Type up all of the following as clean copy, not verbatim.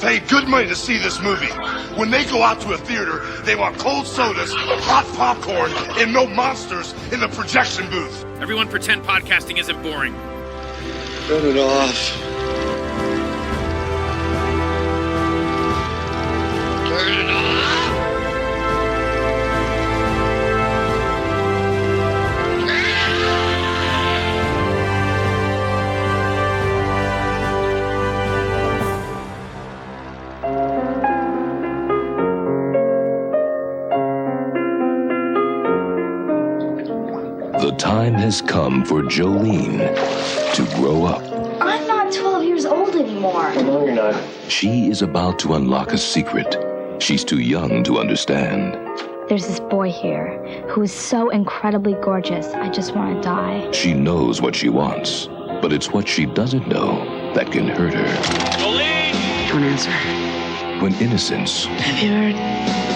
paid good money to see this movie. When they go out to a theater, they want cold sodas, hot popcorn, and no monsters in the projection booth. Everyone pretend podcasting isn't boring. Turn it off. Turn it off. The time has come for Joleen to grow up. I'm not 12 years old anymore. No, you're not. She is about to unlock a secret she's too young to understand. There's this boy here who is so incredibly gorgeous, I just want to die. She knows what she wants, but it's what she doesn't know that can hurt her. Joleen! Don't answer. When innocence Have you ever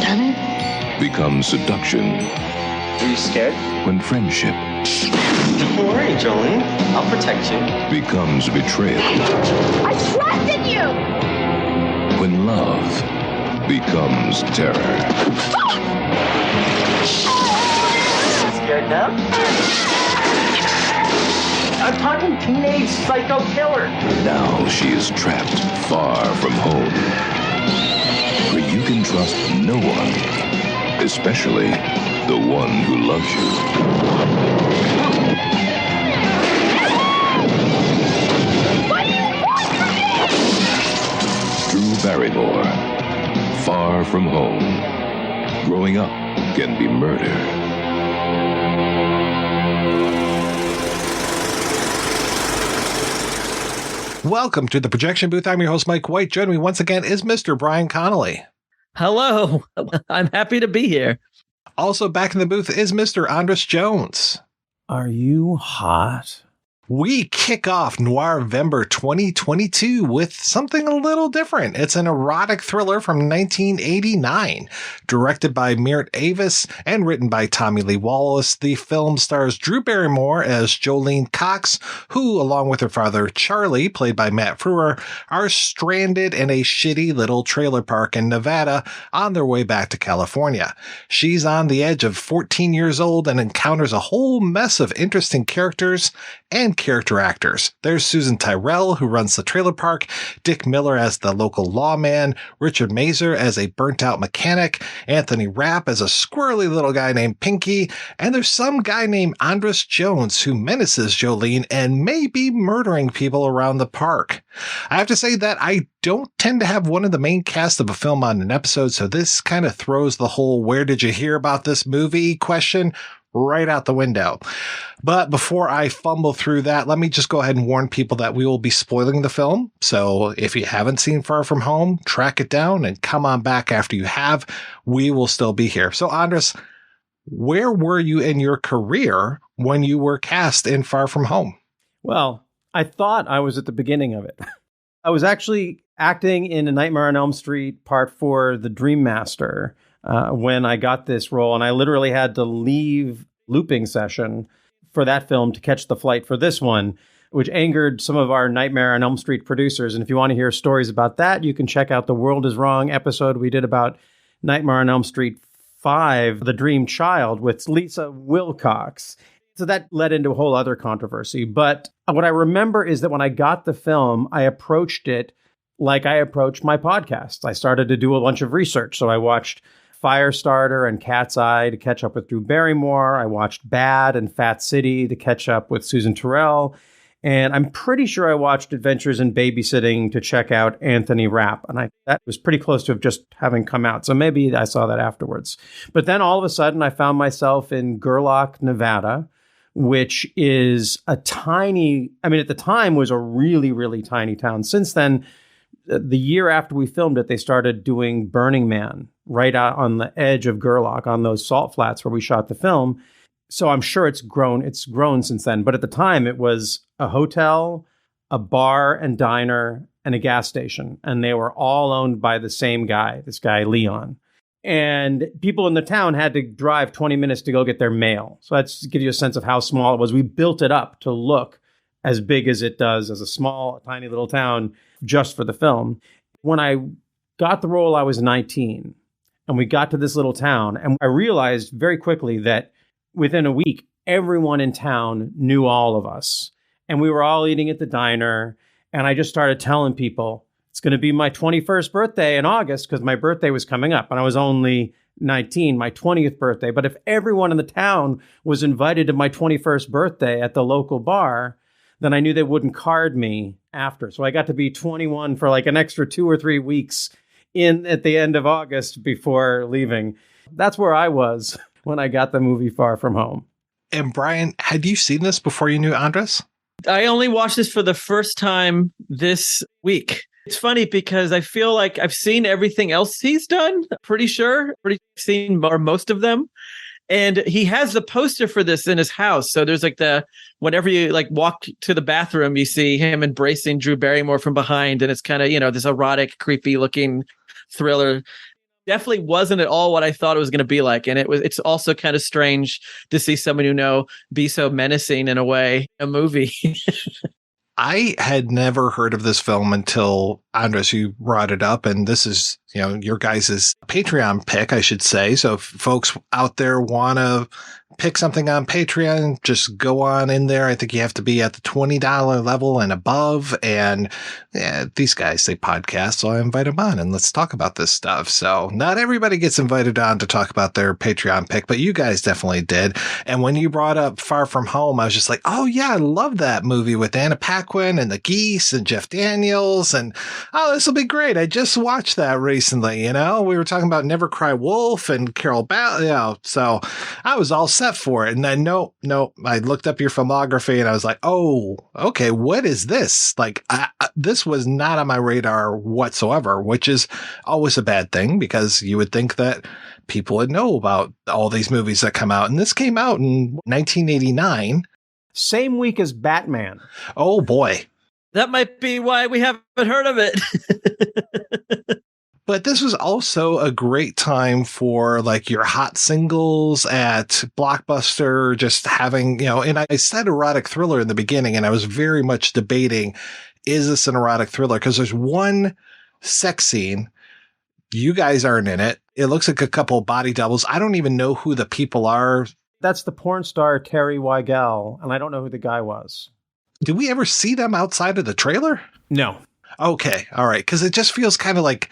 done it? becomes seduction. Are you scared? When friendship Don't worry, Joleen. I'll protect you. becomes betrayal. I trusted you! When love becomes terror. Scared now? I'm talking teenage psycho killer. Now she is trapped far from home, where you can trust no one, especially the one who loves you. What do you want from me? Drew Barrymore, Far From Home. Growing up can be murder. Welcome to the projection booth. I'm your host, Mike White. Joining me once again is Mr. Bryan Connolly. Hello. I'm happy to be here. Also back in the booth is Mr. Andras Jones. Are you hot? We kick off Noirvember 2022 with something a little different. It's an erotic thriller from 1989, directed by Meiert Avis and written by Tommy Lee Wallace. The film stars Drew Barrymore as Joleen Cox, who, along with her father Charley, played by Matt Frewer, are stranded in a shitty little trailer park in Nevada on their way back to California. She's on the edge of 14 years old and encounters a whole mess of interesting characters and character actors. There's Susan Tyrrell, who runs the trailer park, Dick Miller as the local lawman, Richard Masur as a burnt-out mechanic, Anthony Rapp as a squirrely little guy named Pinky, and there's some guy named Andras Jones who menaces Joleen and may be murdering people around the park. I have to say that I don't tend to have one of the main cast of a film on an episode, so this kind of throws the whole "where did you hear about this movie" question right out the window. But before I fumble through that, let me just go ahead and warn people that we will be spoiling the film. So if you haven't seen Far From Home, track it down and come on back after you have. We will still be here. So Andras, where were you in your career when you were cast in Far From Home? Well, I thought I was at the beginning of it. I was actually acting in A Nightmare on Elm Street Part 4, The Dream Master, when I got this role. And I literally had to leave looping session for that film to catch the flight for this one, which angered some of our Nightmare on Elm Street producers. And if you want to hear stories about that, you can check out the World Is Wrong episode we did about Nightmare on Elm Street 5, The Dream Child, with Lisa Wilcox. So that led into a whole other controversy. But what I remember is that when I got the film, I approached it like I approached my podcast. I started to do a bunch of research. So I watched Firestarter and Cat's Eye to catch up with Drew Barrymore. I watched Bad and Fat City to catch up with Susan Tyrrell. And I'm pretty sure I watched Adventures in Babysitting to check out Anthony Rapp. And that was pretty close to just having come out. So maybe I saw that afterwards. But then all of a sudden I found myself in Gerlach, Nevada, which is a tiny, I mean, at the time was a really, really tiny town. Since then, the year after we filmed it, they started doing Burning Man right out on the edge of Gerlach on those salt flats where we shot the film. So I'm sure it's grown since then. But at the time, it was a hotel, a bar and diner, and a gas station. And they were all owned by the same guy, this guy, Leon. And people in the town had to drive 20 minutes to go get their mail. So that's to give you a sense of how small it was. We built it up to look as big as it does as a small, tiny little town just for the film. When I got the role, I was 19. And we got to this little town. And I realized very quickly that within a week, everyone in town knew all of us. And we were all eating at the diner. And I just started telling people, it's going to be my 21st birthday in August, because my birthday was coming up. And I was only 19, my 20th birthday. But if everyone in the town was invited to my 21st birthday at the local bar, then I knew they wouldn't card me after. So I got to be 21 for like an extra 2 or 3 weeks in at the end of August before leaving. That's where I was when I got the movie Far From Home. And Bryan, had you seen this before you knew Andras? I only watched this for the first time this week. It's funny because I feel like I've seen everything else he's done, pretty sure. Seen most of them. And he has the poster for this in his house. So there's like whenever you like walk to the bathroom, you see him embracing Drew Barrymore from behind. And it's kind of, this erotic, creepy looking thriller. Definitely wasn't at all what I thought it was going to be like. And it's also kind of strange to see someone be so menacing in a way, a movie. I had never heard of this film until Andras, you brought it up, and this is, your guys' Patreon pick, I should say. So if folks out there want to pick something on Patreon, just go on in there. I think you have to be at the $20 level and above. And these guys, they podcast, so I invite them on and let's talk about this stuff. So not everybody gets invited on to talk about their Patreon pick, but you guys definitely did. And when you brought up Far From Home, I was just like, oh yeah, I love that movie with Anna Paquin and the geese and Jeff Daniels. And this will be great. I just watched that recently. We were talking about Never Cry Wolf and Carol Bell, so I was all set for it. And then no, I looked up your filmography and I was like, oh, okay, what is this? Like, this was not on my radar whatsoever, which is always a bad thing because you would think that people would know about all these movies that come out. And this came out in 1989. Same week as Batman. Oh boy. That might be why we haven't heard of it. But this was also a great time for like your hot singles at Blockbuster, just having, and I said erotic thriller in the beginning, and I was very much debating, is this an erotic thriller? Because there's one sex scene. You guys aren't in it. It looks like a couple of body doubles. I don't even know who the people are. That's the porn star Terry Weigel, and I don't know who the guy was. Did we ever see them outside of the trailer? No. Okay. All right. Because it just feels kind of like,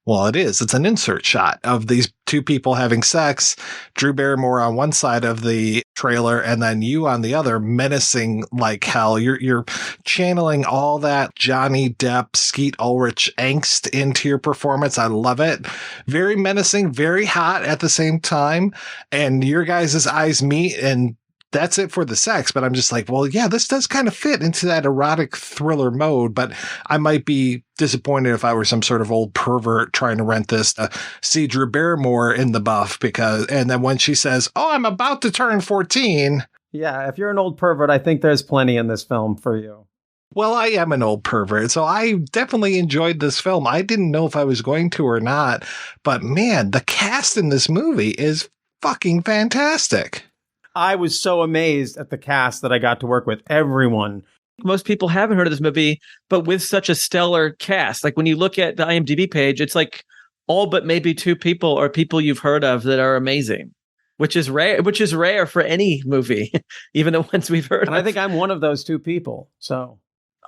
well, it is. It's an insert shot of these two people having sex, Drew Barrymore on one side of the trailer, and then you on the other, menacing like hell. You're channeling all that Johnny Depp, Skeet Ulrich angst into your performance. I love it. Very menacing, very hot at the same time. And your guys' eyes meet, and that's it for the sex. But I'm just like, well, yeah, this does kind of fit into that erotic thriller mode, but I might be disappointed if I were some sort of old pervert trying to rent this to see Drew Barrymore in the buff and then when she says, oh, I'm about to turn 14. Yeah. If you're an old pervert, I think there's plenty in this film for you. Well, I am an old pervert, so I definitely enjoyed this film. I didn't know if I was going to or not, but man, the cast in this movie is fucking fantastic. I was so amazed at the cast that I got to work with. Everyone. Most people haven't heard of this movie, but with such a stellar cast. Like when you look at the IMDb page, it's like all but maybe 2 people are people you've heard of that are amazing, which is rare for any movie, even the ones we've heard of. And I think I'm one of those 2 people. So,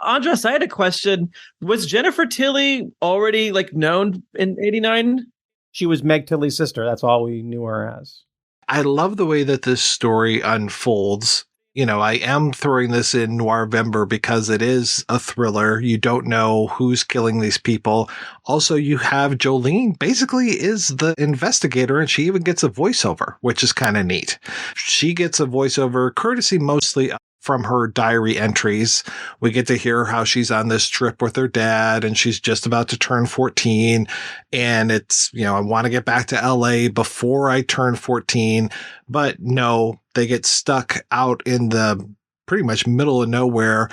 Andras, I had a question. Was Jennifer Tilly already like known in 89? She was Meg Tilly's sister. That's all we knew her as. I love the way that this story unfolds. I am throwing this in Noirvember because it is a thriller. You don't know who's killing these people. Also, you have Joleen basically is the investigator, and she even gets a voiceover, which is kind of neat. She gets a voiceover courtesy mostly from her diary entries. We get to hear how she's on this trip with her dad and she's just about to turn 14. And it's, I want to get back to LA before I turn 14, but no, they get stuck out in the pretty much middle of nowhere.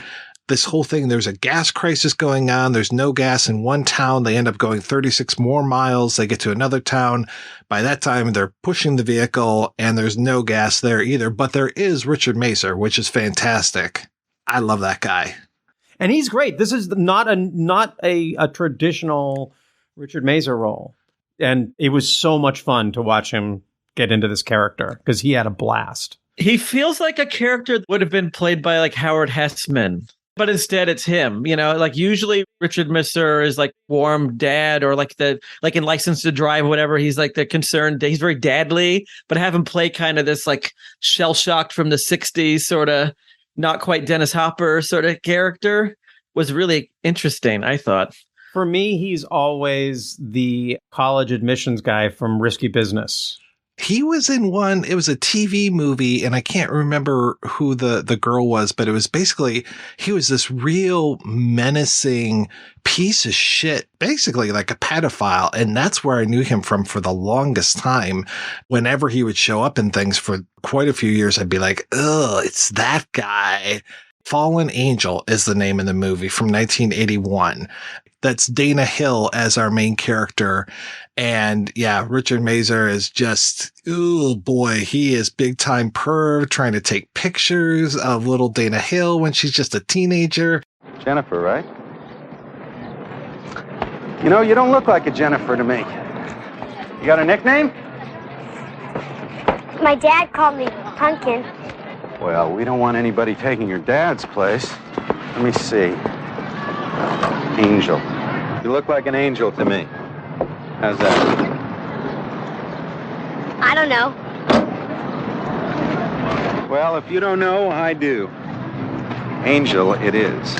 This whole thing, there's a gas crisis going on. There's no gas in one town. They end up going 36 more miles. They get to another town. By that time, they're pushing the vehicle and there's no gas there either. But there is Richard Masur, which is fantastic. I love that guy. And he's great. This is not a traditional Richard Masur role. And it was so much fun to watch him get into this character because he had a blast. He feels like a character that would have been played by like Howard Hessman, but instead it's him. You know, like usually Richard Masur is like warm dad, or like in License to Drive, whatever. He's like the concerned. He's very dadly, but have him play kind of this like shell shocked from the '60s sort of not quite Dennis Hopper sort of character was really interesting, I thought. For me, he's always the college admissions guy from Risky Business. He was in one, it was a TV movie, and I can't remember who the girl was, but it was basically, he was this real menacing piece of shit, basically like a pedophile. And that's where I knew him from for the longest time. Whenever he would show up in things for quite a few years, I'd be like, ugh, it's that guy. Fallen Angel is the name of the movie from 1981. That's Dana Hill as our main character. And yeah, Richard Masur is just, oh boy, he is big time perv trying to take pictures of little Dana Hill when she's just a teenager. Jennifer, right? You know, you don't look like a Jennifer to me. You got a nickname? My dad called me Pumpkin. Well, we don't want anybody taking your dad's place. Let me see. Angel. You look like an angel to me. How's that? I don't know. Well, if you don't know, I do. Angel it is.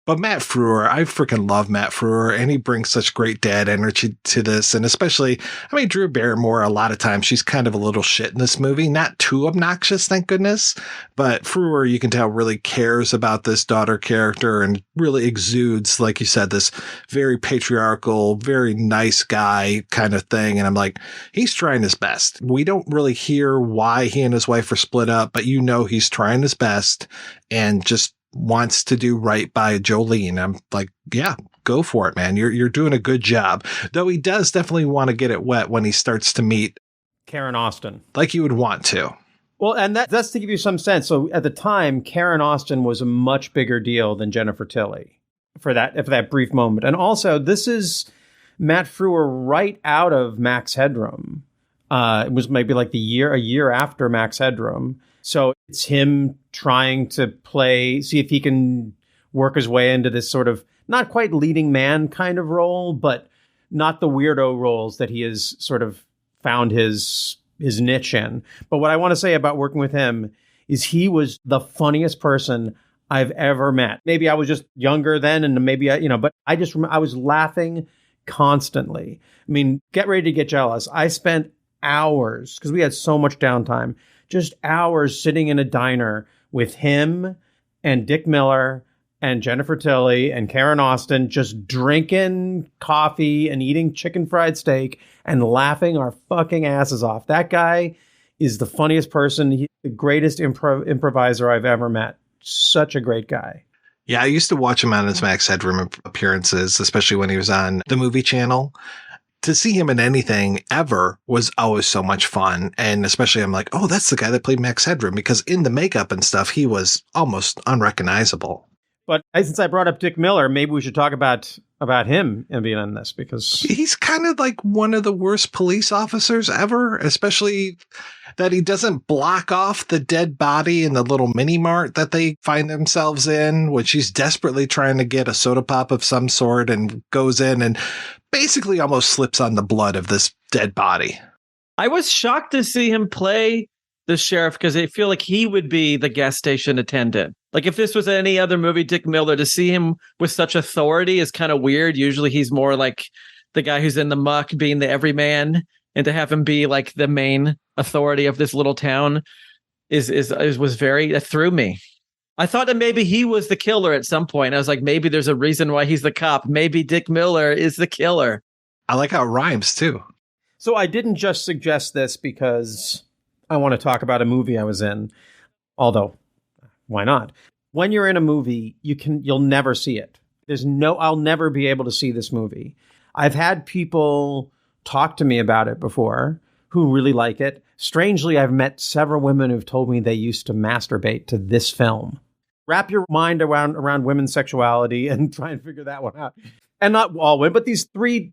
But Matt Frewer, I freaking love Matt Frewer, and he brings such great dad energy to this. And especially, I mean, Drew Barrymore, a lot of times she's kind of a little shit in this movie. Not too obnoxious, thank goodness. But Frewer, you can tell, really cares about this daughter character and really exudes, like you said, this very patriarchal, very nice guy kind of thing. And I'm like, he's trying his best. We don't really hear why he and his wife are split up, but you know he's trying his best and just wants to do right by Joleen. I'm like, yeah, go for it, man. You're doing a good job. Though he does definitely want to get it wet when he starts to meet Karen Austin. Like you would want to. Well, and that's to give you some sense. So at the time, Karen Austin was a much bigger deal than Jennifer Tilly for that brief moment. And also, this is Matt Frewer right out of Max Headroom. It was maybe like a year after Max Headroom. So it's him trying to see if he can work his way into this sort of not quite leading man kind of role, but not the weirdo roles that he has sort of found his niche in. But what I want to say about working with him is he was the funniest person I've ever met. Maybe I was just younger then, and maybe but I just remember I was laughing constantly. I mean, get ready to get jealous. I spent hours, because we had so much downtime, just hours sitting in a diner with him and Dick Miller and Jennifer Tilly and Karen Austin, just drinking coffee and eating chicken fried steak and laughing our fucking asses off. That guy is the funniest person. He's the greatest improviser I've ever met. Such a great guy. Yeah, I used to watch him on his Max Headroom appearances, especially when he was on the movie channel. To see him in anything ever was always so much fun. And especially I'm like, oh, that's the guy that played Max Headroom, because in the makeup and stuff, he was almost unrecognizable. But since I brought up Dick Miller, maybe we should talk about him and being on this, because he's kind of like one of the worst police officers ever, especially that he doesn't block off the dead body in the little mini mart that they find themselves in, when she's desperately trying to get a soda pop of some sort and goes in and basically almost slips on the blood of this dead body. I was shocked to see him play the sheriff, because I feel like he would be the gas station attendant. Like if this was any other movie, Dick Miller, to see him with such authority is kind of weird. Usually he's more like the guy who's in the muck being the everyman, and to have him be like the main authority of this little town that threw me. I thought that maybe he was the killer at some point. I was like, maybe there's a reason why he's the cop. Maybe Dick Miller is the killer. I like how it rhymes too. So I didn't just suggest this because I want to talk about a movie I was in, although why not? When you're in a movie, you'll never see it. I'll never be able to see this movie. I've had people talk to me about it before who really like it. Strangely, I've met several women who've told me they used to masturbate to this film. Wrap your mind around women's sexuality and try and figure that one out. And not all women, but these two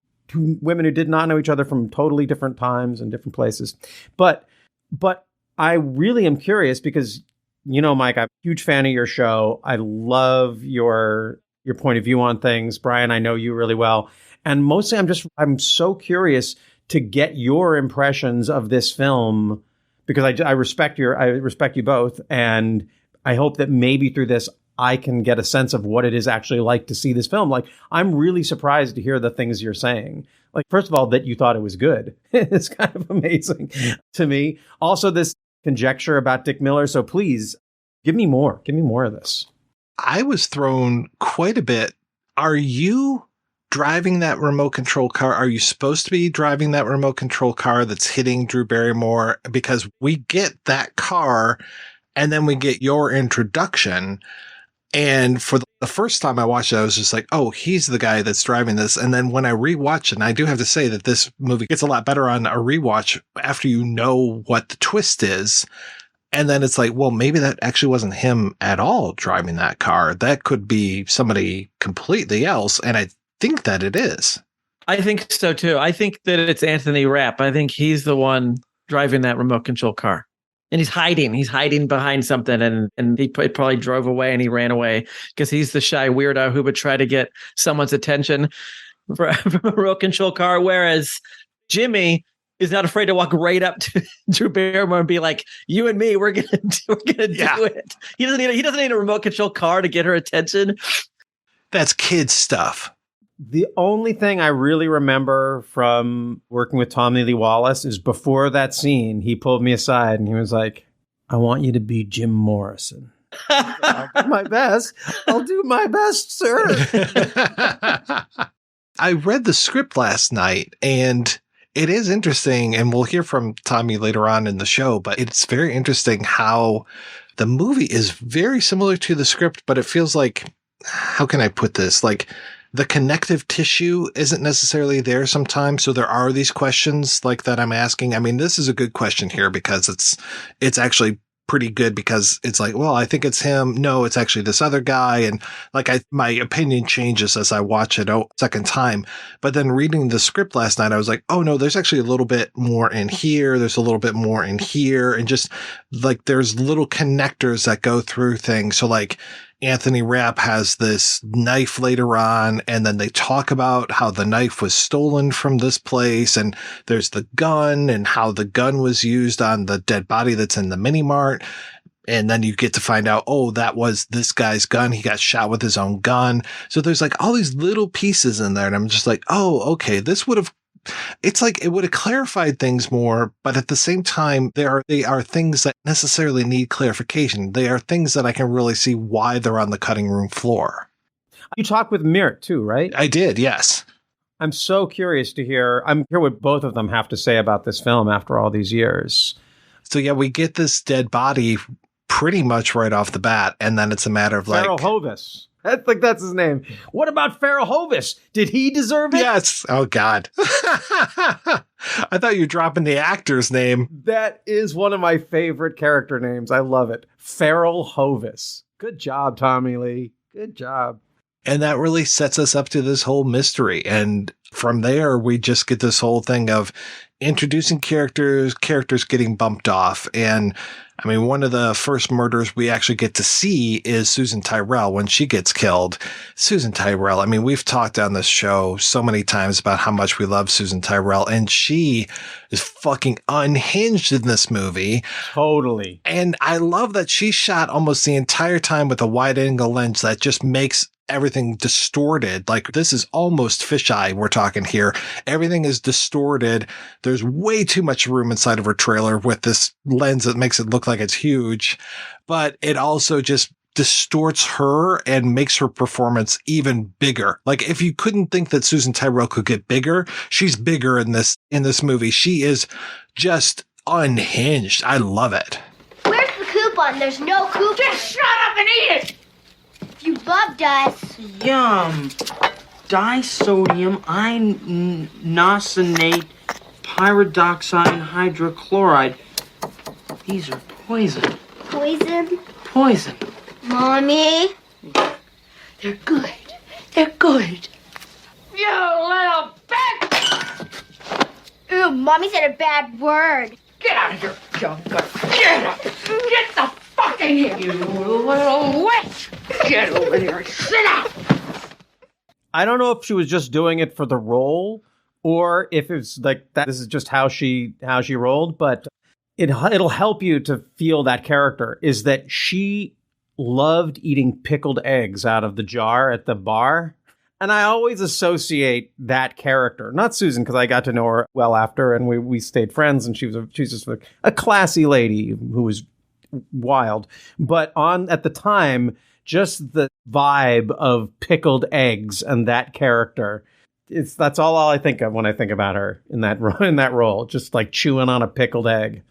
women who did not know each other from totally different times and different places. But I really am curious because, Mike, I'm a huge fan of your show. I love your point of view on things. Bryan, I know you really well. And mostly I'm so curious to get your impressions of this film because I respect you both. And I hope that maybe through this, I can get a sense of what it is actually like to see this film. Like, I'm really surprised to hear the things you're saying. Like, first of all, that you thought it was good. It's kind of amazing to me. Also, this conjecture about Dick Miller. So please, give me more. Give me more of this. I was thrown quite a bit. Are you driving that remote control car? Are you supposed to be driving that remote control car that's hitting Drew Barrymore? Because we get that car and then we get your introduction. And for the first time I watched it, I was just like, oh, he's the guy that's driving this. And then when I rewatch it, and I do have to say that this movie gets a lot better on a rewatch after you know what the twist is. And then it's like, well, maybe that actually wasn't him at all driving that car. That could be somebody completely else. And I think that it is. I think so, too. I think that it's Anthony Rapp. I think he's the one driving that remote control car. And he's hiding behind something, and he probably drove away and he ran away because he's the shy weirdo who would try to get someone's attention from a remote control car. Whereas Jimmy is not afraid to walk right up to Drew Barrymore and be like, "You and me, we're gonna do it." He doesn't need a remote control car to get her attention. That's kid stuff. The only thing I really remember from working with Tommy Lee Wallace is before that scene, he pulled me aside and he was like, I want you to be Jim Morrison. I'll do my best. I'll do my best, sir. I read the script last night and it is interesting, and we'll hear from Tommy later on in the show, but it's very interesting how the movie is very similar to the script, but it feels like, how can I put this? Like, the connective tissue isn't necessarily there sometimes. So there are these questions like that I'm asking. I mean, this is a good question here because it's actually pretty good because it's like, well, I think it's him. No, it's actually this other guy. And like, my opinion changes as I watch it a second time. But then reading the script last night, I was like, oh no, there's actually a little bit more in here. There's a little bit more in here. And just like, there's little connectors that go through things. So like, Anthony Rapp has this knife later on, and then they talk about how the knife was stolen from this place, and there's the gun and how the gun was used on the dead body that's in the mini mart. And then you get to find out, oh, that was this guy's gun. He got shot with his own gun. So there's like all these little pieces in there. And I'm just like, oh, okay, it's like it would have clarified things more, but at the same time, they are things that necessarily need clarification. They are things that I can really see why they're on the cutting room floor. You talked with Meiert too, right? I did, yes. I'm so curious to hear what both of them have to say about this film after all these years. So yeah, we get this dead body pretty much right off the bat, and then it's a matter of like... Farrell Hovis. I think that's his name. What about Farrell Hovis? Did he deserve it? Yes. Oh, God. I thought you were dropping the actor's name. That is one of my favorite character names. I love it. Farrell Hovis. Good job, Tommy Lee. Good job. And that really sets us up to this whole mystery. And from there, we just get this whole thing of introducing characters getting bumped off. And I mean, one of the first murders we actually get to see is Susan Tyrrell when she gets killed. Susan Tyrrell, I mean, we've talked on this show so many times about how much we love Susan Tyrrell, and she is fucking unhinged in this movie. Totally. And I love that she shot almost the entire time with a wide angle lens that just makes everything distorted. Like, this is almost fisheye we're talking here. Everything is distorted. There's way too much room inside of her trailer with this lens that makes it look like it's huge, but it also just distorts her and makes her performance even bigger. Like, if you couldn't think that Susan Tyrrell could get bigger, she's bigger in this movie. She is just unhinged. I love it. Where's the coupon? There's no coupon. Just shut up and eat it! You loved us. Yum. Disodium inosinate pyridoxine hydrochloride. These are poison. Poison? Poison. Mommy? They're good. They're good. You little bitch! Ooh, Mommy said a bad word. Get out of here, young girl. Get up. Get the fuck in here, you little witch. Get over here and sit down. I don't know if she was just doing it for the role or if it's like that. This is just how she rolled, but it'll help you to feel that character is that she loved eating pickled eggs out of the jar at the bar. And I always associate that character, not Susan, because I got to know her well after and we stayed friends and she's just a classy lady who was wild. But at the time, just the vibe of pickled eggs and that character, that's all I think of when I think about her in that role, just like chewing on a pickled egg.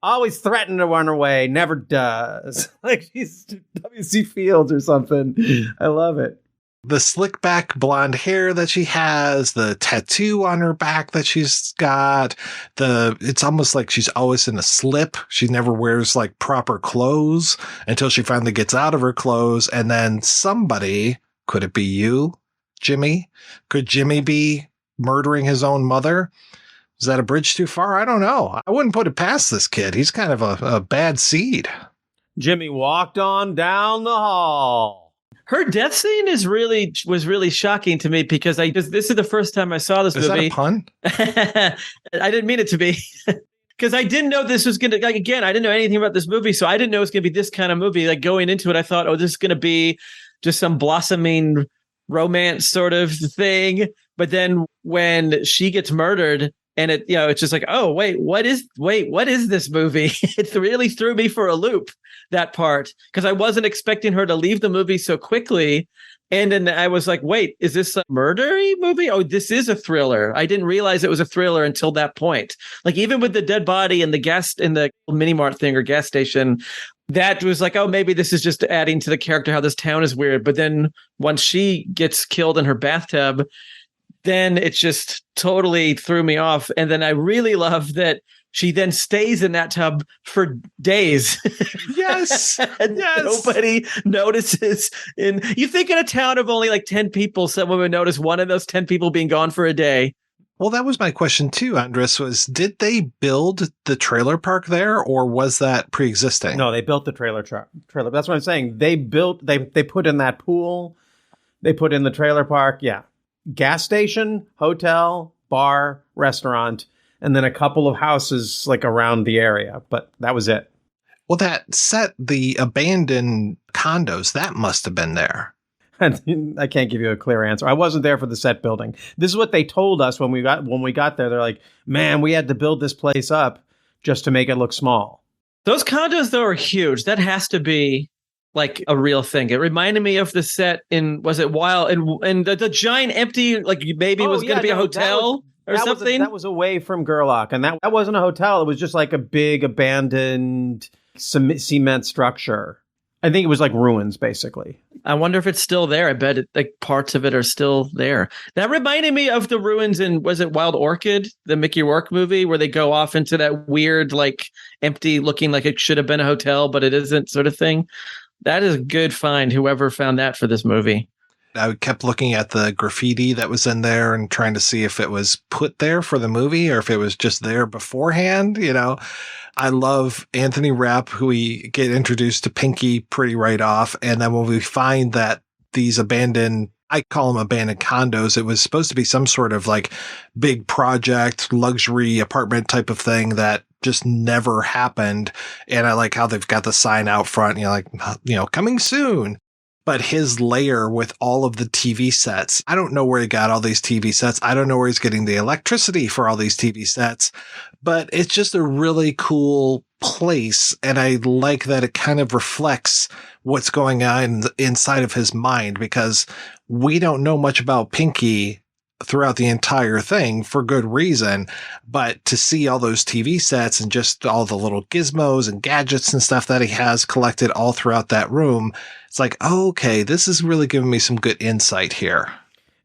Always threatened to run away, never does. Like she's W.C. Fields or something. I love it. The slick back blonde hair that she has, the tattoo on her back that she's got, it's almost like she's always in a slip. She never wears like proper clothes until she finally gets out of her clothes. And then somebody, could it be you, Jimmy? Could Jimmy be murdering his own mother? Is that a bridge too far? I don't know. I wouldn't put it past this kid. He's kind of a bad seed. Jimmy walked on down the hall. Her death scene was really shocking to me because this is the first time I saw this movie. Is that a pun? I didn't mean it to be. Because I didn't know this was going to, like, again, I didn't know anything about this movie, so I didn't know it was going to be this kind of movie. Like, going into it, I thought, this is going to be just some blossoming romance sort of thing. But then when she gets murdered, and it's just like, what is this movie? It really threw me for a loop, that part, because I wasn't expecting her to leave the movie so quickly. And then I was like, wait, is this a murdery movie? Oh, this is a thriller. I didn't realize it was a thriller until that point. Like, even with the dead body and the mini mart thing or gas station, that was like, maybe this is just adding to the character, how this town is weird. But then once she gets killed in her bathtub, then it just totally threw me off. And then I really love that she then stays in that tub for days. Yes. And yes. Nobody notices. You think in a town of only like 10 people, someone would notice one of those 10 people being gone for a day. Well, that was my question too, Andras, did they build the trailer park there, or was that pre-existing? No, they built the trailer. That's what I'm saying. They put in that pool. They put in the trailer park. Yeah. Gas station, hotel, bar, restaurant, and then a couple of houses like around the area. But that was it. Well, that set, the abandoned condos, that must have been there. I can't give you a clear answer. I wasn't there for the set building. This is what they told us when we got there. They're like, man, we had to build this place up just to make it look small. Those condos, though, are huge. That has to be like a real thing. It reminded me of the set in, was it Wild? And the giant empty, like maybe it was going to be a hotel or something. That was away from Gerlach. And that wasn't a hotel. It was just like a big abandoned cement structure. I think it was like ruins, basically. I wonder if it's still there. I bet like parts of it are still there. That reminded me of the ruins in, was it Wild Orchid, the Mickey Rourke movie, where they go off into that weird, like empty looking like it should have been a hotel, but it isn't sort of thing. That is a good find, whoever found that for this movie. I kept looking at the graffiti that was in there and trying to see if it was put there for the movie or if it was just there beforehand. I love Anthony Rapp, who we get introduced to Pinky pretty right off. And then when we find that these abandoned, I call them abandoned condos, it was supposed to be some sort of like big project, luxury apartment type of thing that just never happened. And I like how they've got the sign out front, coming soon. But his lair with all of the TV sets, I don't know where he got all these TV sets. I don't know where he's getting the electricity for all these TV sets, but it's just a really cool place. And I like that it kind of reflects what's going on inside of his mind, because we don't know much about Pinky throughout the entire thing for good reason. But to see all those TV sets and just all the little gizmos and gadgets and stuff that he has collected all throughout that room, it's like, okay, this is really giving me some good insight here.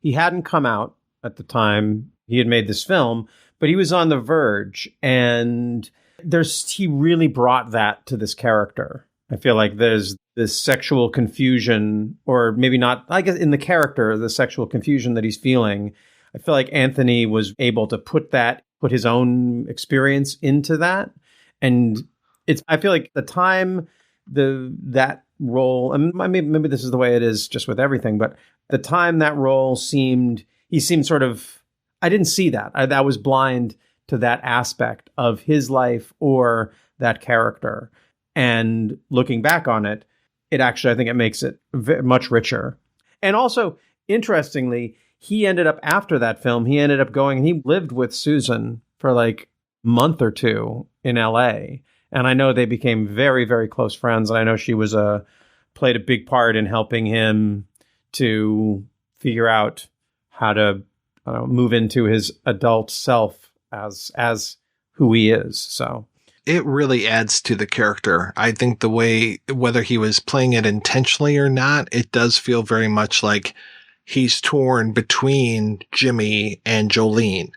He hadn't come out at the time he had made this film, but he was on the verge, and he really brought that to this character. I feel like there's the sexual confusion, or maybe not, I guess in the character, the sexual confusion that he's feeling. I feel like Anthony was able to put his own experience into that. And I feel like the time that role, and maybe this is the way it is just with everything, but the time that role he seemed sort of, I didn't see that. I was blind to that aspect of his life or that character. And looking back on it, I think it makes it much richer. And also, interestingly, he ended up, after that film, he ended up going and he lived with Susan for like a month or two in LA. And I know they became very, very close friends. And I know she played a big part in helping him to figure out how to move into his adult self as who he is. So it really adds to the character. I think the way, whether he was playing it intentionally or not, it does feel very much like he's torn between Jimmy and Joleen.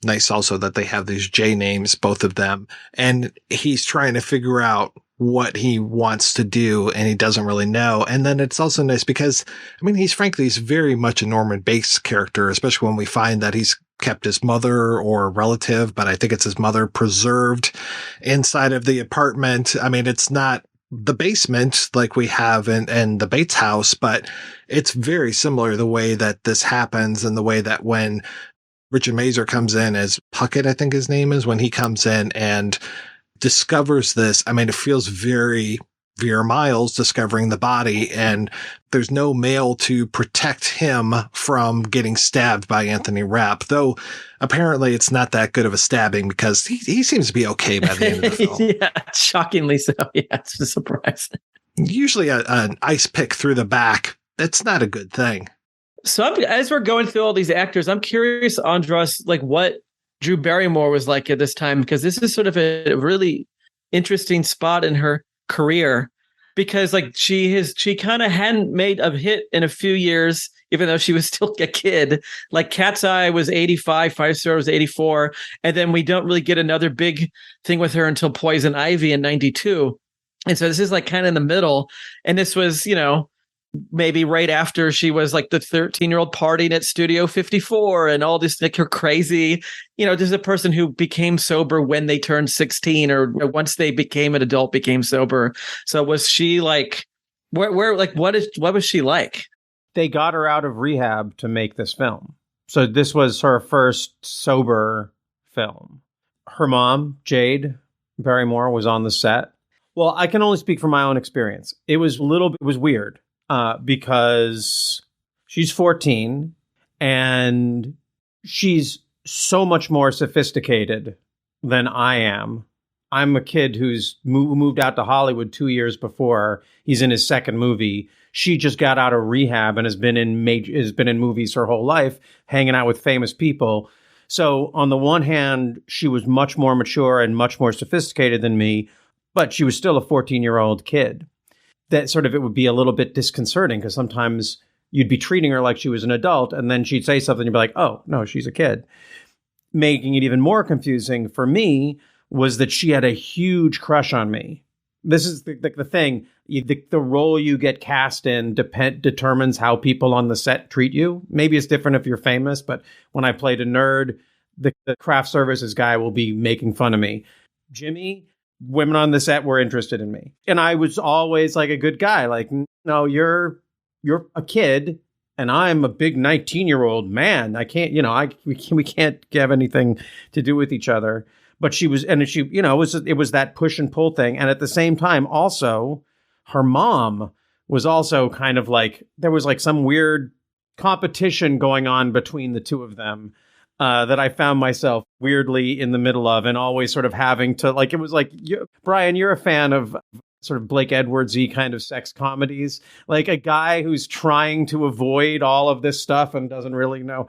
Nice also that they have these J names, both of them. And he's trying to figure out what he wants to do, and he doesn't really know. And then it's also nice because, he's very much a Norman Bates character, especially when we find that he's kept his mother or a relative, but I think it's his mother, preserved inside of the apartment. It's not the basement like we have in the Bates house, but it's very similar the way that this happens, and the way that when Richard Masur comes in as Puckett, I think his name is, when he comes in and discovers this. It feels very Vera Miles discovering the body, and there's no male to protect him from getting stabbed by Anthony Rapp, though apparently it's not that good of a stabbing because he seems to be okay by the end of the film. Yeah, shockingly so. Yeah, it's a surprise. Usually an ice pick through the back, that's not a good thing. So as we're going through all these actors, I'm curious, Andras, like what Drew Barrymore was like at this time, because this is sort of a really interesting spot in her career, because like she kind of hadn't made a hit in a few years, even though she was still a kid. Like Cat's Eye was 85, Five Star was 84, and then we don't really get another big thing with her until Poison Ivy in 92. And so this is like kind of in the middle, and this was, maybe right after she was like the 13-year-old partying at Studio 54 and all this, like her crazy, this is a person who became sober when they turned 16 or once they became an adult, became sober. So was she like, what was she like? They got her out of rehab to make this film. So this was her first sober film. Her mom, Jade Barrymore, was on the set. Well, I can only speak from my own experience. It was weird. Because she's 14 and she's so much more sophisticated than I am. I'm a kid who's moved out to Hollywood 2 years before. He's in his second movie. She just got out of rehab and has been in movies her whole life, hanging out with famous people. So on the one hand, she was much more mature and much more sophisticated than me, but she was still a 14-year-old kid. That sort of, it would be a little bit disconcerting because sometimes you'd be treating her like she was an adult and then she'd say something and you'd be like, oh, no, she's a kid. Making it even more confusing for me was that she had a huge crush on me. This is the thing. The role you get cast in determines how people on the set treat you. Maybe it's different if you're famous, but when I played a nerd, the craft services guy will be making fun of me. Jimmy, women on the set were interested in me. And I was always like a good guy. Like, no, you're a kid and I'm a big 19-year-old man. I can't, we can't have anything to do with each other. But she was, and she, it was that push and pull thing. And at the same time, also, her mom was also kind of like, there was like some weird competition going on between the two of them. That I found myself weirdly in the middle of, and always sort of having to, like, it was like, Bryan, you're a fan of sort of Blake Edwards-y kind of sex comedies, like a guy who's trying to avoid all of this stuff and doesn't really know.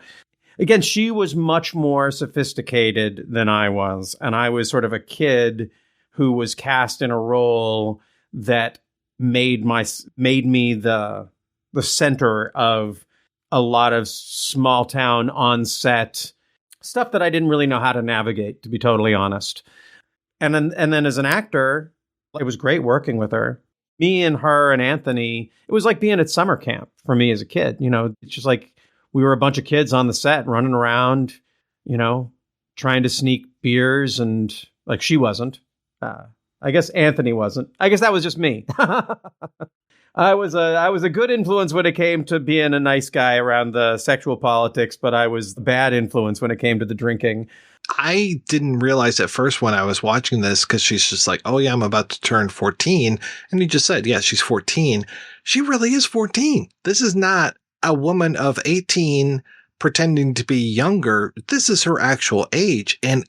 Again, she was much more sophisticated than I was, and I was sort of a kid who was cast in a role that made me the center of a lot of small town on set stuff that I didn't really know how to navigate, to be totally honest. And then as an actor, it was great working with her. me and her and Anthony, it was like being at summer camp for me as a kid. It's just like we were a bunch of kids on the set running around, trying to sneak beers, and like she wasn't. I guess Anthony wasn't. I guess that was just me. I was a good influence when it came to being a nice guy around the sexual politics, but I was the bad influence when it came to the drinking. I didn't realize at first when I was watching this, because she's just like, oh yeah, I'm about to turn 14. And you just said, yeah, she's 14. She really is 14. This is not a woman of 18 pretending to be younger. This is her actual age. And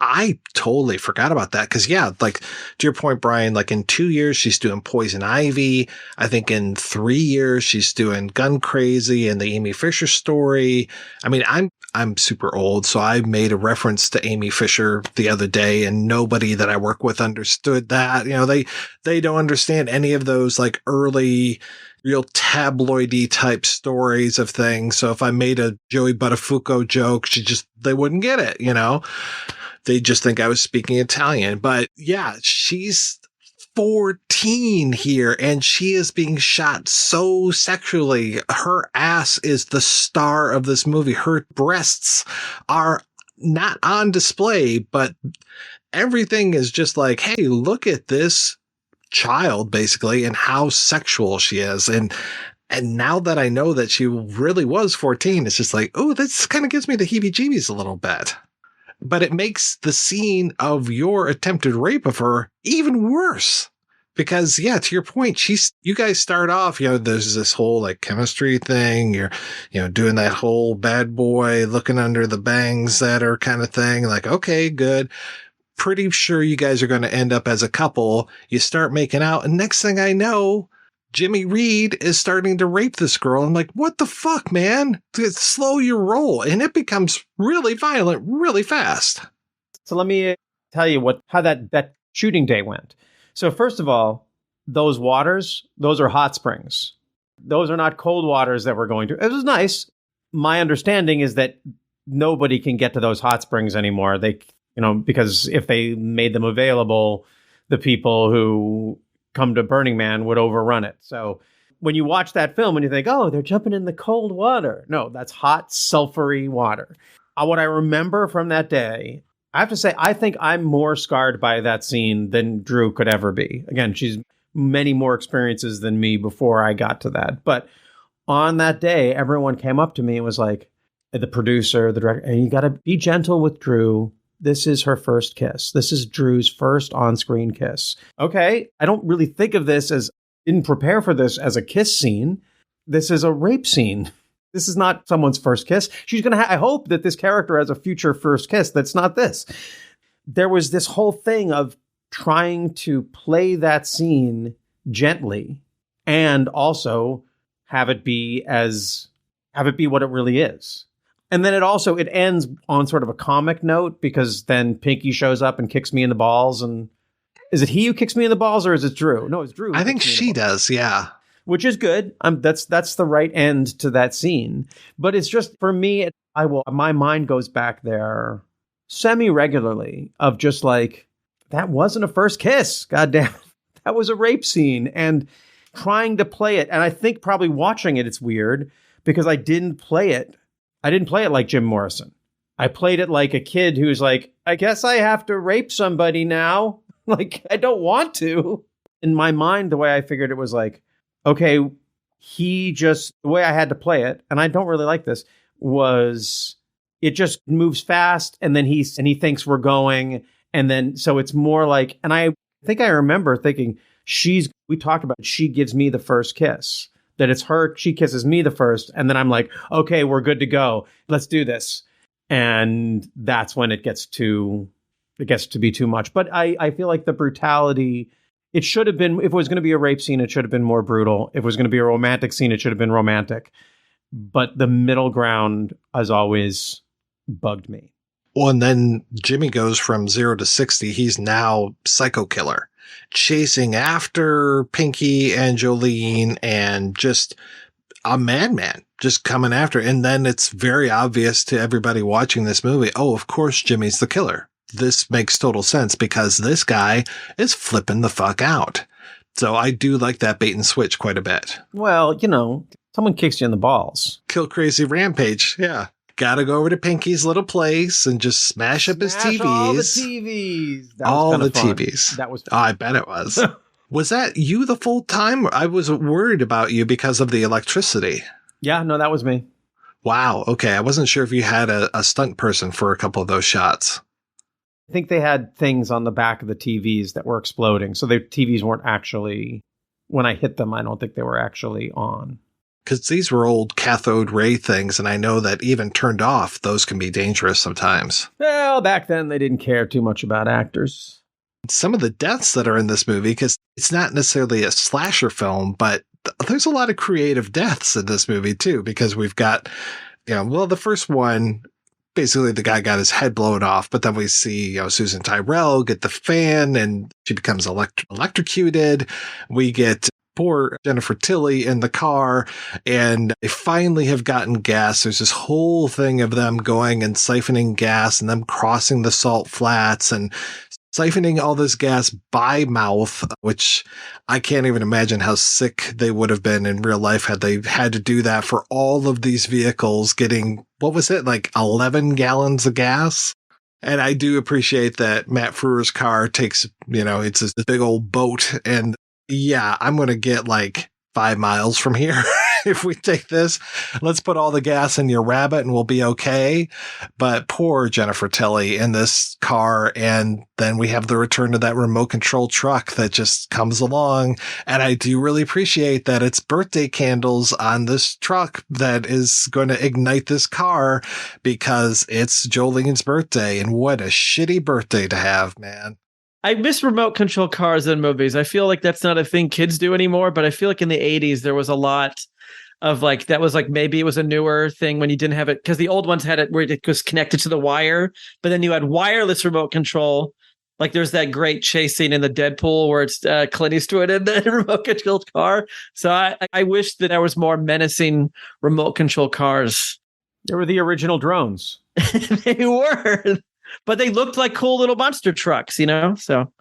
I totally forgot about that. Cause yeah, like to your point, Bryan, like in 2 years, she's doing Poison Ivy. I think in 3 years, she's doing Gun Crazy and the Amy Fisher Story. I mean, I'm super old, so I made a reference to Amy Fisher the other day, and nobody that I work with understood that. They don't understand any of those like early, real tabloidy type stories of things. So if I made a Joey Buttafuoco joke, they wouldn't get it, They just think I was speaking Italian. But yeah, she's 14 here, and she is being shot so sexually. Her ass is the star of this movie. Her breasts are not on display, but everything is just like, hey, look at this child, basically, and how sexual she is. And now that I know that she really was 14, it's just like, oh, this kind of gives me the heebie-jeebies a little bit. But it makes the scene of your attempted rape of her even worse. Because, yeah, to your point, you guys start off, there's this whole like chemistry thing. You're, doing that whole bad boy looking under the bangs that are kind of thing. Like, okay, good. Pretty sure you guys are going to end up as a couple. You start making out. And next thing I know, Jimmy Reed is starting to rape this girl. I'm like, what the fuck, man? Slow your roll. And it becomes really violent really fast. So let me tell you how that shooting day went. So first of all, those waters, those are hot springs. Those are not cold waters that we're going to. It was nice. My understanding is that nobody can get to those hot springs anymore. Because if they made them available, the people who come to Burning Man would overrun it. So when you watch that film and you think, oh, they're jumping in the cold water. No, that's hot, sulfury water. What I remember from that day, I have to say, I think I'm more scarred by that scene than Drew could ever be. Again, she's many more experiences than me before I got to that. But on that day, everyone came up to me and was like, the producer, the director, and you got to be gentle with Drew. This is her first kiss. This is Drew's first on-screen kiss. Okay, I don't really think of this didn't prepare for this as a kiss scene. This is a rape scene. This is not someone's first kiss. She's going to I hope that this character has a future first kiss. That's not this. There was this whole thing of trying to play that scene gently and also have it be what it really is. And then it ends on sort of a comic note, because then Pinky shows up and kicks me in the balls. And is it he who kicks me in the balls, or is it Drew? No, it's Drew. I think she does. Yeah. Which is good. That's the right end to that scene. But it's just, for me, my mind goes back there semi-regularly of just like, that wasn't a first kiss. Goddamn. That was a rape scene. And trying to play it. And I think probably watching it's weird because I didn't play it like Jim Morrison. I played it like a kid who's like, I guess I have to rape somebody now. Like, I don't want to. In my mind, the way I figured it was like, okay, the way I had to play it, and I don't really like this, was it just moves fast, and then he thinks we're going, and then, so it's more like, and I think I remember thinking, we talked about it, she gives me the first kiss. That it's her, she kisses me the first, and then I'm like, okay, we're good to go. Let's do this. And that's when it gets to be too much. But I feel like the brutality, it should have been, if it was going to be a rape scene, it should have been more brutal. If it was going to be a romantic scene, it should have been romantic. But the middle ground has always bugged me. Well, and then Jimmy goes from 0 to 60. He's now psycho killer, chasing after Pinky and Joleen, and just a madman just coming after. And then it's very obvious to everybody watching this movie, oh, of course, Jimmy's the killer. This makes total sense because this guy is flipping the fuck out. So I do like that bait and switch quite a bit. Well, someone kicks you in the balls. Kill Crazy Rampage. Yeah. Gotta go over to Pinky's little place and just smash up his TVs. All the TVs. All the TVs. That was fun. I bet it was. Was that you the full time? I was worried about you because of the electricity. Yeah, no, that was me. Wow. Okay. I wasn't sure if you had a stunt person for a couple of those shots. I think they had things on the back of the TVs that were exploding. So the TVs weren't actually, when I hit them, I don't think they were actually on. Because these were old cathode ray things, and I know that even turned off, those can be dangerous sometimes. Well, back then they didn't care too much about actors. Some of the deaths that are in this movie, because it's not necessarily a slasher film, but there's a lot of creative deaths in this movie too, because we've got, the first one, basically the guy got his head blown off, but then we see, Susan Tyrrell get the fan and she becomes electrocuted. We get poor Jennifer Tilly in the car, and they finally have gotten gas. There's this whole thing of them going and siphoning gas and them crossing the salt flats and siphoning all this gas by mouth, which I can't even imagine how sick they would have been in real life had they had to do that for all of these vehicles getting, what was it, like 11 gallons of gas? And I do appreciate that Matt Frewer's car takes, it's this big old boat, and yeah, I'm going to get like 5 miles from here if we take this. Let's put all the gas in your Rabbit and we'll be okay. But poor Jennifer Tilly in this car. And then we have the return to that remote control truck that just comes along. And I do really appreciate that it's birthday candles on this truck that is going to ignite this car because it's Joleen's birthday. And what a shitty birthday to have, man. I miss remote control cars in movies. I feel like that's not a thing kids do anymore, but I feel like in the 80s, there was a lot of like, that was like, maybe it was a newer thing when you didn't have it, because the old ones had it where it was connected to the wire, but then you had wireless remote control. Like there's that great chase scene in the Deadpool where it's Clint Eastwood in the remote control car. So I wish that there was more menacing remote control cars. They were the original drones. They were. But they looked like cool little monster trucks, so.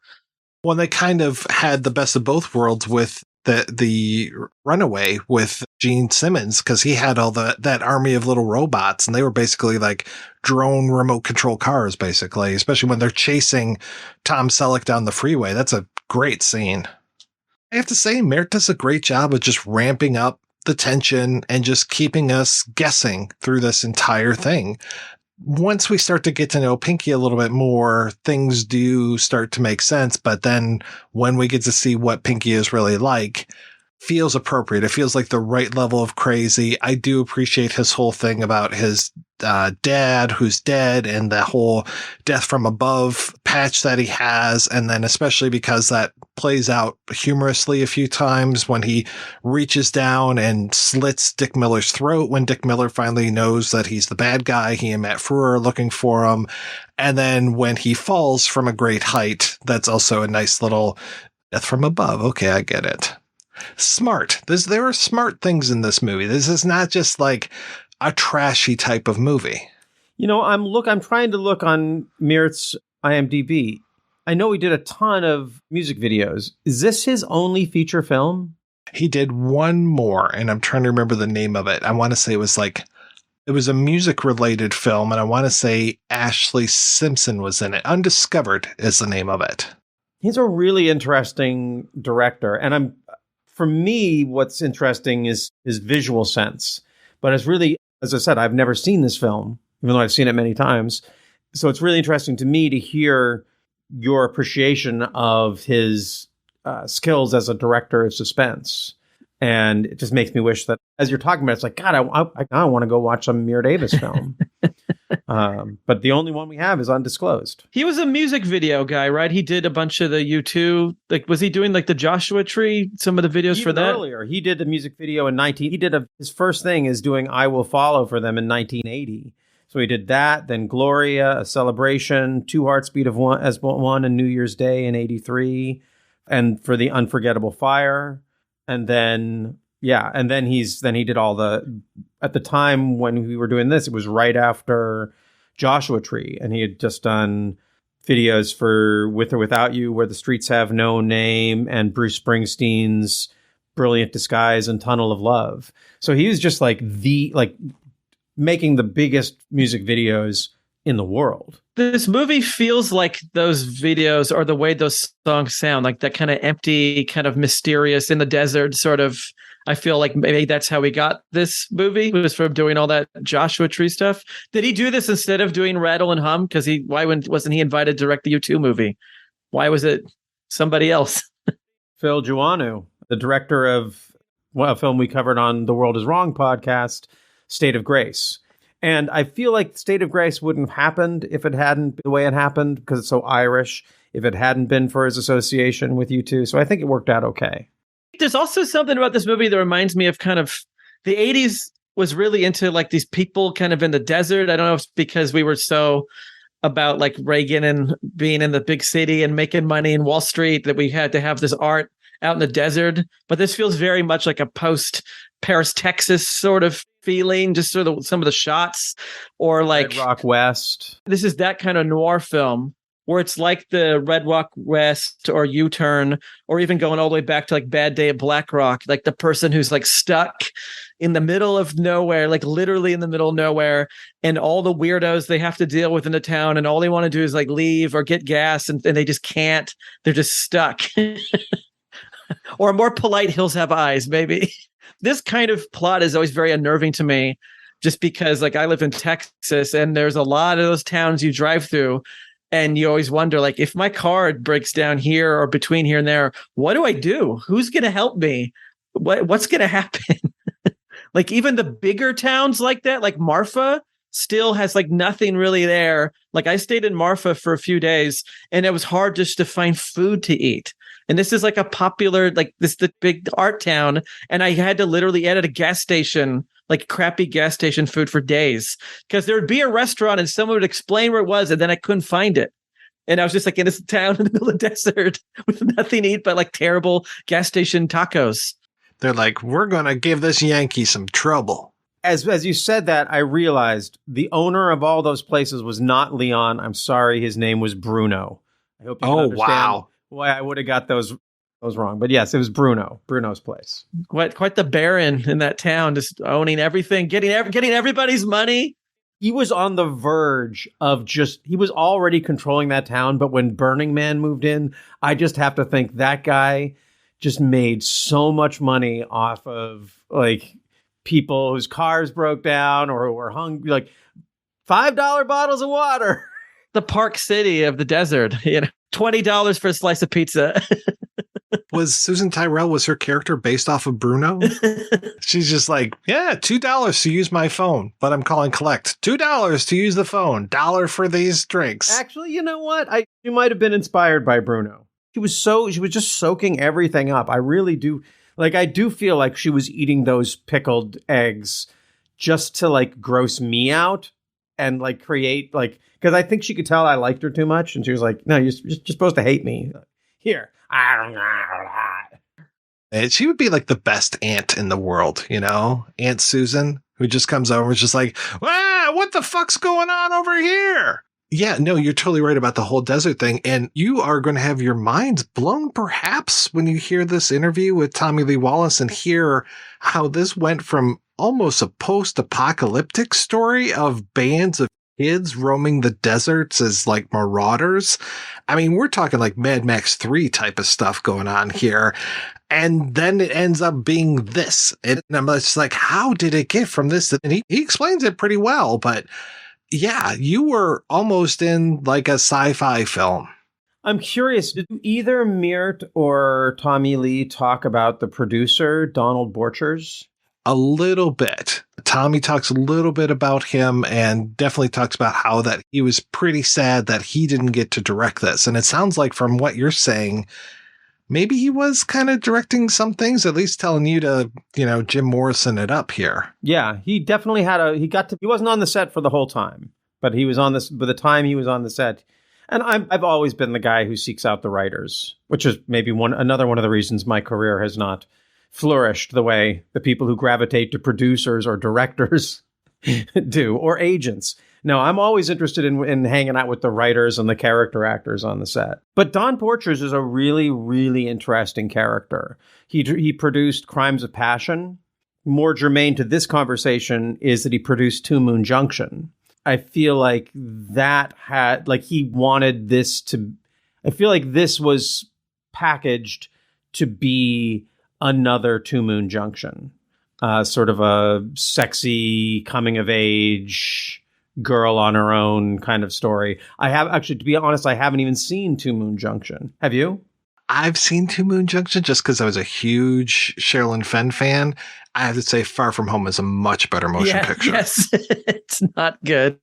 Well, they kind of had the best of both worlds with the Runaway with Gene Simmons, because he had all that army of little robots, and they were basically like drone remote control cars, basically, especially when they're chasing Tom Selleck down the freeway. That's a great scene. I have to say, Meiert does a great job of just ramping up the tension and just keeping us guessing through this entire thing. Once we start to get to know Pinky a little bit more, things do start to make sense. But then when we get to see what Pinky is really like, feels appropriate. It feels like the right level of crazy. I do appreciate his whole thing about his dad who's dead and the whole death from above patch that he has. And then especially because that plays out humorously a few times when he reaches down and slits Dick Miller's throat when Dick Miller finally knows that he's the bad guy. He and Matt Frewer are looking for him. And then when he falls from a great height, that's also a nice little death from above. Okay, I get it. Smart. There are smart things in this movie. This is not just like a trashy type of movie. I'm trying to look on Meiert's IMDb. I know he did a ton of music videos. Is this his only feature film? He did one more, and I'm trying to remember the name of it. I want to say it was a music related film, and I want to say Ashley Simpson was in it. Undiscovered is the name of it. He's a really interesting director, and for me, what's interesting is his visual sense. But it's really, as I said, I've never seen this film, even though I've seen it many times. So it's really interesting to me to hear your appreciation of his skills as a director of suspense. And it just makes me wish that, as you're talking about it, it's like, God, I want to go watch some Meiert Avis film. But the only one we have is undisclosed. He was a music video guy, right? He did a bunch of the U2. Like, was he doing like the Joshua Tree? Some of the videos for that? Earlier, he did a music video in his first thing is doing I Will Follow for them in 1980. So he did that, then Gloria, A Celebration, Two Hearts Beat of One as One, and New Year's Day in 83, and for the Unforgettable Fire. And then he did all at the time when we were doing this, it was right after Joshua Tree, and he had just done videos for With or Without You, Where the Streets Have No Name, and Bruce Springsteen's Brilliant Disguise and Tunnel of Love. So he was just like making the biggest music videos in the world. This movie feels like those videos or the way those songs sound, like that kind of empty, kind of mysterious in the desert sort of. I feel like maybe that's how we got this movie, was from doing all that Joshua Tree stuff. Did he do this instead of doing Rattle and Hum? Because wasn't he invited to direct the U2 movie? Why was it somebody else? Phil Joannou, the director of a film we covered on the World Is Wrong podcast, State of Grace. And I feel like State of Grace wouldn't have happened if it hadn't the way it happened, because it's so Irish, if it hadn't been for his association with U2. So I think it worked out okay. There's also something about this movie that reminds me of kind of the 80s was really into like these people kind of in the desert. I don't know if it's because we were so about like Reagan and being in the big city and making money in Wall Street that we had to have this art out in the desert. But this feels very much like a post Paris, Texas sort of feeling, just sort of some of the shots, or like Red Rock West. This is that kind of noir film where it's like the Red Rock West or U-Turn, or even going all the way back to like Bad Day at Black Rock, like the person who's like stuck in the middle of nowhere, like literally in the middle of nowhere, and all the weirdos they have to deal with in the town, and all they want to do is like leave or get gas, and they just can't. They're just stuck. Or more polite, Hills Have Eyes, maybe. This kind of plot is always very unnerving to me, just because like I live in Texas, and there's a lot of those towns you drive through, and you always wonder, like, if my car breaks down here or between here and there, what do I do? Who's going to help me? What's going to happen? Like, even the bigger towns like that, like Marfa, still has like nothing really there. Like, I stayed in Marfa for a few days, and it was hard just to find food to eat. And this is like a popular, like the big art town. And I had to literally eat at a gas station, like crappy gas station food for days, because there would be a restaurant and someone would explain where it was, and then I couldn't find it. And I was just like in this town in the middle of the desert with nothing to eat but like terrible gas station tacos. They're like, we're going to give this Yankee some trouble. As you said that, I realized the owner of all those places was not Leon. I'm sorry, his name was Bruno. I hope you can understand why I would have got those wrong. But yes, it was Bruno's place. Quite the baron in that town, just owning everything, getting everybody's money. He was on the verge of he was already controlling that town. But when Burning Man moved in, I just have to think that guy just made so much money off of like people whose cars broke down or were hungry, like $5 bottles of water. The Park City of the desert, $20 for a slice of pizza. Was Susan Tyrrell, was her character based off of Bruno? She's just like, yeah, $2 to use my phone, but I'm calling collect. $2 to use the phone. $1 for these drinks. Actually, you know what? She might have been inspired by Bruno. She was just soaking everything up. I really do. Like, I do feel like she was eating those pickled eggs just to like gross me out and like create like, because I think she could tell I liked her too much. And she was like, no, you're supposed to hate me. Here. And she would be like the best aunt in the world, Aunt Susan, who just comes over and is just like, wow, what the fuck's going on over here? Yeah, no, you're totally right about the whole desert thing. And you are going to have your minds blown perhaps when you hear this interview with Tommy Lee Wallace and hear how this went from almost a post-apocalyptic story of bands of kids roaming the deserts as like marauders. I mean, we're talking like Mad Max 3 type of stuff going on here. And then it ends up being this. And I'm just like, how did it get from this? And he explains it pretty well, but yeah, you were almost in like a sci-fi film. I'm curious, did either Meiert or Tommy Lee talk about the producer, Donald Borchers? A little bit. Tommy talks a little bit about him and definitely talks about how that he was pretty sad that he didn't get to direct this. And it sounds like from what you're saying, maybe he was kind of directing some things, at least telling you to, Jim Morrison it up here. Yeah, he definitely he wasn't on the set for the whole time, but he was on this, by the time he was on the set. And I've always been the guy who seeks out the writers, which is maybe another one of the reasons my career has not flourished the way the people who gravitate to producers or directors do, or agents. No, I'm always interested in hanging out with the writers and the character actors on the set. But Don Borchers is a really, really interesting character. He produced Crimes of Passion. More germane to this conversation is that he produced Two Moon Junction. I feel like that had, like, he wanted this to, I feel like this was packaged to be another Two Moon Junction. Sort of a sexy coming of age girl on her own kind of story. I have actually, to be honest, I haven't even seen Two Moon Junction. Have you? I've seen Two Moon Junction just because I was a huge Sherilyn Fenn fan. I have to say Far From Home is a much better motion picture. Yes, it's not good.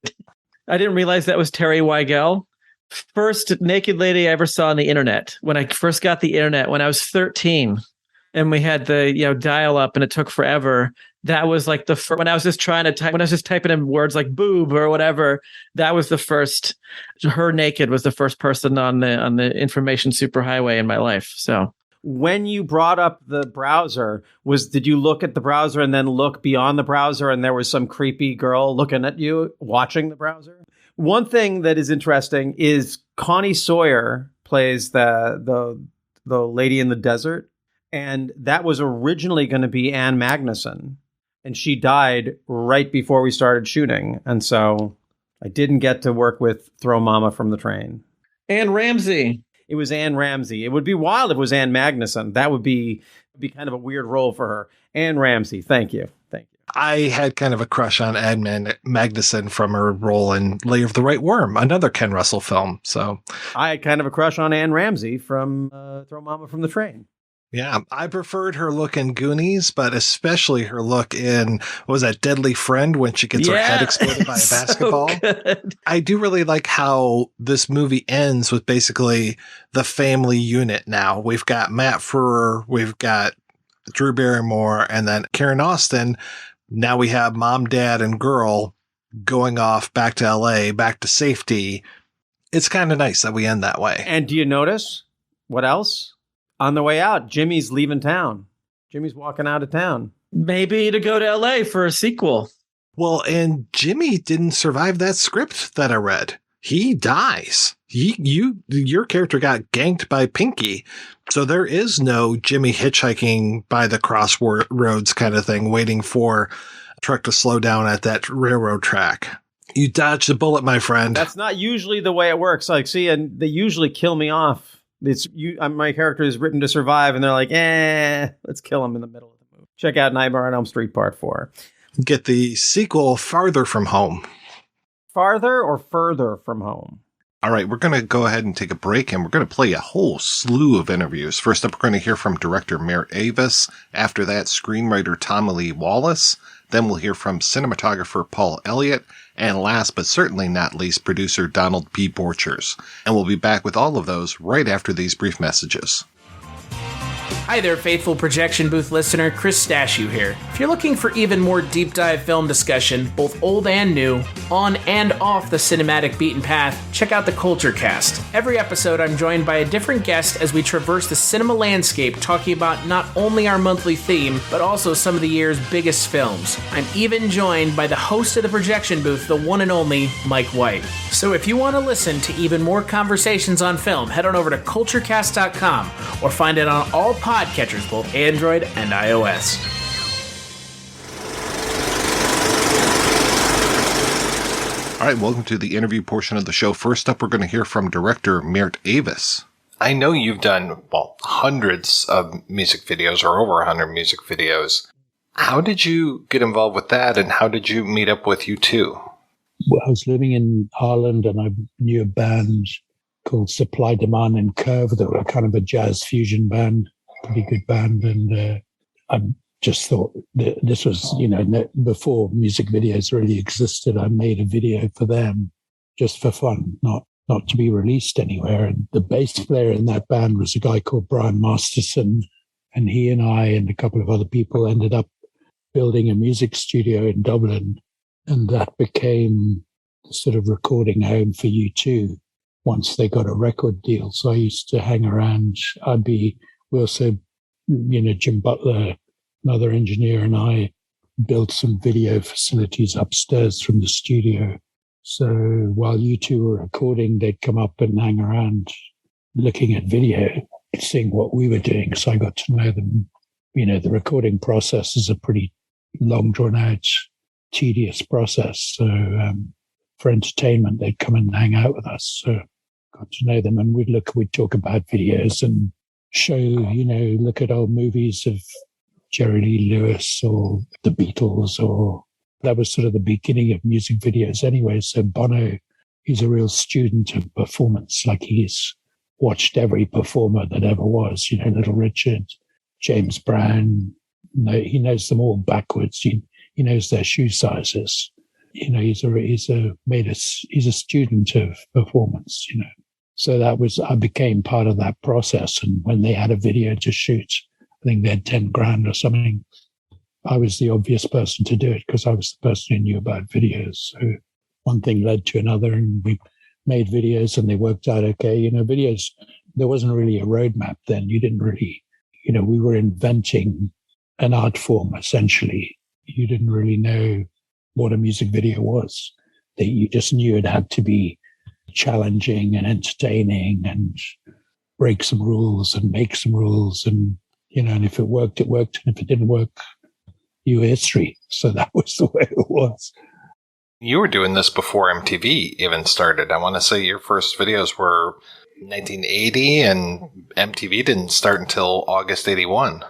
I didn't realize that was Terry Weigel. First naked lady I ever saw on the internet. When I first got the internet when I was 13 and we had the, dial up and it took forever. That was like the first, when I was just trying to type, when I was just typing in words like boob or whatever, that was the first, her naked was the first person on the information superhighway in my life. So when you brought up the browser, did you look at the browser and then look beyond the browser and there was some creepy girl looking at you watching the browser? One thing that is interesting is Connie Sawyer plays the lady in the desert. And that was originally going to be Anne Magnuson. And she died right before we started shooting. And so I didn't get to work with Throw Mama from the Train. Anne Ramsey. It was Anne Ramsey. It would be wild if it was Anne Magnuson. That would be kind of a weird role for her. Anne Ramsey. Thank you. I had kind of a crush on Anne Magnuson from her role in Lair of the Right Worm, another Ken Russell film. So I had kind of a crush on Anne Ramsey from Throw Mama from the Train. Yeah, I preferred her look in Goonies, but especially her look in, what was that, Deadly Friend, when she gets her head exploded by a basketball. So I do really like how this movie ends with basically the family unit now. We've got Matt Frewer, we've got Drew Barrymore, and then Karen Austin. Now we have mom, dad, and girl going off back to LA, back to safety. It's kind of nice that we end that way. And do you notice what else? On the way out, Jimmy's leaving town. Jimmy's walking out of town. Maybe to go to LA for a sequel. Well, and Jimmy didn't survive that script that I read. He dies. Your character got ganked by Pinky. So there is no Jimmy hitchhiking by the crossroads kind of thing, waiting for a truck to slow down at that railroad track. You dodged a bullet, my friend. That's not usually the way it works. Like, see, and they usually kill me off. My character is written to survive, and they're like, let's kill him in the middle of the movie. Check out Nightmare on Elm Street Part 4. Get the sequel Farther From Home. Farther or Further From Home? All right, we're going to go ahead and take a break, and we're going to play a whole slew of interviews. First up, we're going to hear from director Meiert Avis. After that, screenwriter Tommy Lee Wallace. Then we'll hear from cinematographer Paul Elliott. And last but certainly not least, producer Donald P. Borchers. And we'll be back with all of those right after these brief messages. Hi there, faithful Projection Booth listener, Chris Stashew here. If you're looking for even more deep dive film discussion, both old and new, on and off the cinematic beaten path, check out the Culture Cast. Every episode I'm joined by a different guest as we traverse the cinema landscape talking about not only our monthly theme, but also some of the year's biggest films. I'm even joined by the host of the Projection Booth, the one and only Mike White. So if you want to listen to even more conversations on film, head on over to culturecast.com or find it on all podcatchers, both Android and iOS. All right, welcome to the interview portion of the show. First up, we're going to hear from director Meiert Avis. I know you've done, hundreds of music videos, or over 100 music videos. How did you get involved with that, and how did you meet up with U2? Well, I was living in Ireland, and I knew a band called Supply, Demand and Curve that were kind of a jazz fusion band, pretty good band. And I just thought that this was, before music videos really existed. I made a video for them just for fun, not to be released anywhere. And the bass player in that band was a guy called Bryan Masterson. And he and I and a couple of other people ended up building a music studio in Dublin. And that became the sort of recording home for U2 once they got a record deal. So I used to hang around. We also, Jim Butler, another engineer, and I built some video facilities upstairs from the studio. So while you two were recording, they'd come up and hang around looking at video, seeing what we were doing. So I got to know them. You know, the recording process is a pretty long, drawn out, tedious process. So for entertainment, they'd come and hang out with us. So got to know them, and we'd talk about videos and show, you know, look at old movies of Jerry Lee Lewis or the Beatles, or that was sort of the beginning of music videos anyway. So Bono, he's a real student of performance. Like, he's watched every performer that ever was, you know, Little Richard, James Brown. He knows them all backwards. He knows their shoe sizes. You know, he's a student of performance, you know. So I became part of that process. And when they had a video to shoot, I think they had 10 grand or something, I was the obvious person to do it because I was the person who knew about videos. So one thing led to another, and we made videos and they worked out okay. You know, videos, there wasn't really a roadmap then. You didn't really, you know, we were inventing an art form, essentially. You didn't really know what a music video was. That you just knew it had to be challenging and entertaining and break some rules and make some rules. And, you know, and if it worked, it worked. And if it didn't work, you were history. So that was the way it was. You were doing this before MTV even started. I want to say your first videos were 1980 and MTV didn't start until August 81.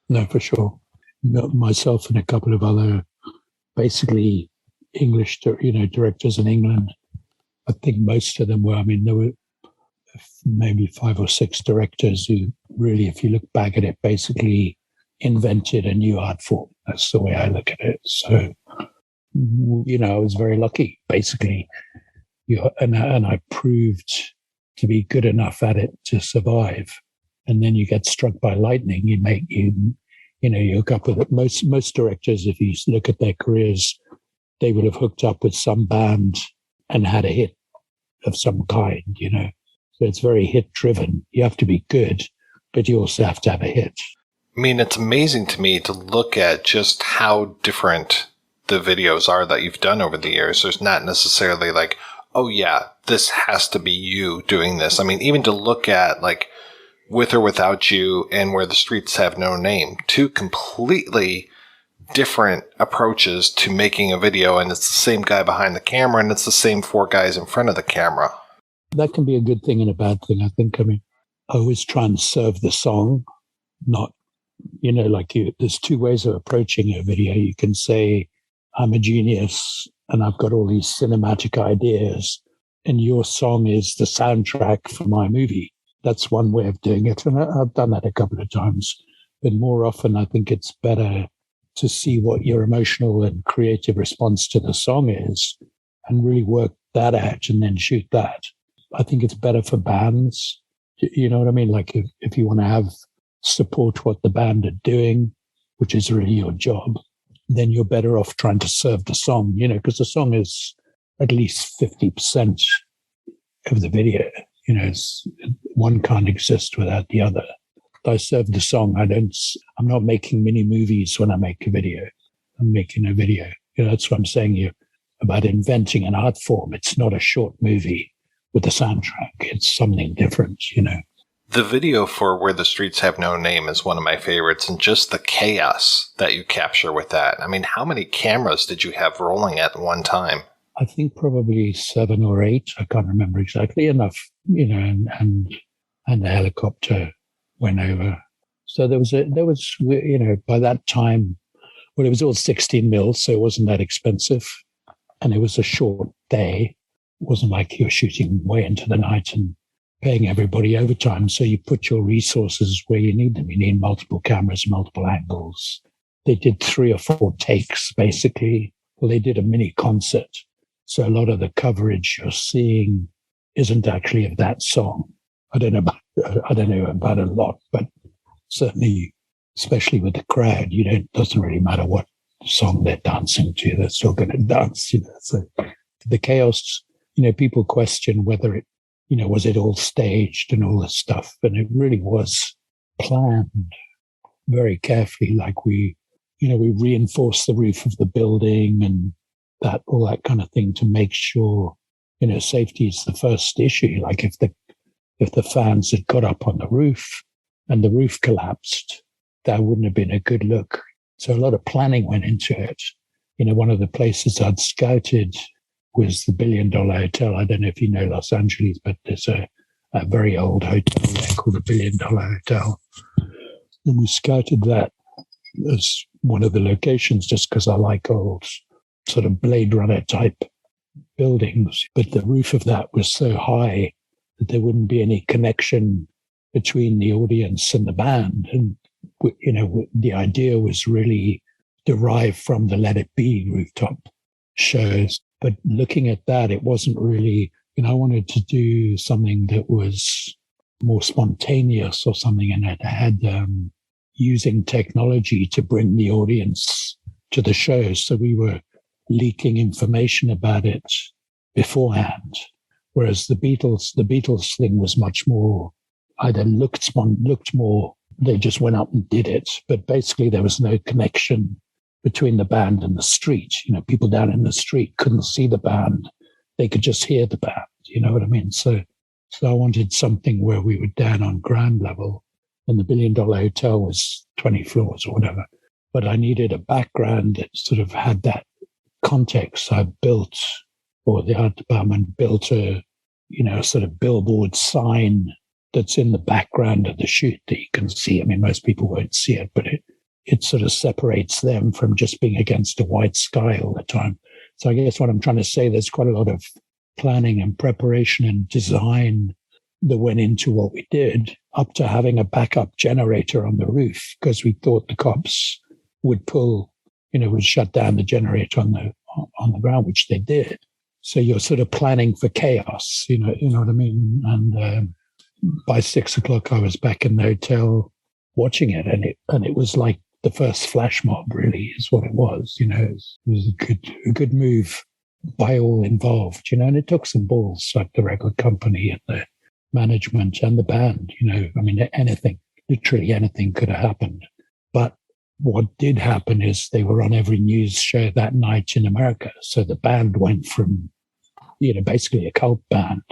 No, for sure. Myself and a couple of other basically English, you know, directors in England. I think most of them were, I mean, there were maybe 5 or 6 directors who really, if you look back at it, basically invented a new art form. That's the way I look at it. So, you know, I was very lucky, basically. And I proved to be good enough at it to survive. And then you get struck by lightning. You hook up with it. Most directors, if you look at their careers, they would have hooked up with some band and had a hit of some kind, you know. So it's very hit driven. You have to be good, but you also have to have a hit. I mean, it's amazing to me to look at just how different the videos are that you've done over the years. There's not necessarily like, oh yeah, this has to be you doing this. I mean, even to look at like With or Without You and Where the Streets Have No Name, 2 completely different approaches to making a video, and it's the same guy behind the camera and it's the same 4 guys in front of the camera. That can be a good thing and a bad thing, I think. I mean, I always try and serve the song, not, you know, like there's 2 ways of approaching a video. You can say, I'm a genius and I've got all these cinematic ideas and your song is the soundtrack for my movie. That's one way of doing it. And I've done that a couple of times. But more often, I think it's better to see what your emotional and creative response to the song is and really work that out and then shoot that. I think it's better for bands. You know what I mean? Like if you want to support what the band are doing, which is really your job, then you're better off trying to serve the song, you know, because the song is at least 50% of the video. You know, one can't exist without the other. I serve the song. I'm not making mini movies when I make a video. I'm making a video. You know, that's what I'm saying here about inventing an art form. It's not a short movie with a soundtrack. It's something different, you know. The video for Where the Streets Have No Name is one of my favorites, and just the chaos that you capture with that. I mean, how many cameras did you have rolling at one time? I think probably 7 or 8. I can't remember exactly. Enough, you know, and the helicopter went over. So there was, you know, by that time, well, it was all 16 mils, so it wasn't that expensive. And it was a short day. It wasn't like you were shooting way into the night and paying everybody overtime. So you put your resources where you need them. You need multiple cameras, multiple angles. They did 3 or 4 takes, basically. Well, they did a mini concert. So a lot of the coverage you're seeing isn't actually of that song. I don't know about a lot, but certainly, especially with the crowd, doesn't really matter what song they're dancing to, they're still going to dance, you know. So the chaos, you know, people question whether it, you know, was it all staged and all this stuff, and it really was planned very carefully. Like we reinforced the roof of the building, and all that kind of thing to make sure, safety is the first issue. Like if the fans had got up on the roof and the roof collapsed, that wouldn't have been a good look. So a lot of planning went into it. One of the places I'd scouted was the $1 Billion Hotel. I don't know if you know Los Angeles, but there's a very old hotel there called the $1 Billion Hotel. And we scouted that as one of the locations just because I like old sort of Blade Runner type buildings. But the roof of that was so high that there wouldn't be any connection between the audience and the band. And, the idea was really derived from the Let It Be rooftop shows. But looking at that, it wasn't really, I wanted to do something that was more spontaneous or something, and it had using technology to bring the audience to the show. So we were leaking information about it beforehand. Whereas the Beatles thing was much more either looked more, they just went up and did it. But basically there was no connection between the band and the street. People down in the street couldn't see the band. They could just hear the band. You know what I mean? So I wanted something where we were down on ground level, and the $1 Billion Hotel was 20 floors or whatever. But I needed a background that sort of had that context. I built, or the art department built a sort of billboard sign that's in the background of the shoot that you can see. I mean, most people won't see it, but it sort of separates them from just being against a white sky all the time. So I guess what I'm trying to say, there's quite a lot of planning and preparation and design that went into what we did, up to having a backup generator on the roof, because we thought the cops would would shut down the generator on the ground, which they did. So you're sort of planning for chaos, you know what I mean? And by 6 o'clock, I was back in the hotel watching it, and it was like the first flash mob, really, is what it was. It was a good move by all involved, and it took some balls, like the record company and the management and the band. I mean, literally anything could have happened. But what did happen is they were on every news show that night in America. So the band went from, basically a cult band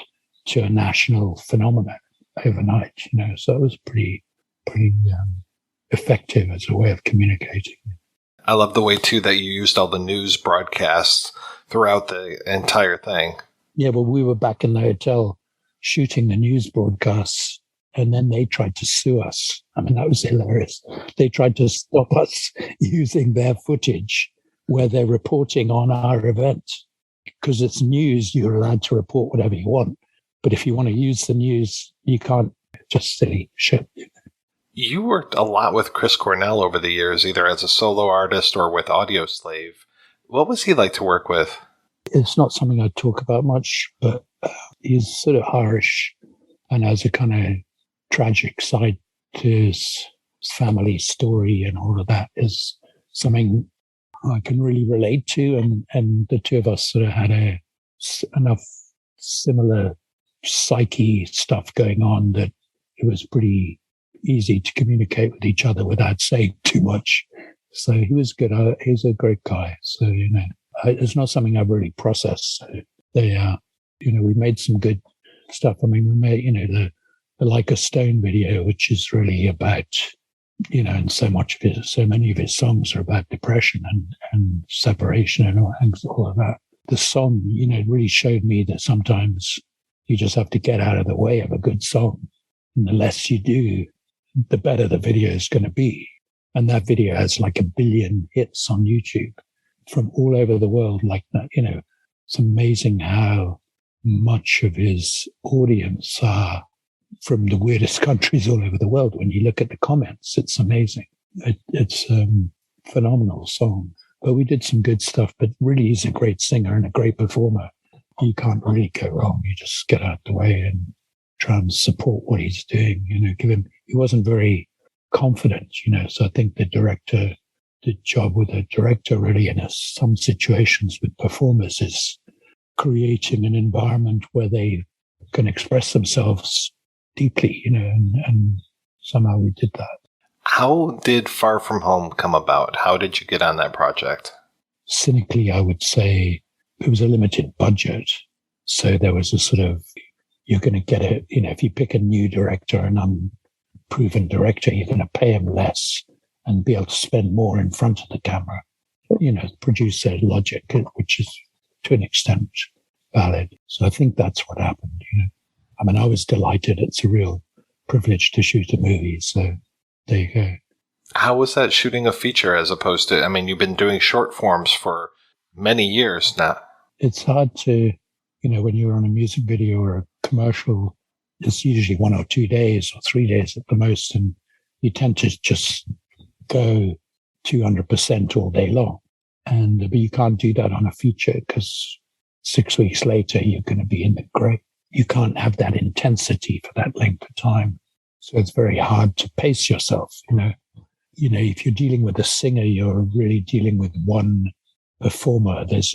to a national phenomenon overnight, so it was pretty effective as a way of communicating. I love the way, too, that you used all the news broadcasts throughout the entire thing. Yeah, well, we were back in the hotel shooting the news broadcasts, and then they tried to sue us. I mean, that was hilarious. They tried to stop us using their footage where they're reporting on our event. Because it's news, you're allowed to report whatever you want. But if you want to use the news, you can't. Just silly shit. You worked a lot with Chris Cornell over the years, either as a solo artist or with Audioslave. What was he like to work with? It's not something I talk about much, but he's sort of harsh and has a kind of tragic side to his family story, and all of that is something I can really relate to. And the two of us sort of had enough similar psyche stuff going on that it was pretty easy to communicate with each other without saying too much. So he was good. He's a great guy. So, it's not something I've really processed. So we made some good stuff. I mean, we made, the Like a Stone video, which is really about, and so many of his songs are about depression and separation and all of that. The song, really showed me that sometimes you just have to get out of the way of a good song. And the less you do, the better the video is going to be. And that video has like 1 billion hits on YouTube from all over the world like that. It's amazing how much of his audience are from the weirdest countries all over the world. When you look at the comments, it's amazing. It's a phenomenal song. But we did some good stuff, but really he's a great singer and a great performer. You can't really go wrong. You just get out the way and try and support what he's doing, he wasn't very confident, so I think the job with a director really in some situations with performers is creating an environment where they can express themselves deeply, and somehow we did that. How did Far From Home come about? How did you get on that project? cynically, I would say it was a limited budget. So there was a sort of, you're going to get it, if you pick a new director, an unproven director, you're going to pay him less and be able to spend more in front of the camera. Producer logic, which is to an extent valid. So I think that's what happened. I was delighted. It's a real privilege to shoot a movie. So there you go. How was that shooting a feature as opposed to, you've been doing short forms for many years now. It's hard to, when you're on a music video or a commercial, it's usually 1 or 2 days or 3 days at the most. And you tend to just go 200% all day long. But you can't do that on a feature because 6 weeks later, you're going to be in the grave. You can't have that intensity for that length of time. So it's very hard to pace yourself, if you're dealing with a singer, you're really dealing with one performer. There's,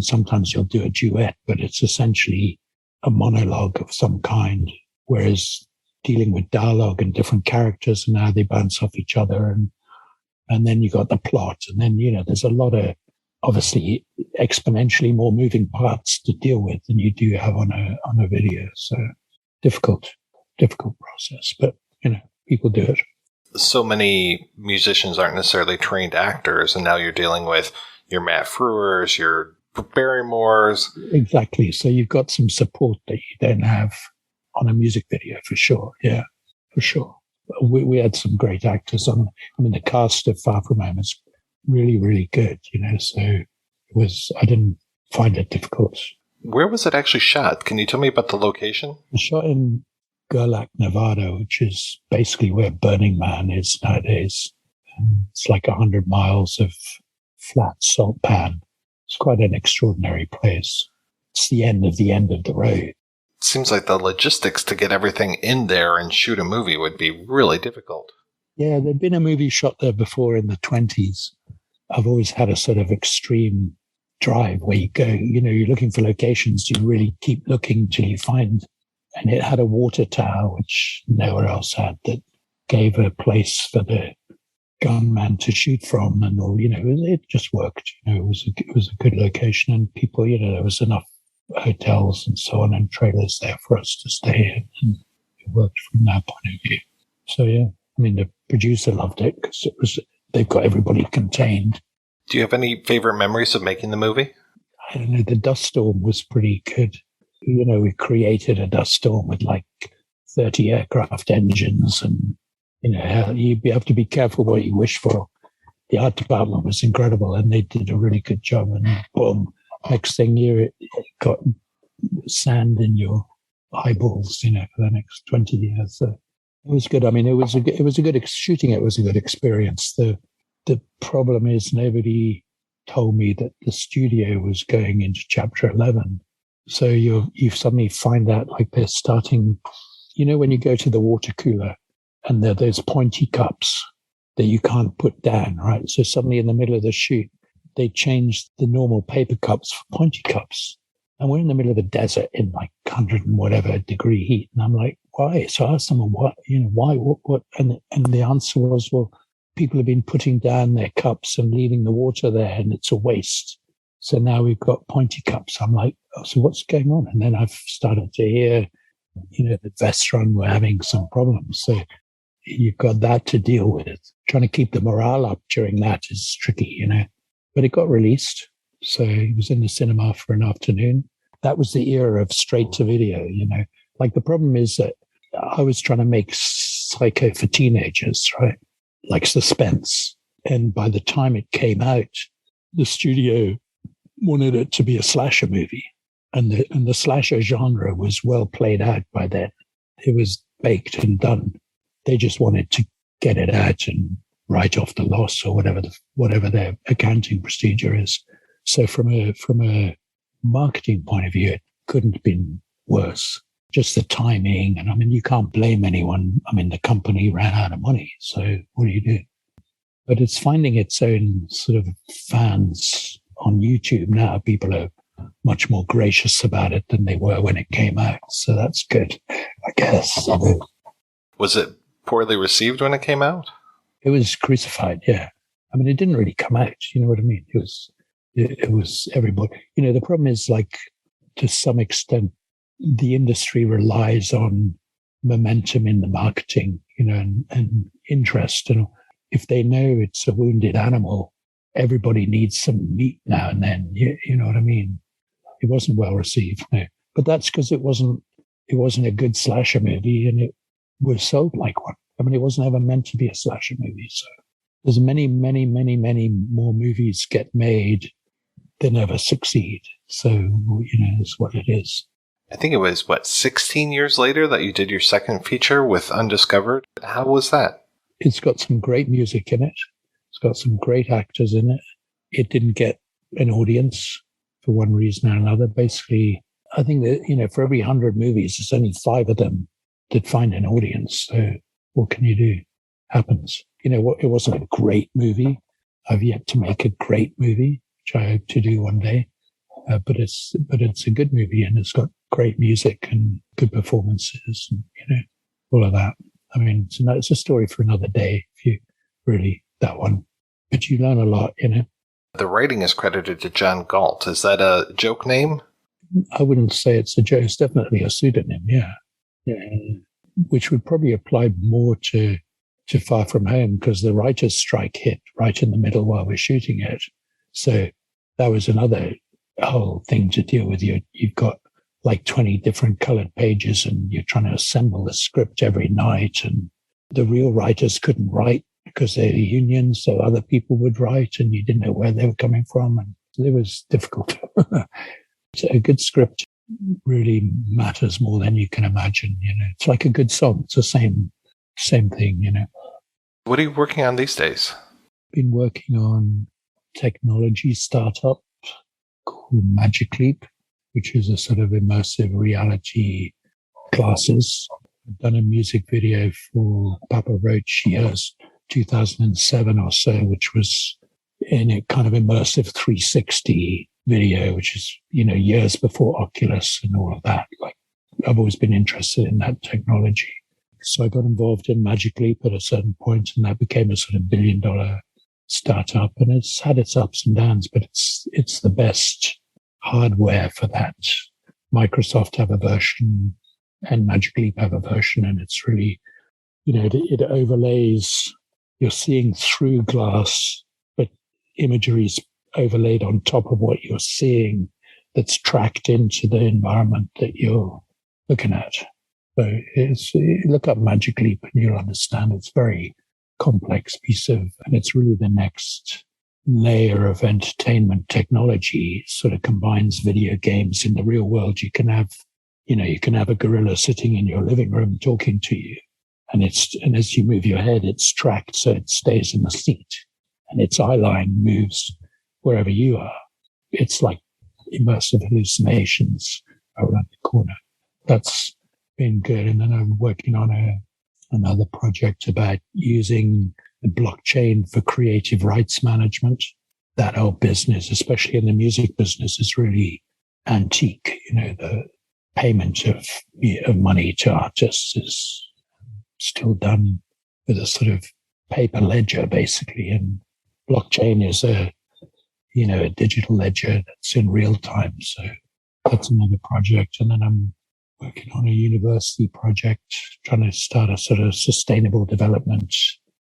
sometimes you'll do a duet, but it's essentially a monologue of some kind. Whereas dealing with dialogue and different characters and how they bounce off each other. And then you got the plot. And then, there's a lot of, obviously, exponentially more moving parts to deal with than you do have on a video. So difficult process, but, people do it. So many musicians aren't necessarily trained actors, and now you're dealing with your Matt Frewers, your Barrymores. Exactly. So you've got some support that you don't have on a music video, for sure. Yeah, for sure. We had some great actors on. The cast of Far From Home is really, really good, so I didn't find it difficult. Where was it actually shot? Can you tell me about the location? It was shot in Gerlach, Nevada, which is basically where Burning Man is nowadays. It's like 100 miles of flat salt pan. It's quite an extraordinary place. It's the end of the road. It seems like the logistics to get everything in there and shoot a movie would be really difficult. Yeah, there'd been a movie shot there before in the 1920s. I've always had a sort of extreme drive where you go, you're looking for locations, you really keep looking till you find. And it had a water tower, which nowhere else had, that gave a place for the gunman to shoot from, and all. It just worked. It was a good location, and people, there was enough hotels and so on and trailers there for us to stay in, and it worked from that point of view. So yeah, the producer loved it because they've got everybody contained. Do you have any favorite memories of making the movie? I don't know. The dust storm was pretty good. We created a dust storm with like 30 aircraft engines, and you have to be careful what you wish for. The art department was incredible, and they did a really good job. And boom, next thing you got sand in your eyeballs, for the next 20 years. So it was good. Shooting it was a good experience. The problem is nobody told me that the studio was going into chapter 11. So you suddenly find out like they're starting, when you go to the water cooler and there's pointy cups that you can't put down, right? So suddenly in the middle of the shoot, they changed the normal paper cups for pointy cups. And we're in the middle of a desert in like 100 and whatever degree heat. And I'm like, why? So I asked someone, why? What? And the answer was, well, people have been putting down their cups and leaving the water there, and it's a waste. So now we've got pointy cups. I'm like, oh, so what's going on? And then I've started to hear, the Vestron were having some problems. So you've got that to deal with. Trying to keep the morale up during that is tricky, But it got released. So it was in the cinema for an afternoon. That was the era of straight to video, Like the problem is that I was trying to make Psycho for teenagers, right? Like suspense. And by the time it came out, the studio wanted it to be a slasher movie. And the slasher genre was well played out by then. It was baked and done. They just wanted to get it out and write off the loss or whatever their accounting procedure is. So from a marketing point of view, it couldn't have been worse. Just the timing. And you can't blame anyone. The company ran out of money. So what do you do? But it's finding its own sort of fans on YouTube now. People are much more gracious about it than they were when it came out. So that's good, I guess. Was it poorly received when it came out? It was crucified, yeah. It didn't really come out. You know what I mean? It was It was everybody. The problem is, like, to some extent, the industry relies on momentum in the marketing, and interest. And if they know it's a wounded animal, everybody needs some meat now and then. You know what I mean? It wasn't well received, no. But that's because it wasn't a good slasher movie, and it was sold like one. I mean, it wasn't ever meant to be a slasher movie. So there's many, many, many, many more movies get made than ever succeed. So, it's what it is. I think it was, 16 years later that you did your second feature with Undiscovered? How was that? It's got some great music in it. It's got some great actors in it. It didn't get an audience for one reason or another. Basically, I think that, for every 100 movies, there's only 5 of them that find an audience. So what can you do? Happens. It wasn't a great movie. I've yet to make a great movie, which I hope to do one day. But it's a good movie, and it's got great music and good performances, and all of that. I mean, it's a story for another day. If you really that one, but you learn a lot. The writing is credited to John Galt. Is that a joke name? I wouldn't say it's a joke. It's definitely a pseudonym. Yeah, which would probably apply more to Far From Home, because the writers' strike hit right in the middle while we're shooting it. So that was another whole thing to deal with. You've got like 20 different colored pages, and you're trying to assemble the script every night, and the real writers couldn't write because they're unions, so other people would write, and you didn't know where they were coming from, and it was difficult. So a good script really matters more than you can imagine. It's like a good song. It's the same thing. What are you working on these days? Been working on technology startup called Magic Leap, which is a sort of immersive reality classes. I've done a music video for Papa Roach years, 2007 or so, which was in a kind of immersive 360 video, which is, years before Oculus and all of that. Like, I've always been interested in that technology. So I got involved in Magic Leap at a certain point, and that became a sort of $1 billion startup, and it's had its ups and downs, but it's the best hardware for that. Microsoft have a version and Magic Leap have a version, and it's really, it overlays, you're seeing through glass, but imagery is overlaid on top of what you're seeing that's tracked into the environment that you're looking at. So look up Magic Leap and you'll understand it's very complex piece of, and it's really the next layer of entertainment technology. Sort of combines video games in the real world. You can have a gorilla sitting in your living room talking to you, and as you move your head, it's tracked so it stays in the seat, and its eye line moves wherever you are. It's like immersive hallucinations around the corner. That's been good. And then I'm working on another project about using the blockchain for creative rights management. That whole business, especially in the music business, is really antique. The payment of money to artists is still done with a sort of paper ledger, basically. And blockchain is a digital ledger that's in real time. So that's another project. And then I'm working on a university project, trying to start a sort of sustainable development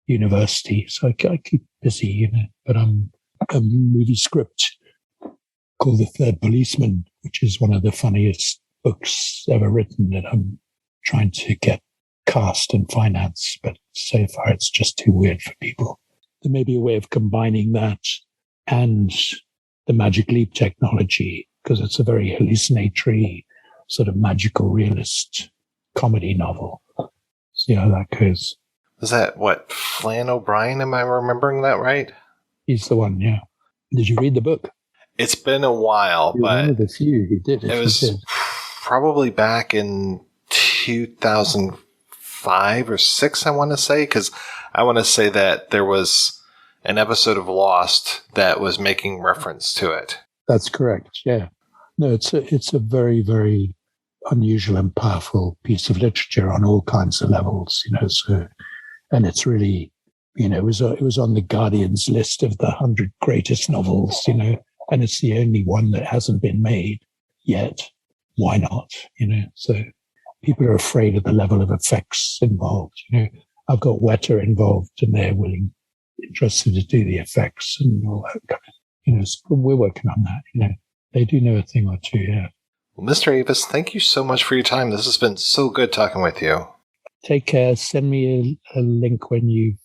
university. So I keep busy, but I'm a movie script called The Third Policeman, which is one of the funniest books ever written, that I'm trying to get cast and financed, but so far it's just too weird for people. There may be a way of combining that and the Magic Leap technology, because it's a very hallucinatory, sort of magical realist comedy novel. See how that goes. Is that Flann O'Brien? Am I remembering that right? He's the one, yeah. Did you read the book? It's been a while, You're but one of the few who did. It was probably back in 2005 or 6, I want to say, because I want to say that there was an episode of Lost that was making reference to it. That's correct, yeah. No, it's a very, very unusual and powerful piece of literature on all kinds of levels, so, and it's really, it was on the Guardian's list of the 100 greatest novels, and it's the only one that hasn't been made yet. Why not? So people are afraid of the level of effects involved. I've got Weta involved, and they're interested to do the effects and all that kind of, so we're working on that. They do know a thing or two. Yeah. Well, Mr. Avis, thank you so much for your time. This has been so good talking with you. Take care. Send me a link when you've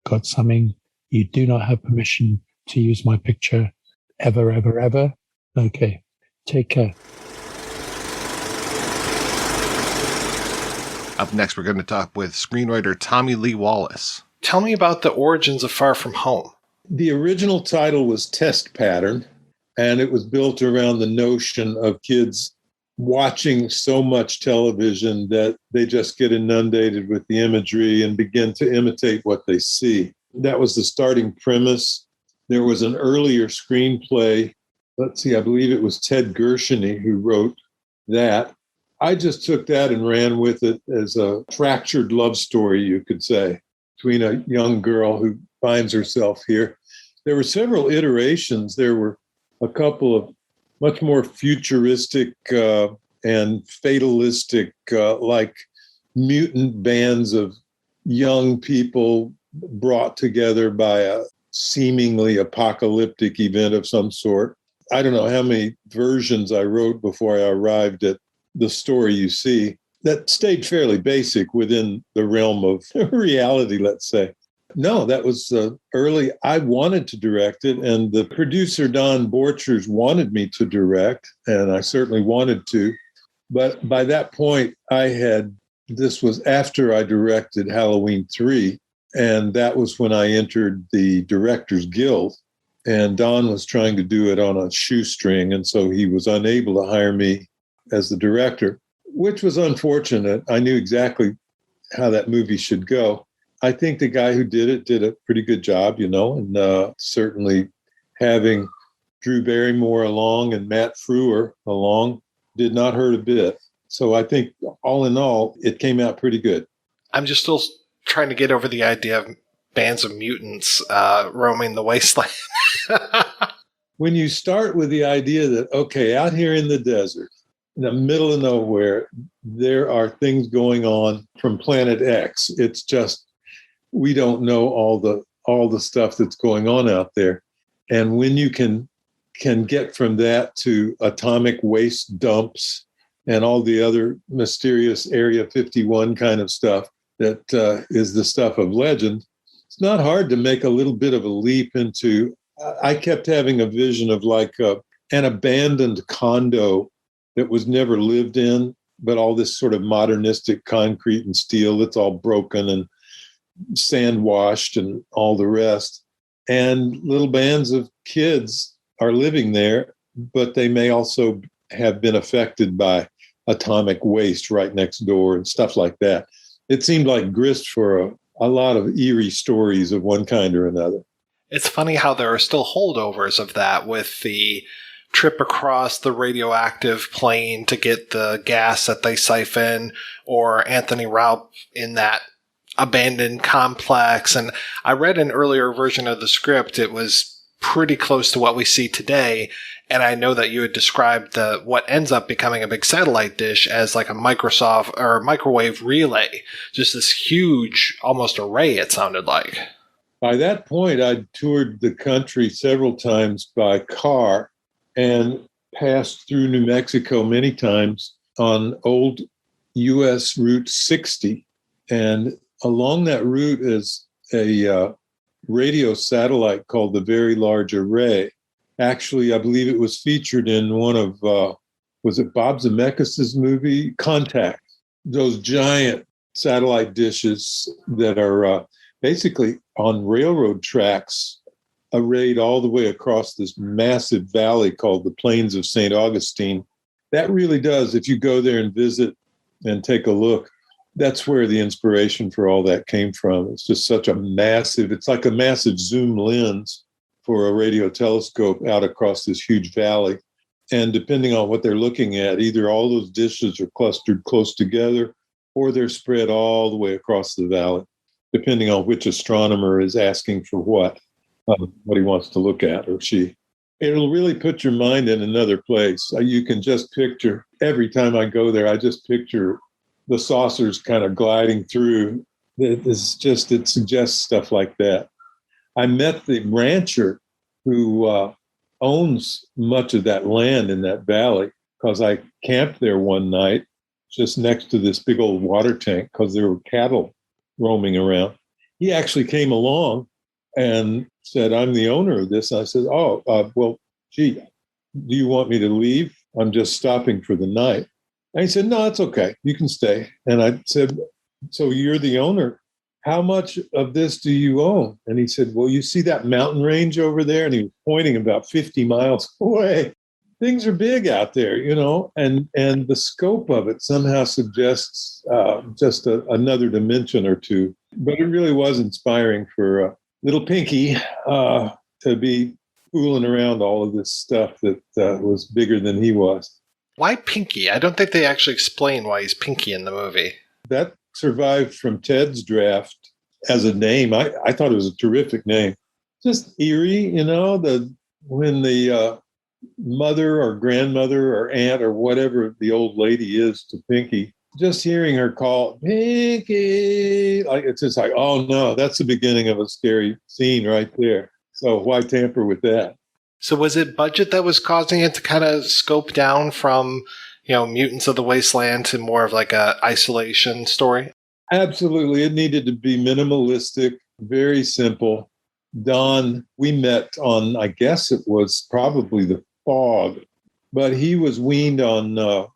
got something. You do not have permission to use my picture ever, ever, ever. Okay. Take care. Up next, we're going to talk with screenwriter Tommy Lee Wallace. Tell me about the origins of Far From Home. The original title was Test Pattern, and it was built around the notion of kids watching so much television that they just get inundated with the imagery and begin to imitate what they see. That was the starting premise. There was an earlier screenplay. I believe it was Ted Gershony who wrote that. I just took that and ran with it as a fractured love story, you could say, between a young girl who finds herself here. There were several iterations. There were a couple of much more futuristic and fatalistic, like mutant bands of young people brought together by a seemingly apocalyptic event of some sort. I don't know how many versions I wrote before I arrived at the story you see. That stayed fairly basic within the realm of reality, let's say. No, that was early. I wanted to direct it, and the producer, Don Borchers, wanted me to direct, and I certainly wanted to. But by that point, this was after I directed Halloween 3, and that was when I entered the Directors Guild, and Don was trying to do it on a shoestring, and so he was unable to hire me as the director, which was unfortunate. I knew exactly how that movie should go. I think the guy who did it did a pretty good job, and certainly having Drew Barrymore along and Matt Frewer along did not hurt a bit. So I think all in all, it came out pretty good. I'm just still trying to get over the idea of bands of mutants roaming the wasteland. When you start with the idea that, okay, out here in the desert, in the middle of nowhere, there are things going on from Planet X. It's just, we don't know all the stuff that's going on out there. And when you can get from that to atomic waste dumps and all the other mysterious Area 51 kind of stuff that is the stuff of legend, it's not hard to make a little bit of a leap into, I kept having a vision of like an abandoned condo that was never lived in, but all this sort of modernistic concrete and steel that's all broken and sand washed and all the rest. And little bands of kids are living there, but they may also have been affected by atomic waste right next door and stuff like that. It seemed like grist for a lot of eerie stories of one kind or another. It's funny how there are still holdovers of that with the trip across the radioactive plane to get the gas that they siphon, or Anthony Rapp in that abandoned complex. And I read an earlier version of the script. It was pretty close to what we see today. And I know that you had described what ends up becoming a big satellite dish as like a Microsoft or microwave relay, just this huge, almost array, it sounded like. By that point, I'd toured the country several times by car and passed through New Mexico many times on old U.S. Route 60. And along that route is a radio satellite called the Very Large Array. Actually, I believe it was featured in one of, was it Bob Zemeckis' movie, Contact? Those giant satellite dishes that are basically on railroad tracks arrayed all the way across this massive valley called the Plains of St. Augustine. That really does, if you go there and visit and take a look, that's where the inspiration for all that came from. It's just such a massive, it's like a massive zoom lens for a radio telescope out across this huge valley. And depending on what they're looking at, either all those dishes are clustered close together or they're spread all the way across the valley, depending on which astronomer is asking for what he wants to look at, or she. It'll really put your mind in another place. You can just picture, every time I go there, I just picture the saucers kind of gliding through. It suggests stuff like that. I met the rancher who owns much of that land in that valley, because I camped there one night just next to this big old water tank because there were cattle roaming around. He actually came along and said, "I'm the owner of this." And I said, well, gee, do you want me to leave? I'm just stopping for the night. And he said, "No, it's okay. You can stay." And I said, "So you're the owner. How much of this do you own?" And he said, "Well, you see that mountain range over there?" And he was pointing about 50 miles away. Things are big out there, and the scope of it somehow suggests just another dimension or two. But it really was inspiring for little Pinky to be fooling around all of this stuff that was bigger than he was. Why Pinky? I don't think they actually explain why he's Pinky in the movie. That survived from Ted's draft as a name. I thought it was a terrific name. Just eerie, when the mother or grandmother or aunt or whatever the old lady is to Pinky, just hearing her call Pinky, it's just like, oh no, that's the beginning of a scary scene right there. So why tamper with that? So was it budget that was causing it to kind of scope down from, Mutants of the Wasteland to more of like a isolation story? Absolutely. It needed to be minimalistic, very simple. Don, we met on, I guess it was probably The Fog, but he was weaned on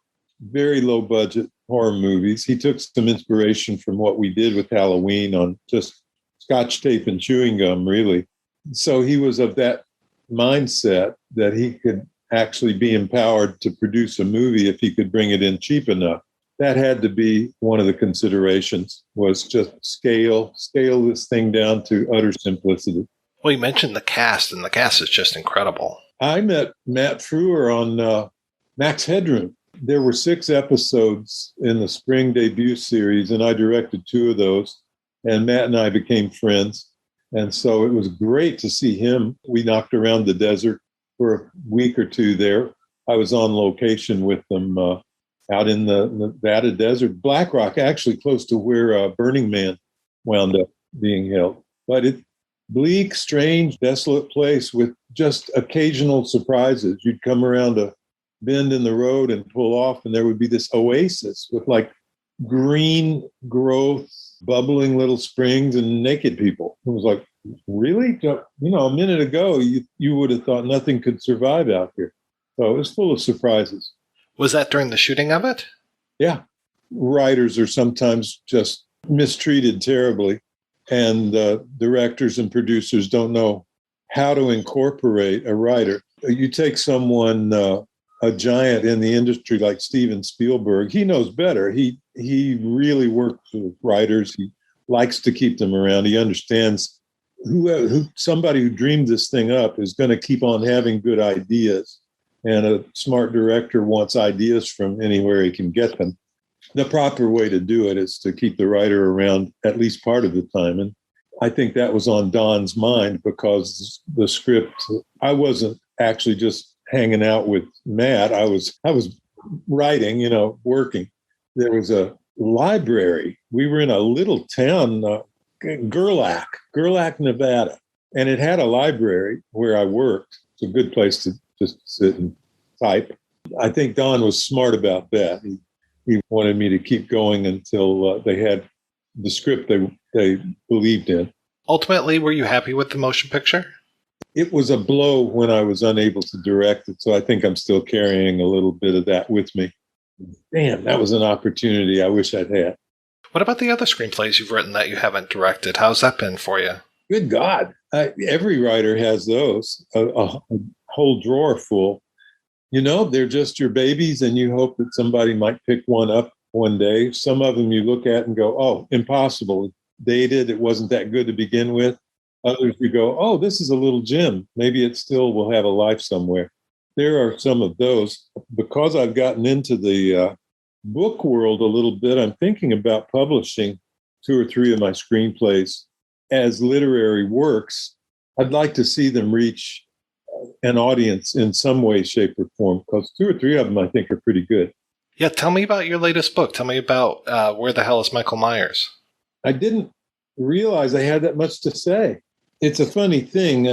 very low budget horror movies. He took some inspiration from what we did with Halloween on just Scotch tape and chewing gum, really. So he was of that mindset that he could actually be empowered to produce a movie if he could bring it in cheap enough. That had to be one of the considerations, was just scale this thing down to utter simplicity. Well, you mentioned the cast, and the cast is just incredible. I met Matt Frewer on Max Headroom. There were 6 episodes in the spring debut series, and I directed 2 of those, and Matt and I became friends. And so it was great to see him. We knocked around the desert for a week or 2 there. I was on location with them out in the Nevada desert, Black Rock, actually close to where Burning Man wound up being held. But bleak, strange, desolate place with just occasional surprises. You'd come around a bend in the road and pull off, and there would be this oasis with like green growth, bubbling little springs, and naked people. It was like, really? A minute ago, you would have thought nothing could survive out here. So it was full of surprises. Was that during the shooting of it? Yeah. Writers are sometimes just mistreated terribly, and directors and producers don't know how to incorporate a writer. You take someone, a giant in the industry like Steven Spielberg, he knows better. He really works with writers. He likes to keep them around. He understands who somebody who dreamed this thing up is going to keep on having good ideas. And a smart director wants ideas from anywhere he can get them. The proper way to do it is to keep the writer around at least part of the time. And I think that was on Don's mind, because the script, I wasn't actually just hanging out with Matt. I was writing, working. There was a library. We were in a little town, Gerlach, Nevada. And it had a library where I worked. It's a good place to just sit and type. I think Don was smart about that. He wanted me to keep going until they had the script they believed in. Ultimately, were you happy with the motion picture? It was a blow when I was unable to direct it, so I think I'm still carrying a little bit of that with me. Damn, that was an opportunity I wish I'd had. What about the other screenplays you've written that you haven't directed? How's that been for you? Good God. Every writer has those, a whole drawer full. They're just your babies, and you hope that somebody might pick one up one day. Some of them you look at and go, oh, impossible. It's dated. It wasn't that good to begin with. Others you go, oh, this is a little gem. Maybe it still will have a life somewhere. There are some of those. Because I've gotten into the book world a little bit, I'm thinking about publishing 2 or 3 of my screenplays as literary works. I'd like to see them reach an audience in some way, shape, or form, because 2 or 3 of them I think are pretty good. Yeah, tell me about your latest book. Tell me about Where the Hell is Michael Myers? I didn't realize I had that much to say. It's a funny thing.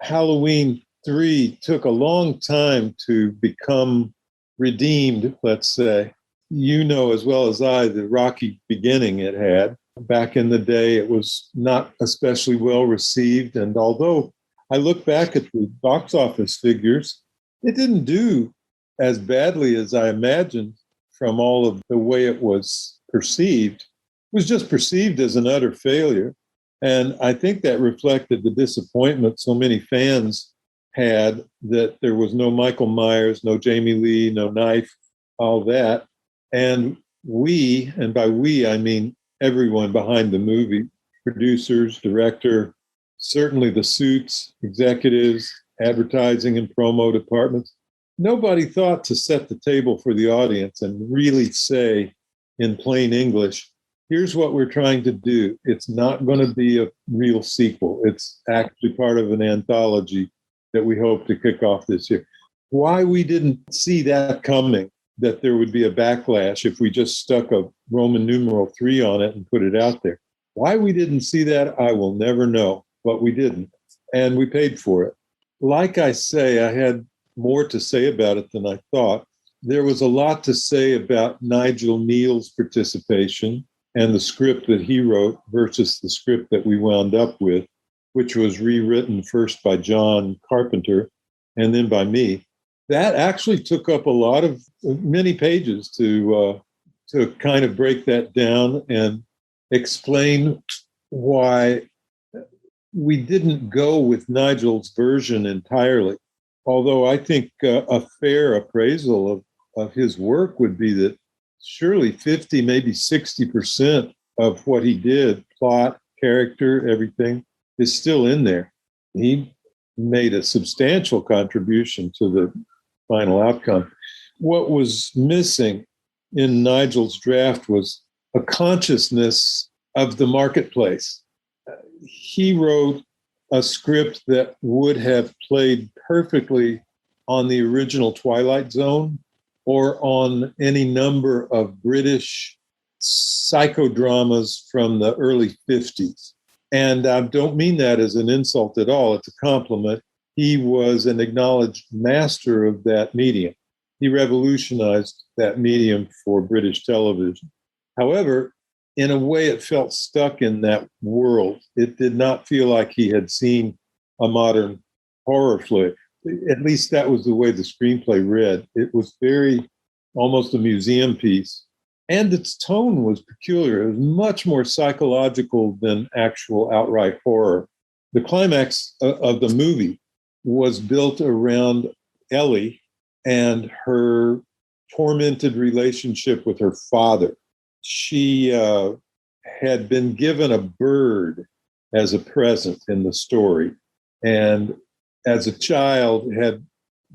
Halloween 3 took a long time to become redeemed, let's say. You know as well as I the rocky beginning it had. Back in the day, it was not especially well received. And although I look back at the box office figures, it didn't do as badly as I imagined from all of the way it was perceived. It was just perceived as an utter failure. And I think that reflected the disappointment so many fans had that there was no Michael Myers, no Jamie Lee, no knife, all that. And we, and by we, I mean everyone behind the movie, producers, director, certainly the suits, executives, advertising and promo departments, nobody thought to set the table for the audience and really say in plain English, here's what we're trying to do. It's not going to be a real sequel. It's actually part of an anthology that we hope to kick off this year. Why we didn't see that coming, that there would be a backlash if we just stuck a Roman numeral 3 on it and put it out there. Why we didn't see that, I will never know, but we didn't. And we paid for it. Like I say, I had more to say about it than I thought. There was a lot to say about Nigel Neal's participation and the script that he wrote versus the script that we wound up with, which was rewritten first by John Carpenter and then by me. That actually took up a lot of many pages to kind of break that down and explain why we didn't go with Nigel's version entirely. Although I think a fair appraisal of his work would be that surely 50, maybe 60% of what he did, plot, character, everything, is still in there. He made a substantial contribution to the final outcome. What was missing in Nigel's draft was a consciousness of the marketplace. He wrote a script that would have played perfectly on the original Twilight Zone or on any number of British psychodramas from the early 50s. And I don't mean that as an insult at all. It's a compliment. He was an acknowledged master of that medium. He revolutionized that medium for British television. However, in a way, it felt stuck in that world. It did not feel like he had seen a modern horror flick. At least that was the way the screenplay read. It was very, almost a museum piece. And its tone was peculiar. It was much more psychological than actual outright horror. The climax of the movie was built around Ellie and her tormented relationship with her father. She had been given a bird as a present in the story, and as a child had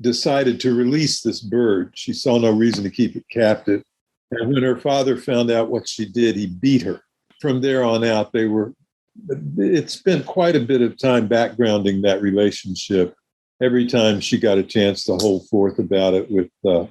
decided to release this bird. She saw no reason to keep it captive. And when her father found out what she did, he beat her. From there on out, it spent quite a bit of time backgrounding that relationship. Every time she got a chance to hold forth about it with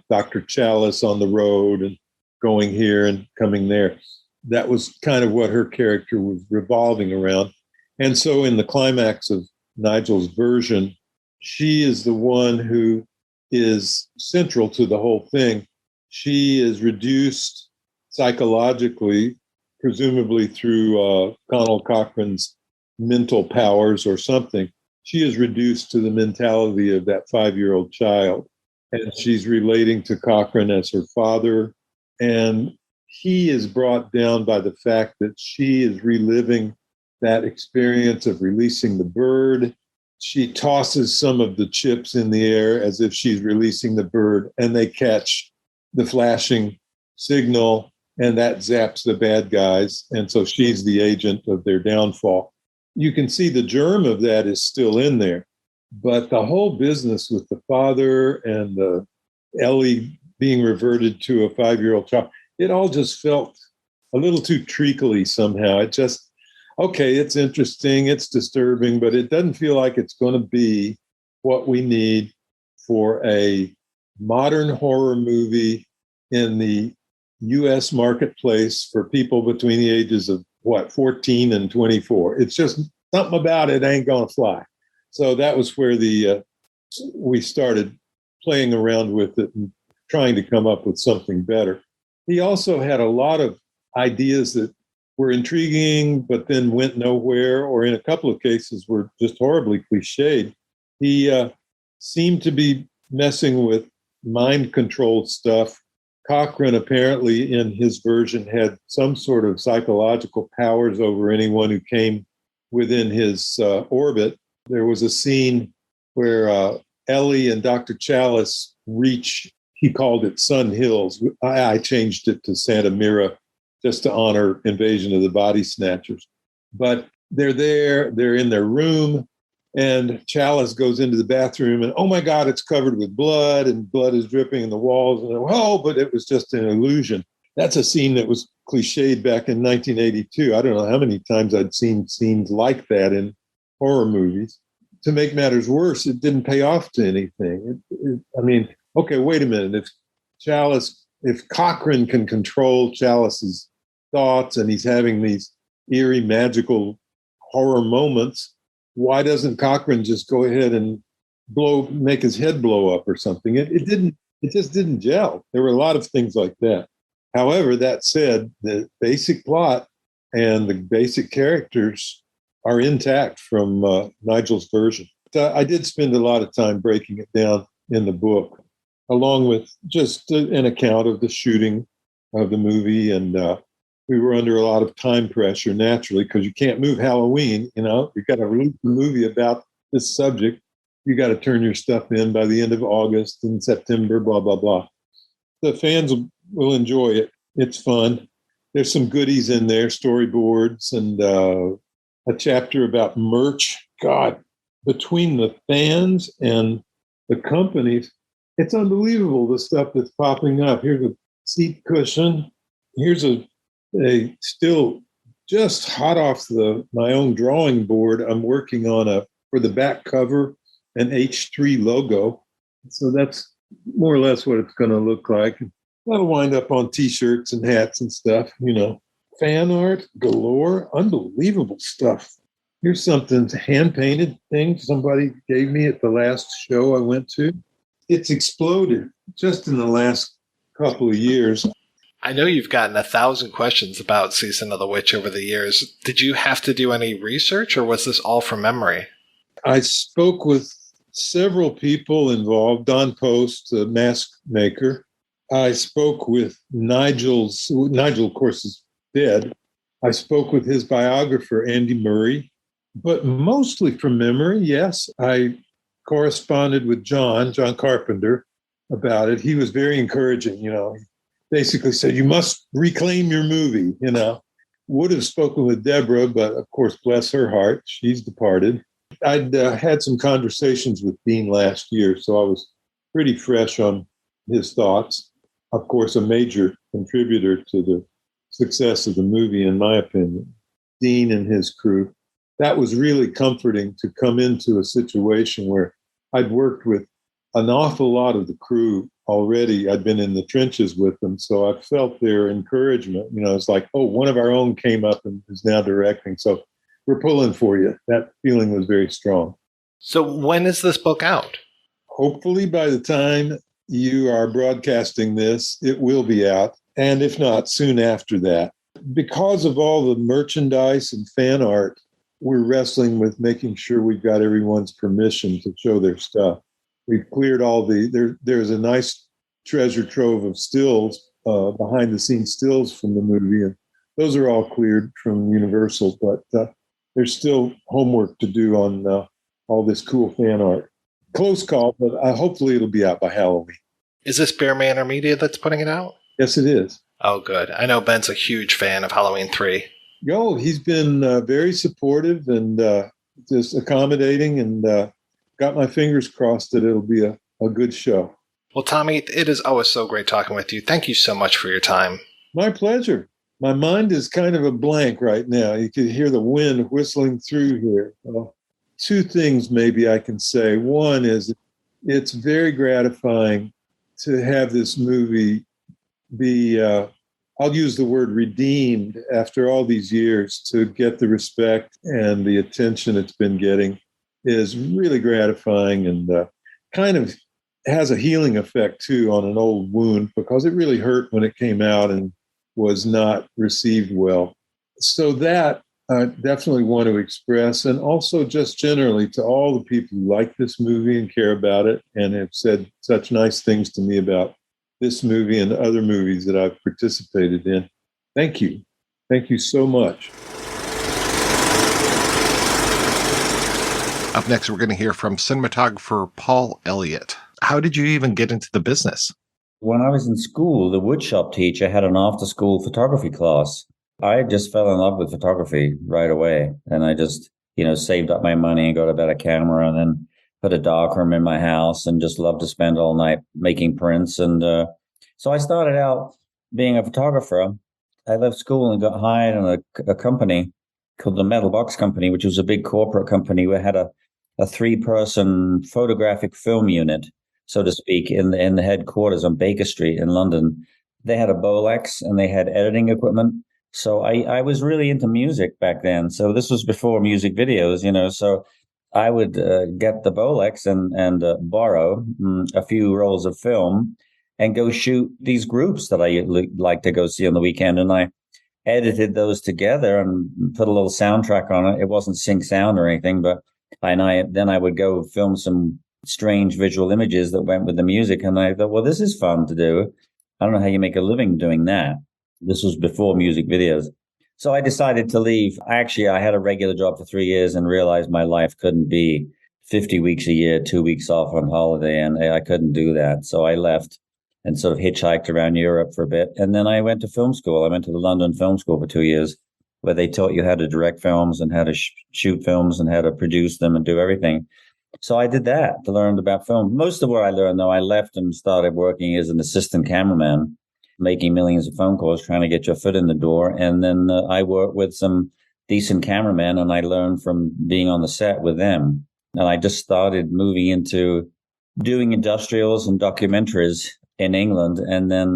Dr. Chalice on the road and going here and coming there. That was kind of what her character was revolving around. And so in the climax of Nigel's version, she is the one who is central to the whole thing. She is reduced psychologically, presumably through Conal Cochran's mental powers or something. She is reduced to the mentality of that 5-year-old child. And she's relating to Cochran as her father. And he is brought down by the fact that she is reliving that experience of releasing the bird. She tosses some of the chips in the air as if she's releasing the bird, and they catch the flashing signal, and that zaps the bad guys. And so she's the agent of their downfall. You can see the germ of that is still in there. But the whole business with the father and the Ellie being reverted to a 5-year-old child, it all just felt a little too treacly somehow. It just, okay, it's interesting, it's disturbing, but it doesn't feel like it's going to be what we need for a modern horror movie in the U.S. marketplace for people between the ages of 14 and 24. It's just something about it ain't gonna fly. So that was where we started playing around with it and trying to come up with something better. He also had a lot of ideas that were intriguing, but then went nowhere, or in a couple of cases were just horribly cliched. He seemed to be messing with mind control stuff. Cochran apparently in his version had some sort of psychological powers over anyone who came within his orbit. There was a scene where Ellie and Dr. Chalice reach, he called it Sun Hills. I changed it to Santa Mira just to honor Invasion of the Body Snatchers. But they're there, they're in their room, and Chalice goes into the bathroom and, oh my God, it's covered with blood and blood is dripping in the walls. And but it was just an illusion. That's a scene that was cliched back in 1982. I don't know how many times I'd seen scenes like that in horror movies. To make matters worse, it didn't pay off to anything. Okay, wait a minute. If Cochran can control Chalice's thoughts and he's having these eerie, magical horror moments, why doesn't Cochran just go ahead and make his head blow up or something? It just didn't gel. There were a lot of things like that. However, that said, the basic plot and the basic characters are intact from Nigel's version. I did spend a lot of time breaking it down in the book, along with just an account of the shooting of the movie. And we were under a lot of time pressure, naturally, because you can't move Halloween. You've got to release a movie about this subject. You got to turn your stuff in by the end of August and September, blah, blah, blah. The fans will enjoy it. It's fun. There's some goodies in there, storyboards, and a chapter about merch. God, between the fans and the companies, it's unbelievable the stuff that's popping up. Here's a seat cushion. Here's a still just hot off my own drawing board. I'm working on for the back cover, an H3 logo. So that's more or less what it's going to look like. That'll wind up on T-shirts and hats and stuff, Fan art galore, unbelievable stuff. Here's something, hand-painted thing somebody gave me at the last show I went to. It's exploded just in the last couple of years. I know you've gotten 1,000 questions about Season of the Witch over the years. Did you have to do any research, or was this all from memory? I spoke with several people involved. Don Post, the mask maker. I spoke with Nigel, of course, is dead. I spoke with his biographer, Andy Murray, but mostly from memory, yes. I corresponded with John Carpenter about it. He was very encouraging, basically said, you must reclaim your movie, Would have spoken with Deborah, but of course, bless her heart, she's departed. I'd had some conversations with Dean last year, so I was pretty fresh on his thoughts. Of course, a major contributor to the success of the movie, in my opinion, Dean and his crew. That was really comforting to come into a situation where I'd worked with an awful lot of the crew already. I'd been in the trenches with them, so I felt their encouragement. It's like, one of our own came up and is now directing, so we're pulling for you. That feeling was very strong. So when is this book out? Hopefully by the time you are broadcasting this, it will be out. And if not, soon after that. Because of all the merchandise and fan art, we're wrestling with making sure we've got everyone's permission to show their stuff. We've cleared all there's a nice treasure trove of stills, behind the scenes stills from the movie. And those are all cleared from Universal, but there's still homework to do on all this cool fan art. Close call, but hopefully it'll be out by Halloween. Is this Bear Manor Media that's putting it out? Yes, it is. Oh, good. I know Ben's a huge fan of Halloween 3. He's been very supportive and just accommodating, and got my fingers crossed that it'll be a good show. Well, Tommy, it is always so great talking with you. Thank you so much for your time. My pleasure. My mind is kind of a blank right now. You can hear the wind whistling through here. two things maybe I can say. One is it's very gratifying to have this movie be, I'll use the word redeemed after all these years, to get the respect and the attention it's been getting is really gratifying, and kind of has a healing effect too on an old wound, because it really hurt when it came out and was not received well. So that I definitely want to express, and also just generally to all the people who like this movie and care about it and have said such nice things to me about this movie and other movies that I've participated in. Thank you. Thank you so much. Up next, we're going to hear from cinematographer Paul Elliott. How did you even get into the business? When I was in school, the woodshop teacher had an after-school photography class. I just fell in love with photography right away. And I just, saved up my money and got a better camera, and then put a darkroom in my house and just loved to spend all night making prints. And so I started out being a photographer. I left school and got hired in a company called the Metal Box Company, which was a big corporate company. We had a 3-person photographic film unit, so to speak, in the headquarters on Baker Street in London. They had a Bolex and they had editing equipment. So I was really into music back then. So this was before music videos, so I would get the Bolex and borrow a few rolls of film and go shoot these groups that I like to go see on the weekend. And I edited those together and put a little soundtrack on it. It wasn't sync sound or anything, but then I would go film some strange visual images that went with the music. And I thought, well, this is fun to do. I don't know how you make a living doing that. This was before music videos. So I decided to leave. Actually, I had a regular job for 3 years and realized my life couldn't be 50 weeks a year, 2 weeks off on holiday, and I couldn't do that. So I left and sort of hitchhiked around Europe for a bit. And then I went to film school. I went to the London Film School for 2 years, where they taught you how to direct films and how to shoot films and how to produce them and do everything. So I did that to learn about film. Most of what I learned, though, I left and started working as an assistant cameraman, making millions of phone calls, trying to get your foot in the door. And then I worked with some decent cameramen, and I learned from being on the set with them. And I just started moving into doing industrials and documentaries in England. And then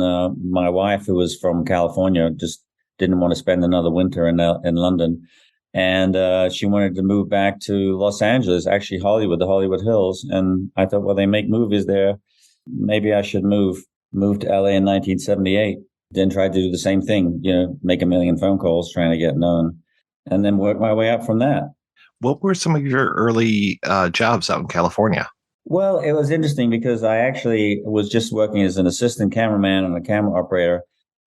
my wife, who was from California, just didn't want to spend another winter in London. And she wanted to move back to Los Angeles, actually Hollywood, the Hollywood Hills. And I thought, well, they make movies there. Maybe I should move to LA in 1978, then tried to do the same thing, make a million phone calls, trying to get known, and then work my way up from that. What were some of your early jobs out in California? Well, it was interesting because I actually was just working as an assistant cameraman and a camera operator.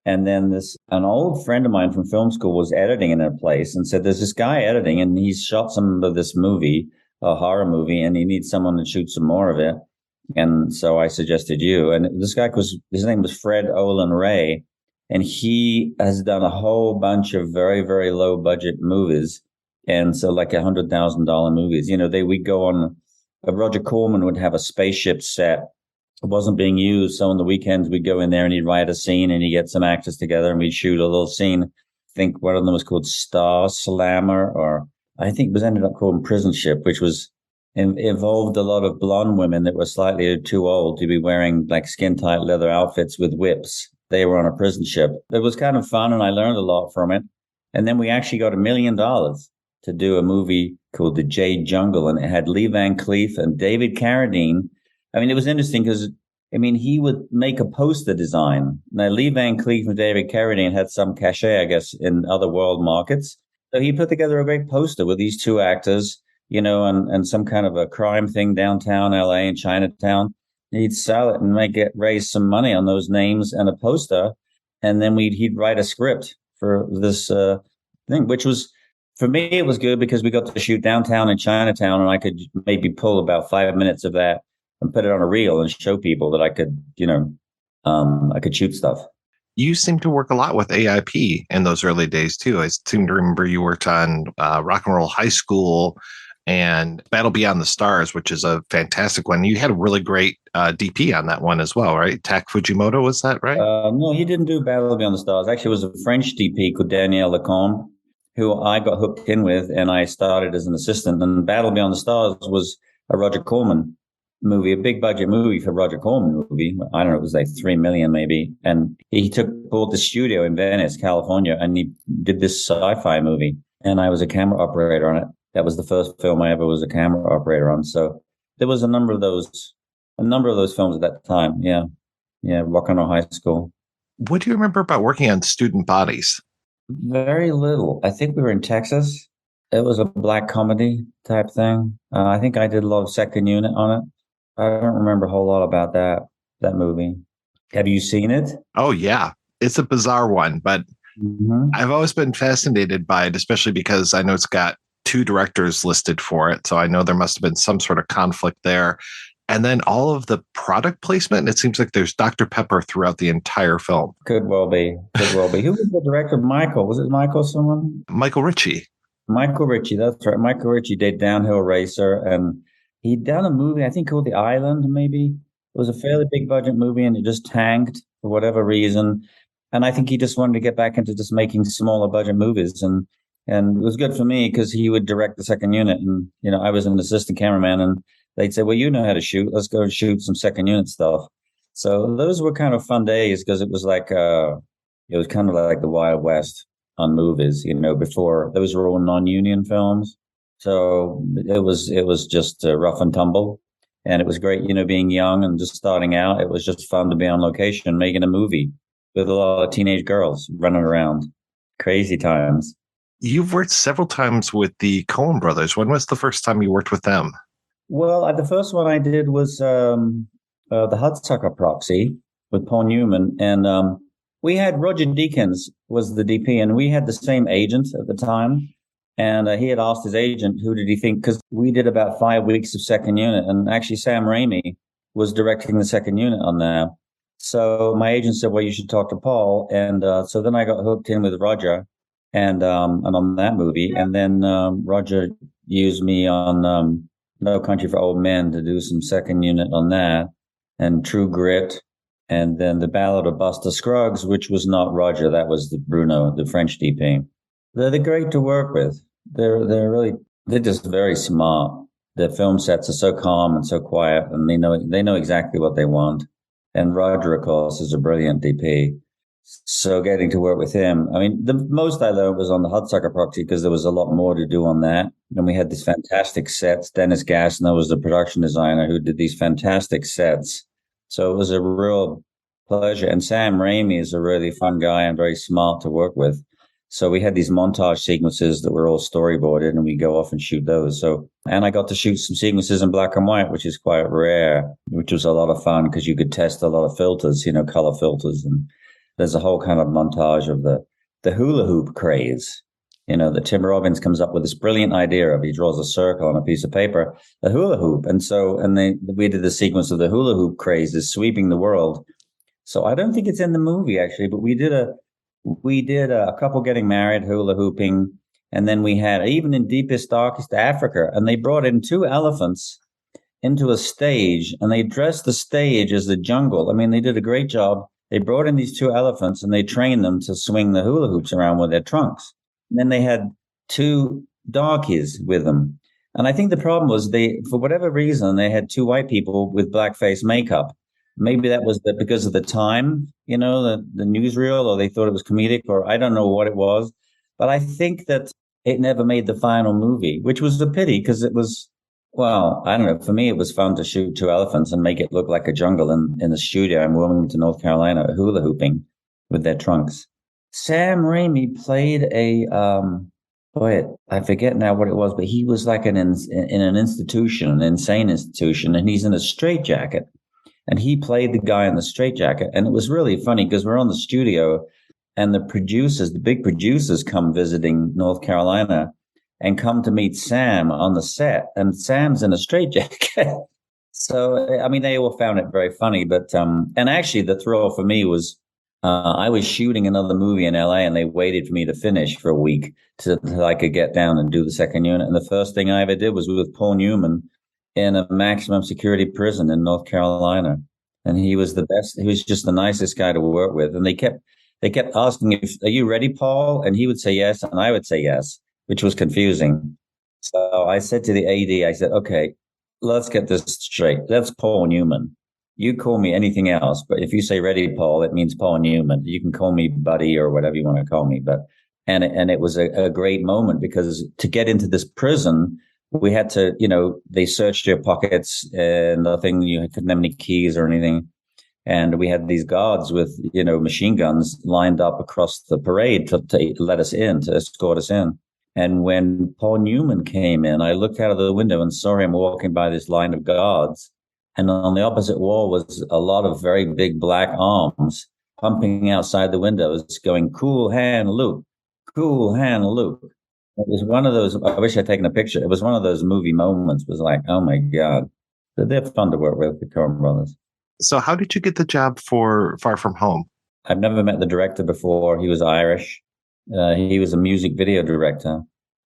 And then an old friend of mine from film school was editing in a place and said, there's this guy editing and he's shot some of this movie, a horror movie, and he needs someone to shoot some more of it. And so I suggested you. And this guy his name was Fred Olin Ray. And he has done a whole bunch of very, very low budget movies. And so like $100,000 movies, we'd go on, Roger Corman would have a spaceship set. It wasn't being used. So on the weekends, we'd go in there and he'd write a scene and he'd get some actors together and we'd shoot a little scene. I think one of them was called Star Slammer, or I think it was ended up called Prison Ship, which was involved a lot of blonde women that were slightly too old to be wearing like skin-tight leather outfits with whips. They were on a prison ship. It was kind of fun, and I learned a lot from it. And then we actually got $1 million to do a movie called The Jade Jungle, and it had Lee Van Cleef and David Carradine. I mean, it was interesting because, he would make a poster design. Now, Lee Van Cleef and David Carradine had some cachet, I guess, in other world markets. So he put together a great poster with these two actors, and some kind of a crime thing downtown LA in Chinatown. He'd sell it and raise some money on those names and a poster. And then he'd write a script for this thing, which was, for me, it was good because we got to shoot downtown in Chinatown, and I could maybe pull about 5 minutes of that and put it on a reel and show people that I could, I could shoot stuff. You seem to work a lot with AIP in those early days, too. I seem to remember you worked on Rock and Roll High School and Battle Beyond the Stars, which is a fantastic one. You had a really great DP on that one as well, right? Tak Fujimoto, was that right? No, he didn't do Battle Beyond the Stars. Actually, it was a French DP called Daniel Lacombe, who I got hooked in with, and I started as an assistant. And Battle Beyond the Stars was a Roger Corman movie, a big budget movie for Roger Corman movie. I don't know, it was like $3 million maybe. And he bought the studio in Venice, California, and he did this sci-fi movie. And I was a camera operator on it. That was the first film I ever was a camera operator on. So there was a number of those films at that time. Yeah. Rock and Roll High School. What do you remember about working on Student Bodies? Very little. I think we were in Texas. It was a black comedy type thing. I think I did a lot of second unit on it. I don't remember a whole lot about that movie. Have you seen it? Oh, yeah. It's a bizarre one, but I've always been fascinated by it, especially because I know it's got 2 directors listed for it. So I know there must have been some sort of conflict there. And then all of the product placement, it seems like there's Dr. Pepper throughout the entire film. Could well be. Who was the director? Michael. Was it Michael someone? Michael Ritchie. Michael Ritchie, that's right. Michael Ritchie did Downhill Racer, and he'd done a movie, I think called The Island, maybe. It was a fairly big budget movie, and it just tanked for whatever reason. And I think he just wanted to get back into just making smaller budget movies. And it was good for me because he would direct the second unit. And, I was an assistant cameraman, and they'd say, well, you know how to shoot. Let's go and shoot some second unit stuff. So those were kind of fun days because it was like, it was kind of like the Wild West on movies, before those were all non-union films. So it was just rough and tumble. And it was great, being young and just starting out. It was just fun to be on location, making a movie with a lot of teenage girls running around. Crazy times. You've worked several times with the Coen brothers. When was the first time you worked with them? Well, the first one I did was the Hudsucker Proxy with Paul Newman. And we had Roger Deakins was the DP, and we had the same agent at the time. And he had asked his agent, who did he think? Because we did about 5 weeks of second unit. And actually, Sam Raimi was directing the second unit on that. So my agent said, well, you should talk to Paul. And so then I got hooked in with Roger and on that movie. And then Roger used me on No Country for Old Men to do some second unit on that, and True Grit, and then The Ballad of Buster Scruggs, which was not Roger. That was the Bruno, the French DP. They're great to work with. They're just very smart. Their film sets are so calm and so quiet, and they know exactly what they want. And Roger, of course, is a brilliant DP. So getting to work with him, I mean, the most I learned was on the Hudsucker Proxy because there was a lot more to do on that. And we had these fantastic sets. Dennis Gassner was the production designer who did these fantastic sets. So it was a real pleasure. And Sam Raimi is a really fun guy and very smart to work with. So we had these montage sequences that were all storyboarded, and we go off and shoot those. And I got to shoot some sequences in black and white, which is quite rare, which was a lot of fun because you could test a lot of filters, color filters. And there's a whole kind of montage of the hula hoop craze, that Tim Robbins comes up with this brilliant idea of. He draws a circle on a piece of paper, a hula hoop. We did the sequence of the hula hoop craze is sweeping the world. So I don't think it's in the movie actually, but we did a couple getting married, hula hooping. And then we had even in deepest, darkest Africa, and they brought in 2 elephants into a stage, and they dressed the stage as the jungle. I mean, they did a great job. They brought in these 2 elephants and they trained them to swing the hula hoops around with their trunks. And then they had 2 donkeys with them. And I think the problem was for whatever reason, they had 2 white people with blackface makeup. Maybe that was because of the time, the newsreel, or they thought it was comedic, or I don't know what it was. But I think that it never made the final movie, which was a pity because it was, well, I don't know. For me, it was fun to shoot 2 elephants and make it look like a jungle in the studio in Wilmington, North Carolina, hula hooping with their trunks. Sam Raimi played I forget now what it was, but he was like in an institution, an insane institution, and he's in a straitjacket. And he played the guy in the straitjacket. And it was really funny because we're on the studio and the big producers come visiting North Carolina and come to meet Sam on the set. And Sam's in a straitjacket. So, I mean, they all found it very funny. But, and actually the thrill for me was, I was shooting another movie in LA and they waited for me to finish for a week till I could get down and do the second unit. And the first thing I ever did was with Paul Newman in a maximum security prison in North Carolina. And he was the best. He was just the nicest guy to work with. And they kept they kept asking are you ready, Paul? And he would say yes, and I would say yes, which was confusing. So I said to the AD, I said, okay, let's get this straight. That's Paul Newman. You call me anything else, but if you say ready, Paul, it means Paul Newman. You can call me Buddy or whatever you want to call me. But and it was a great moment, because to get into this prison, we had to, they searched your pockets and nothing. You couldn't have any keys or anything. And we had these guards with, machine guns lined up across the parade to let us in, to escort us in. And when Paul Newman came in, I looked out of the window and saw him walking by this line of guards. And on the opposite wall was a lot of very big black arms pumping outside the windows, going, cool hand, Luke, cool hand, Luke. It was one of those, I wish I'd taken a picture. It was one of those movie moments. It was like, oh my God. They're fun to work with, the Coen brothers. So how did you get the job for Far From Home? I've never met the director before. He was Irish. He was a music video director.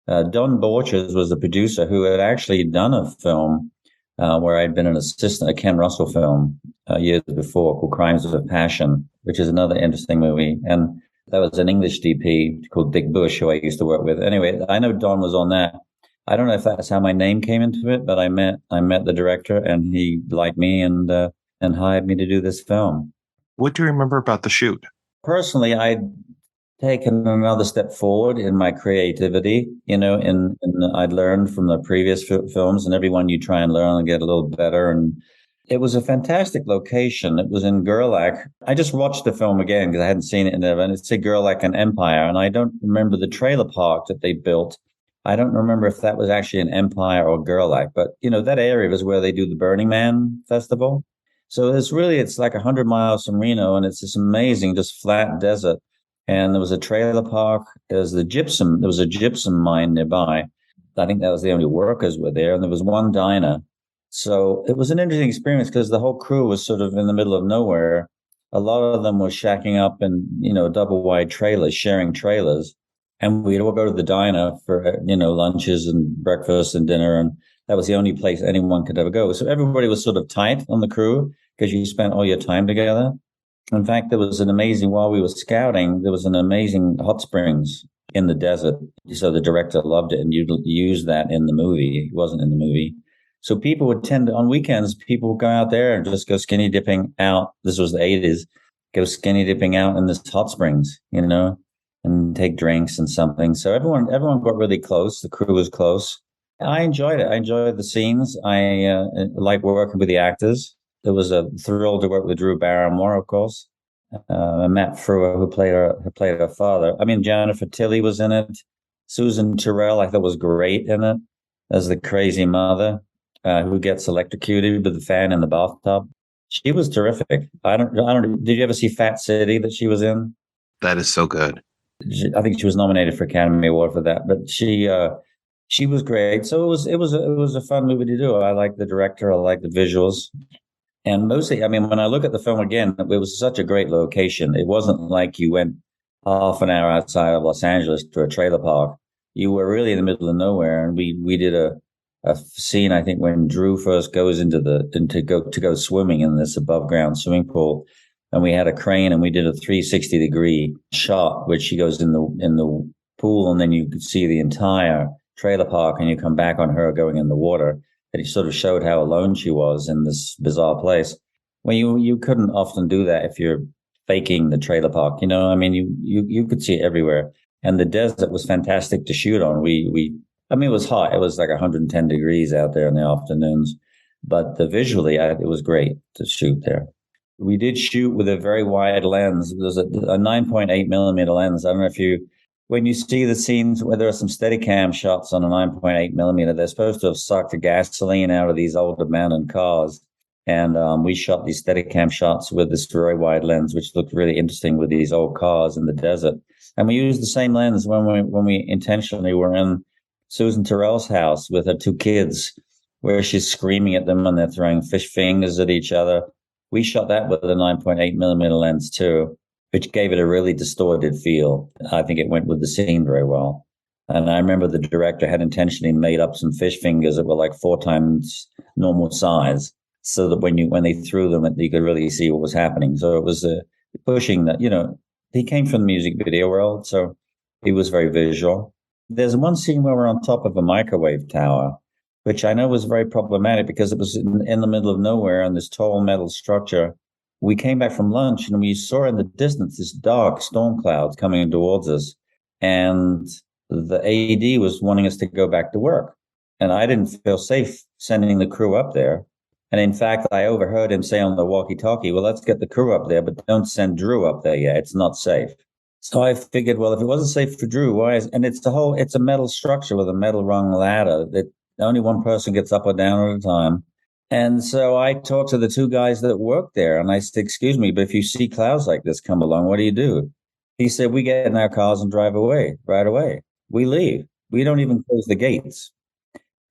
Don Borchers was the producer who had actually done a film where I'd been an assistant, a Ken Russell film years before called Crimes of Passion, which is another interesting movie. And that was an English DP called Dick Bush, who I used to work with. Anyway, I know Don was on that. I don't know if that's how my name came into it, but I met the director, and he liked me and hired me to do this film. What do you remember about the shoot? Personally, I'd taken another step forward in my creativity, and I'd learned from the previous films, and every one you try and learn and get a little better. And it was a fantastic location. It was in Gerlach. I just watched the film again because I hadn't seen it in there, and it's a Gerlach and Empire. And I don't remember the trailer park that they built. I don't remember if that was actually an Empire or Gerlach, but that area was where they do the Burning Man festival. So it's like 100 miles from Reno, and it's this amazing, just flat desert. And there was a trailer park. There was a gypsum mine nearby. I think that was the only workers were there. And there was one diner. So it was an interesting experience because the whole crew was sort of in the middle of nowhere. A lot of them were shacking up in, double wide trailers, sharing trailers. And we'd all go to the diner for, lunches and breakfast and dinner. And that was the only place anyone could ever go. So everybody was sort of tight on the crew because you spent all your time together. In fact, while we were scouting, there was an amazing hot springs in the desert. So the director loved it and used that in the movie. It wasn't in the movie. So people would on weekends, people would go out there and just go skinny dipping out. This was the 80s. Go skinny dipping out in this hot springs, and take drinks and something. So everyone got really close. The crew was close. I enjoyed it. I enjoyed the scenes. I like working with the actors. It was a thrill to work with Drew Barrymore, of course. Matt Frewer, who played her father. I mean, Jennifer Tilly was in it. Susan Tyrrell, I thought, was great in it as the crazy mother who gets electrocuted with the fan in the bathtub. She was terrific. I don't. Did you ever see Fat City that she was in? That is so good. I think she was nominated for Academy Award for that, but she was great. So it was a fun movie to do. I like the director. I like the visuals. And mostly, I mean, when I look at the film again, it was such a great location. It wasn't like you went half an hour outside of Los Angeles to a trailer park. You were really in the middle of nowhere. And we did a scene, I think, when Drew first goes to go swimming in this above ground swimming pool. And we had a crane and we did a 360-degree shot, which she goes in the pool, and then you could see the entire trailer park, and you come back on her going in the water. It sort of showed how alone she was in this bizarre place. Well, you couldn't often do that if you're faking the trailer park. I mean, you could see it everywhere. And the desert was fantastic to shoot on. I mean, it was hot. It was like 110 degrees out there in the afternoons, but visually, it was great to shoot there. We did shoot with a very wide lens. It was a 9.8 millimeter lens. I don't know if when you see the scenes where there are some Steadicam shots on a 9.8 millimeter, they're supposed to have sucked the gasoline out of these old abandoned cars. And we shot these Steadicam shots with this very wide lens, which looked really interesting with these old cars in the desert. And we used the same lens when we intentionally were in Susan Tyrrell's house with her two kids, where she's screaming at them and they're throwing fish fingers at each other. We shot that with a 9.8 millimeter lens too, which gave it a really distorted feel. I think it went with the scene very well. And I remember the director had intentionally made up some fish fingers that were like 4 times normal size, so that when they threw them, you could really see what was happening. So it was pushing that, he came from the music video world, so he was very visual. There's one scene where we're on top of a microwave tower, which I know was very problematic because it was in the middle of nowhere on this tall metal structure. We came back from lunch and we saw in the distance this dark storm cloud coming towards us. And the AD was wanting us to go back to work. And I didn't feel safe sending the crew up there. And in fact, I overheard him say on the walkie-talkie, well, let's get the crew up there, but don't send Drew up there yet. It's not safe. So I figured, well, if it wasn't safe for Drew, why is, and it's a metal structure with a metal rung ladder that only one person gets up or down at a time. And so I talked to the two guys that work there and I said, excuse me, but if you see clouds like this come along, what do you do? He said, we get in our cars and drive away right away. We leave. We don't even close the gates.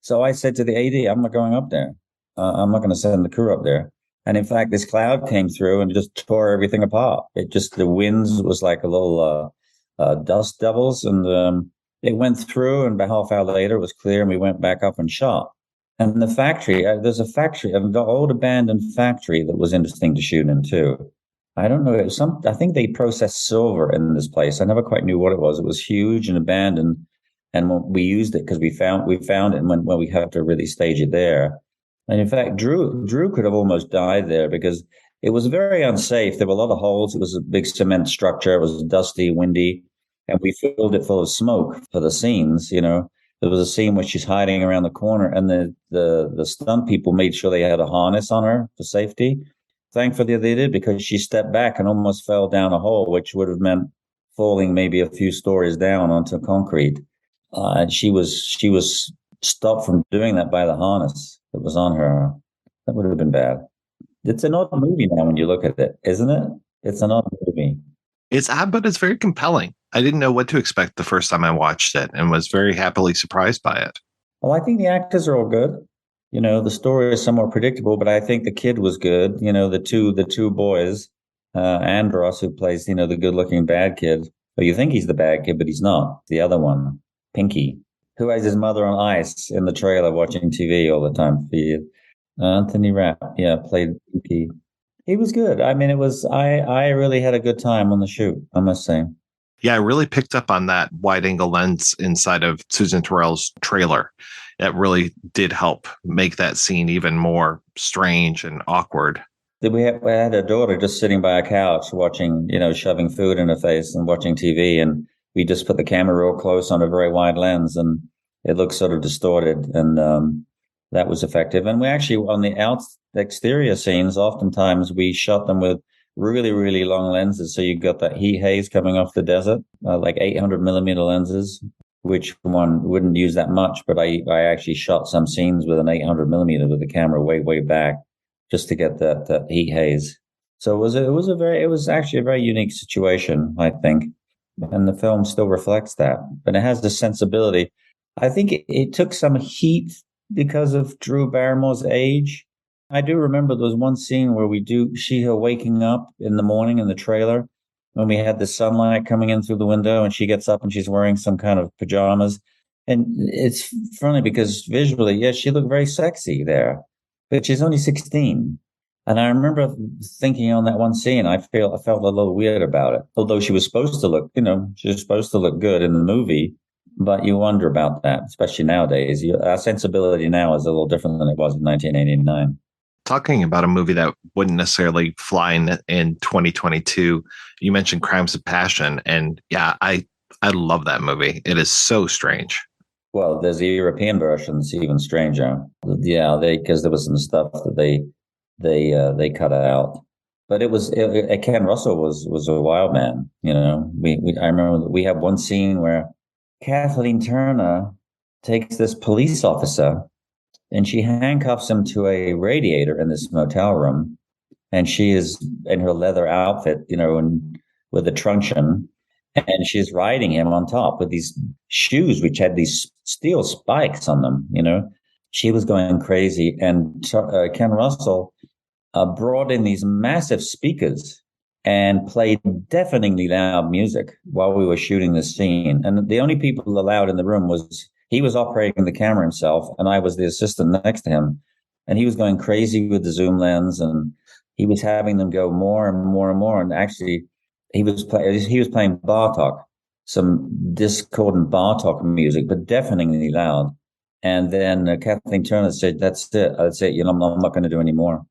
So I said to the AD, I'm not going up there. I'm not going to send the crew up there. And in fact, this cloud came through and just tore everything apart. The winds was like a little dust devils. And it went through and about half hour later, it was clear and we went back up and shot. And the factory, there's a factory, an old abandoned factory that was interesting to shoot in too. I don't know. I think they processed silver in this place. I never quite knew what it was. It was huge and abandoned. And we used it because we found it when we had to really stage it there. And in fact, Drew could have almost died there because it was very unsafe. There were a lot of holes. It was a big cement structure. It was dusty, windy, and we filled it full of smoke for the scenes. You know, there was a scene where she's hiding around the corner, and the stunt people made sure they had a harness on her for safety. Thankfully, they did because she stepped back and almost fell down a hole, which would have meant falling maybe a few stories down onto concrete. And she was stopped from doing that by the harness that was on her. That would have been bad. It's an odd movie now when you look at it, isn't it? It's an odd movie. It's odd, but it's very compelling. I didn't know what to expect the first time I watched it and was very happily surprised by it. Well, I think the actors are all good. You know, the story is somewhat predictable, but I think the kid was good. You know, the two boys, Andras, who plays, you know, the good-looking bad kid. Well, you think he's the bad kid, but he's not. The other one, Pinky, who has his mother on ice in the trailer watching TV all the time. Anthony Rapp, played Pinky. He was good. I mean, I really had a good time on the shoot, I must say. Yeah, I really picked up on that wide angle lens inside of Susan Tyrrell's trailer. That really did help make that scene even more strange and awkward. We had a daughter just sitting by a couch watching, you know, shoving food in her face and watching TV. And we just put the camera real close on a very wide lens and it looked sort of distorted. And that was effective. And we actually, on the exterior scenes, oftentimes we shot them with really, really long lenses. So you got that heat haze coming off the desert, like 800 millimeter lenses, which one wouldn't use that much. But I actually shot some scenes with an 800 millimeter with the camera way, way back just to get that heat haze. So it was actually a very unique situation, I think. And the film still reflects that, but it has the sensibility. I think it took some heat because of Drew Barrymore's age. I do remember there was one scene where her waking up in the morning in the trailer when we had the sunlight coming in through the window and she gets up and she's wearing some kind of pajamas. And it's funny because visually, she looked very sexy there, but she's only 16. And I remember thinking on that one scene, I felt a little weird about it. Although she was supposed to look, she was supposed to look good in the movie, but you wonder about that, especially nowadays. Our sensibility now is a little different than it was in 1989. Talking about a movie that wouldn't necessarily fly in 2022, you mentioned Crimes of Passion, and I love that movie. It is so strange. Well, there's the European versions even stranger. Yeah, because there was some stuff that they cut out. But Ken Russell was a wild man. You know, I remember we have one scene where Kathleen Turner takes this police officer and she handcuffs him to a radiator in this motel room. And she is in her leather outfit, and with a truncheon. And she's riding him on top with these shoes, which had these steel spikes on them, She was going crazy. And Ken Russell brought in these massive speakers and played deafeningly loud music while we were shooting this scene. And the only people allowed in the room he was operating the camera himself, and I was the assistant next to him. And he was going crazy with the zoom lens, and he was having them go more and more and more. And actually, he was playing Bartok, some discordant Bartok music, but deafeningly loud. And then Kathleen Turner said, "That's it. That's it. I'm not going to do any more."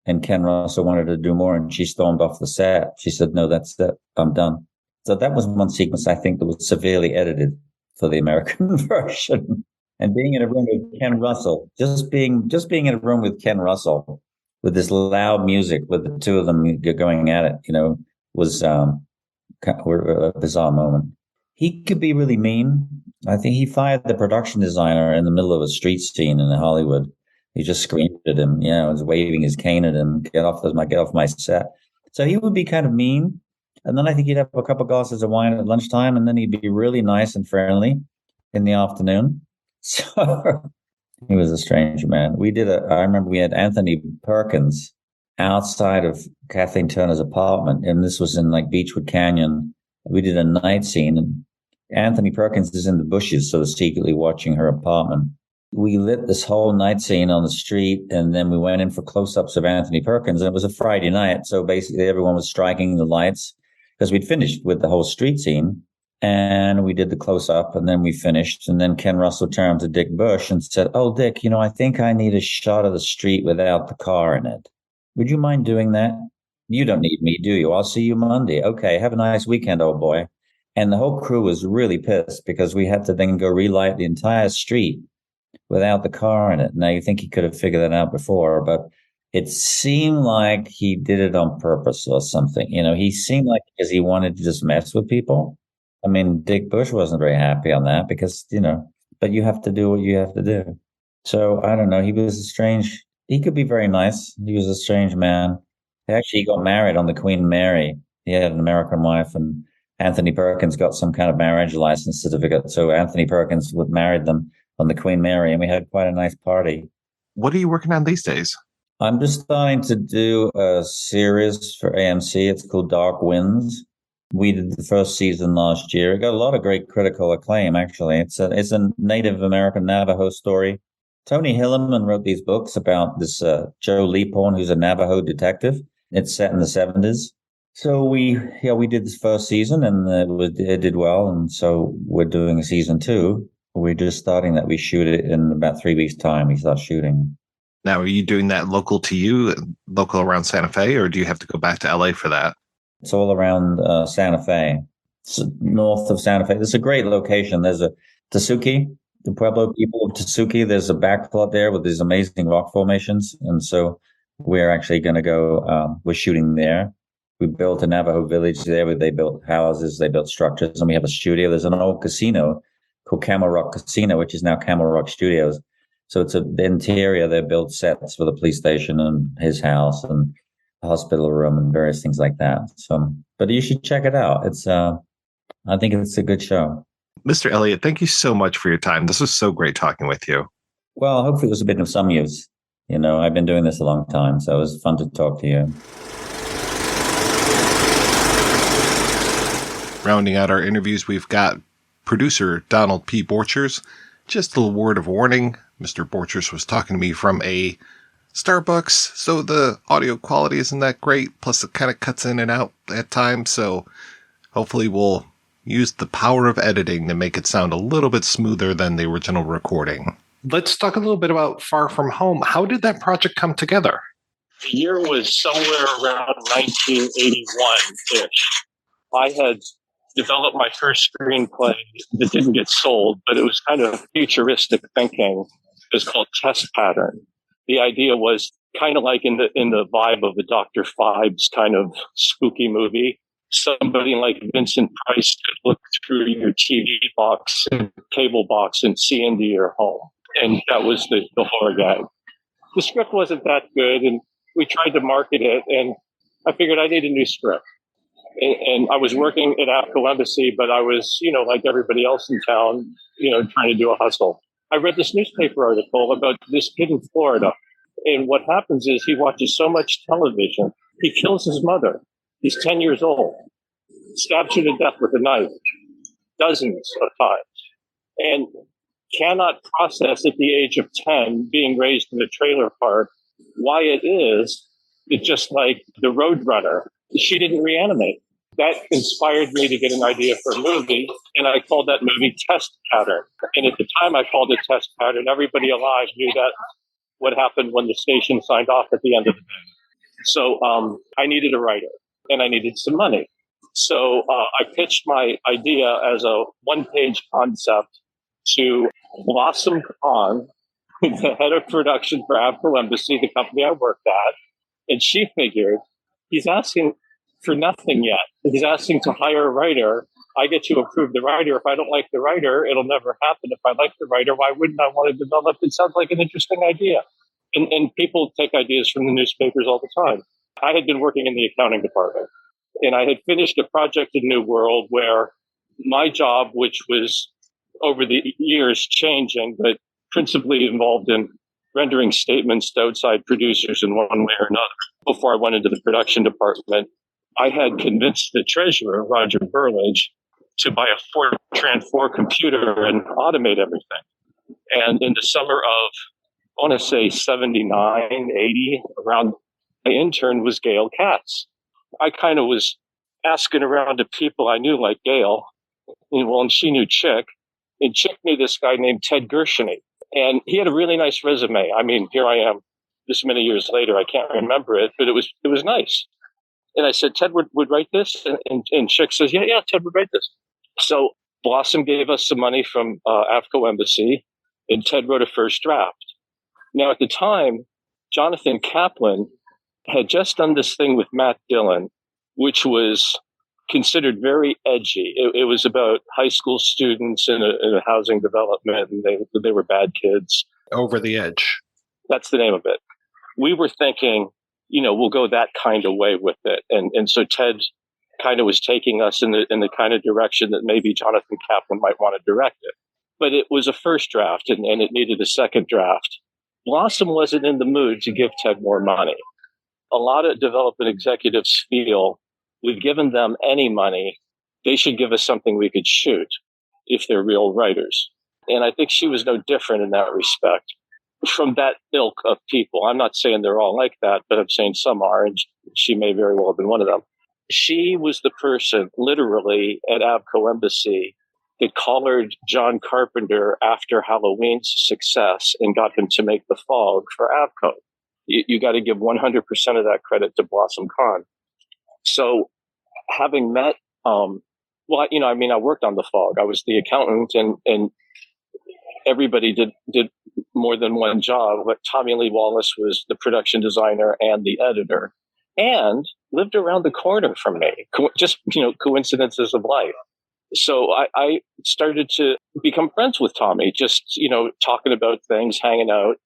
And Ken Russell wanted to do more, and she stormed off the set. She said, "No, that's it. I'm done." So that was one sequence I think that was severely edited for the American version. And being in a room with Ken Russell, just being in a room with Ken Russell with this loud music, with the two of them going at it, was a bizarre moment. He could be really mean. I think he fired the production designer in the middle of a street scene in Hollywood. He just screamed at him, was waving his cane at him, get off my set. So he would be kind of mean. And then I think he'd have a couple glasses of wine at lunchtime, and then he'd be really nice and friendly in the afternoon. So he was a strange man. I remember we had Anthony Perkins outside of Kathleen Turner's apartment, and this was in like Beechwood Canyon. We did a night scene, and Anthony Perkins is in the bushes, sort of secretly watching her apartment. We lit this whole night scene on the street, and then we went in for close-ups of Anthony Perkins, and it was a Friday night, so basically everyone was striking the lights because we'd finished with the whole street scene, and we did the close-up, and then we finished, and then Ken Russell turned to Dick Bush and said, "Oh, Dick, I think I need a shot of the street without the car in it. Would you mind doing that? You don't need me, do you? I'll see you Monday. Okay, have a nice weekend, old boy." And the whole crew was really pissed because we had to then go relight the entire street without the car in it. Now, you think he could have figured that out before, but it seemed like he did it on purpose or something. He seemed like because he wanted to just mess with people. I mean, Dick Bush wasn't very happy on that because, but you have to do what you have to do. So I don't know. He could be very nice. He was a strange man. Actually, he got married on the Queen Mary. He had an American wife, and Anthony Perkins got some kind of marriage license certificate. So Anthony Perkins married them on the Queen Mary, and we had quite a nice party. What are you working on these days? I'm just starting to do a series for AMC. It's called Dark Winds. We did the first season last year. It got a lot of great critical acclaim, actually. It's a Native American Navajo story. Tony Hillerman wrote these books about this Joe Leaphorn, who's a Navajo detective. It's set in the 70s. So we did this first season, and it did well. And so we're doing a season 2. We're just starting that. We shoot it in about 3 weeks' time. We start shooting. Now, are you doing that local to you, local around Santa Fe, or do you have to go back to LA for that? It's all around Santa Fe. It's north of Santa Fe. There's a great location. There's a Tesuque, the Pueblo people of Tesuque. There's a backplot there with these amazing rock formations. And so we're actually going to go, we're shooting there. We built a Navajo village there where they built houses, they built structures, and we have a studio. There's an old casino called Camel Rock Casino, which is now Camel Rock Studios. So it's the interior. They built sets for the police station and his house and a hospital room and various things like that. So, but you should check it out. It's, I think it's a good show. Mr. Elliott, thank you so much for your time. This was so great talking with you. Well, hopefully it was a bit of some use. I've been doing this a long time, so it was fun to talk to you. Rounding out our interviews, we've got producer Donald P. Borchers. Just a little word of warning. Mr. Borchers was talking to me from a Starbucks, so the audio quality isn't that great. Plus, it kind of cuts in and out at times. So hopefully we'll use the power of editing to make it sound a little bit smoother than the original recording. Let's talk a little bit about Far From Home. How did that project come together? The year was somewhere around 1981-ish. I had developed my first screenplay that didn't get sold, but it was kind of futuristic thinking. It was called Test Pattern. The idea was kind of like in the vibe of a Dr. Phibes kind of spooky movie. Somebody like Vincent Price could look through your TV box and cable box and see into your home. And that was the horror gag. The script wasn't that good, and we tried to market it, and I figured I need a new script. And I was working at Afghan Embassy, but I was, like everybody else in town, trying to do a hustle. I read this newspaper article about this kid in Florida. And what happens is he watches so much television, he kills his mother. He's 10 years old, stabs her to death with a knife, dozens of times, and cannot process at the age of 10 being raised in a trailer park why it is. It's just like the Roadrunner. She didn't reanimate. That inspired me to get an idea for a movie, and I called that movie Test Pattern. And at the time I called it Test Pattern, everybody alive knew that what happened when the station signed off at the end of the day. So I needed a writer, and I needed some money. So I pitched my idea as a one-page concept to Blossom Khan, the head of production for Avco Embassy, the company I worked at. And she figured, he's asking for nothing yet. He's asking to hire a writer. I get to approve the writer. If I don't like the writer, it'll never happen. If I like the writer, why wouldn't I want to develop? It sounds like an interesting idea. And people take ideas from the newspapers all the time. I had been working in the accounting department, and I had finished a project in New World where my job, which was over the years changing, but principally involved in rendering statements to outside producers in one way or another. Before I went into the production department, I had convinced the treasurer, Roger Burlage, to buy a Fortran 4 computer and automate everything. And in the summer of, I want to say 79, 80, around, my intern was Gail Katz. I kind of was asking around to people I knew like Gail, and she knew Chick, and Chick knew this guy named Ted Gershony. And he had a really nice resume. I mean, here I am this many years later. I can't remember it, but it was nice. And I said, Ted would write this? And Chick says, yeah, Ted would write this. So Blossom gave us some money from Avco Embassy, and Ted wrote a first draft. Now, at the time, Jonathan Kaplan had just done this thing with Matt Dillon, which was considered very edgy. It was about high school students in a housing development, and they were bad kids. Over the Edge. That's the name of it. We were thinking, we'll go that kind of way with it. And so Ted kind of was taking us in the kind of direction that maybe Jonathan Kaplan might want to direct it. But it was a first draft, and it needed a second draft. Blossom wasn't in the mood to give Ted more money. A lot of development executives feel we've given them any money, they should give us something we could shoot if they're real writers. And I think she was no different in that respect. From that ilk of people, I'm not saying they're all like that, but I'm saying some are, and she may very well have been one of them. She was the person, literally, at Avco Embassy that collared John Carpenter after Halloween's success and got him to make The Fog for Avco. You got to give 100% of that credit to Blossom Khan. So having met, I worked on The Fog. I was the accountant, and everybody did more than one job. But Tommy Lee Wallace was the production designer and the editor, and lived around the corner from me. Just, coincidences of life. So I started to become friends with Tommy, just, talking about things, hanging out.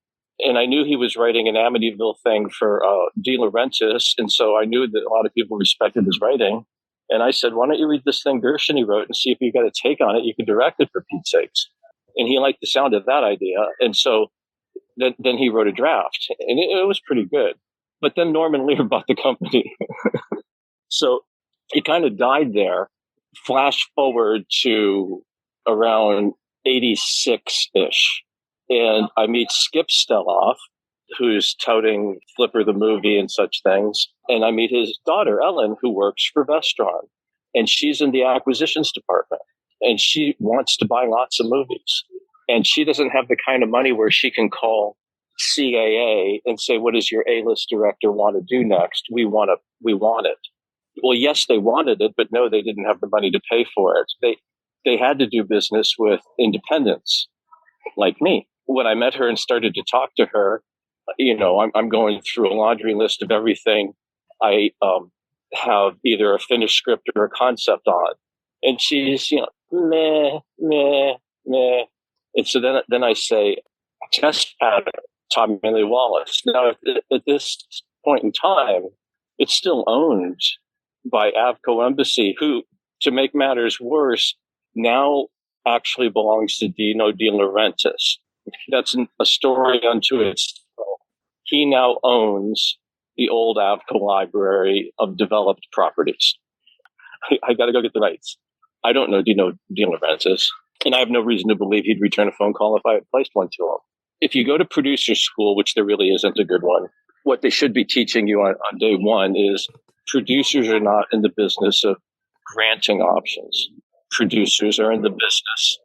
And I knew he was writing an Amityville thing for De Laurentiis. And so I knew that a lot of people respected his writing. And I said, why don't you read this thing Gershony wrote and see if you got a take on it? You can direct it, for Pete's sakes. And he liked the sound of that idea. And so then he wrote a draft, and it was pretty good. But then Norman Lear bought the company. So it kind of died there. Flash forward to around 86-ish. And I meet Skip Steloff, who's touting Flipper the movie and such things. And I meet his daughter, Ellen, who works for Vestron. And she's in the acquisitions department. And she wants to buy lots of movies. And she doesn't have the kind of money where she can call CAA and say, what does your A-list director want to do next? We want it. Well, yes, they wanted it, but no, they didn't have the money to pay for it. They had to do business with independents like me. When I met her and started to talk to her, I'm going through a laundry list of everything I have either a finished script or a concept on. And she's, meh. And so then I say, Test Pattern, Tommy Lee Wallace. Now, at this point in time, it's still owned by Avco Embassy, who, to make matters worse, now actually belongs to Dino De Laurentiis. That's a story unto itself. He now owns the old Avco library of developed properties. I got to go get the rights. I don't know Dino De Laurentiis, and I have no reason to believe he'd return a phone call if I had placed one to him. If you go to producer school, which there really isn't a good one, what they should be teaching you on day one is producers are not in the business of granting options. Producers are in the business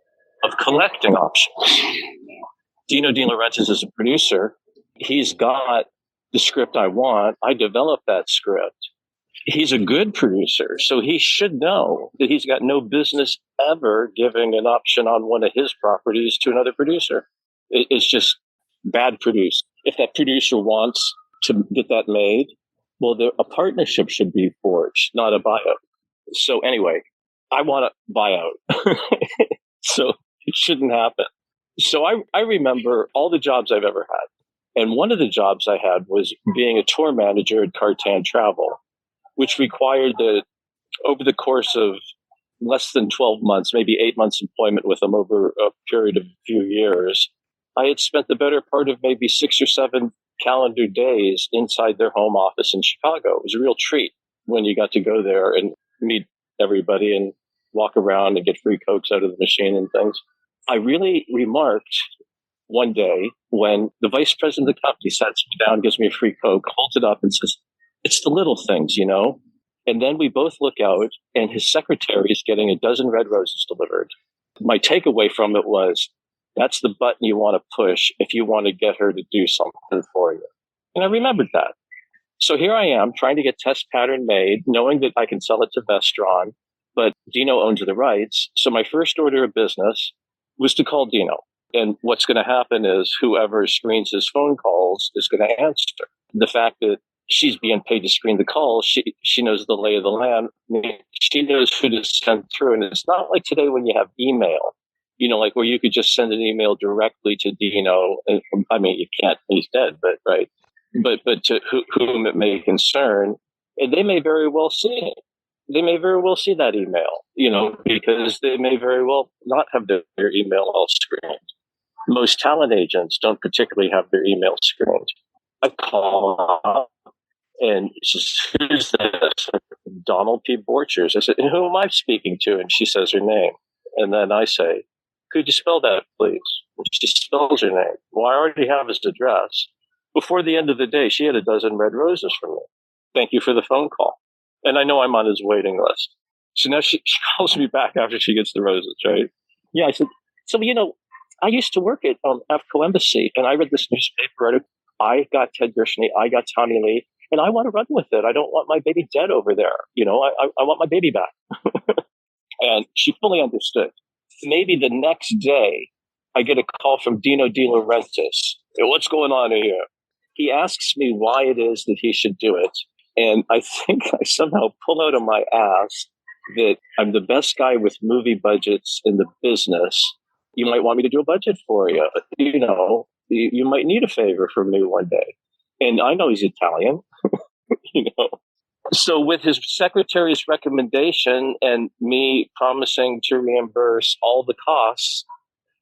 of collecting options. Dino De Laurentiis is a producer. He's got the script I want. I developed that script. He's a good producer, so he should know that he's got no business ever giving an option on one of his properties to another producer. It's just bad produced. If that producer wants to get that made, well, a partnership should be forged, not a buyout. So anyway, I want a buyout. So it shouldn't happen. So I remember all the jobs I've ever had. And one of the jobs I had was being a tour manager at Cartan Travel, which required that over the course of less than 12 months, maybe 8 months employment with them over a period of a few years, I had spent the better part of maybe 6 or 7 calendar days inside their home office in Chicago. It was a real treat when you got to go there and meet everybody and walk around and get free Cokes out of the machine and things. I really remarked one day when the vice president of the company sits me down, gives me a free Coke, holds it up and says, "It's the little things, you know?" And then we both look out and his secretary is getting a dozen red roses delivered. My takeaway from it was, that's the button you want to push if you want to get her to do something for you. And I remembered that. So here I am trying to get test pattern made, knowing that I can sell it to Vestron, but Dino owns the rights. So my first order of business was to call Dino. And what's going to happen is whoever screens his phone calls is going to answer. The fact that she's being paid to screen the calls, she knows the lay of the land. She knows who to send through. And it's not like today when you have email, you know, like where you could just send an email directly to Dino. I mean, you can't, he's dead, but right. But to whom it may concern, and they may very well see it. They may very well see that email, you know, because they may very well not have their email all screened. Most talent agents don't particularly have their email screened. I call up and she says, "Who's this?" "Donald P. Borchers." I said, "And who am I speaking to?" And she says her name. And then I say, "Could you spell that, please?" And she spells her name. Well, I already have his address. Before the end of the day, she had a dozen red roses from me. "Thank you for the phone call." And I know I'm on his waiting list. So now she calls me back after she gets the roses, right? Yeah, I said, "So, you know, I used to work at AFCO Embassy, and I read this newspaper article. I got Ted Gershony, I got Tommy Lee, and I want to run with it. I don't want my baby dead over there. You know, I want my baby back." And she fully understood. Maybe the next day, I get a call from Dino De Laurentiis. "Hey, what's going on here?" He asks me why it is that he should do it. And I think I somehow pull out of my ass that I'm the best guy with movie budgets in the business. You might want me to do a budget for you. You know, you might need a favor from me one day. And I know he's Italian, you know. So with his secretary's recommendation and me promising to reimburse all the costs,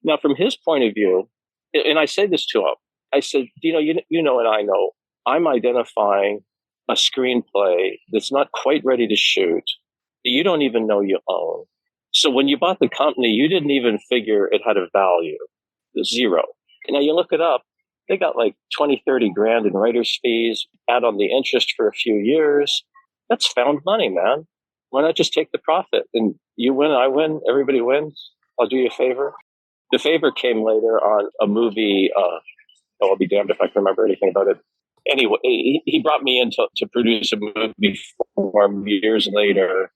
now from his point of view, and I say this to him, I said, "Dino, you know and I know, I'm identifying a screenplay that's not quite ready to shoot, that you don't even know you own. So when you bought the company, you didn't even figure it had a value, zero. Now you look it up, they got like 20, 30 grand in writer's fees, add on the interest for a few years. That's found money, man. Why not just take the profit? And you win, I win, everybody wins. I'll do you a favor." The favor came later on a movie. I'll be damned if I can remember anything about it. Anyway, he brought me in to produce a movie for him years later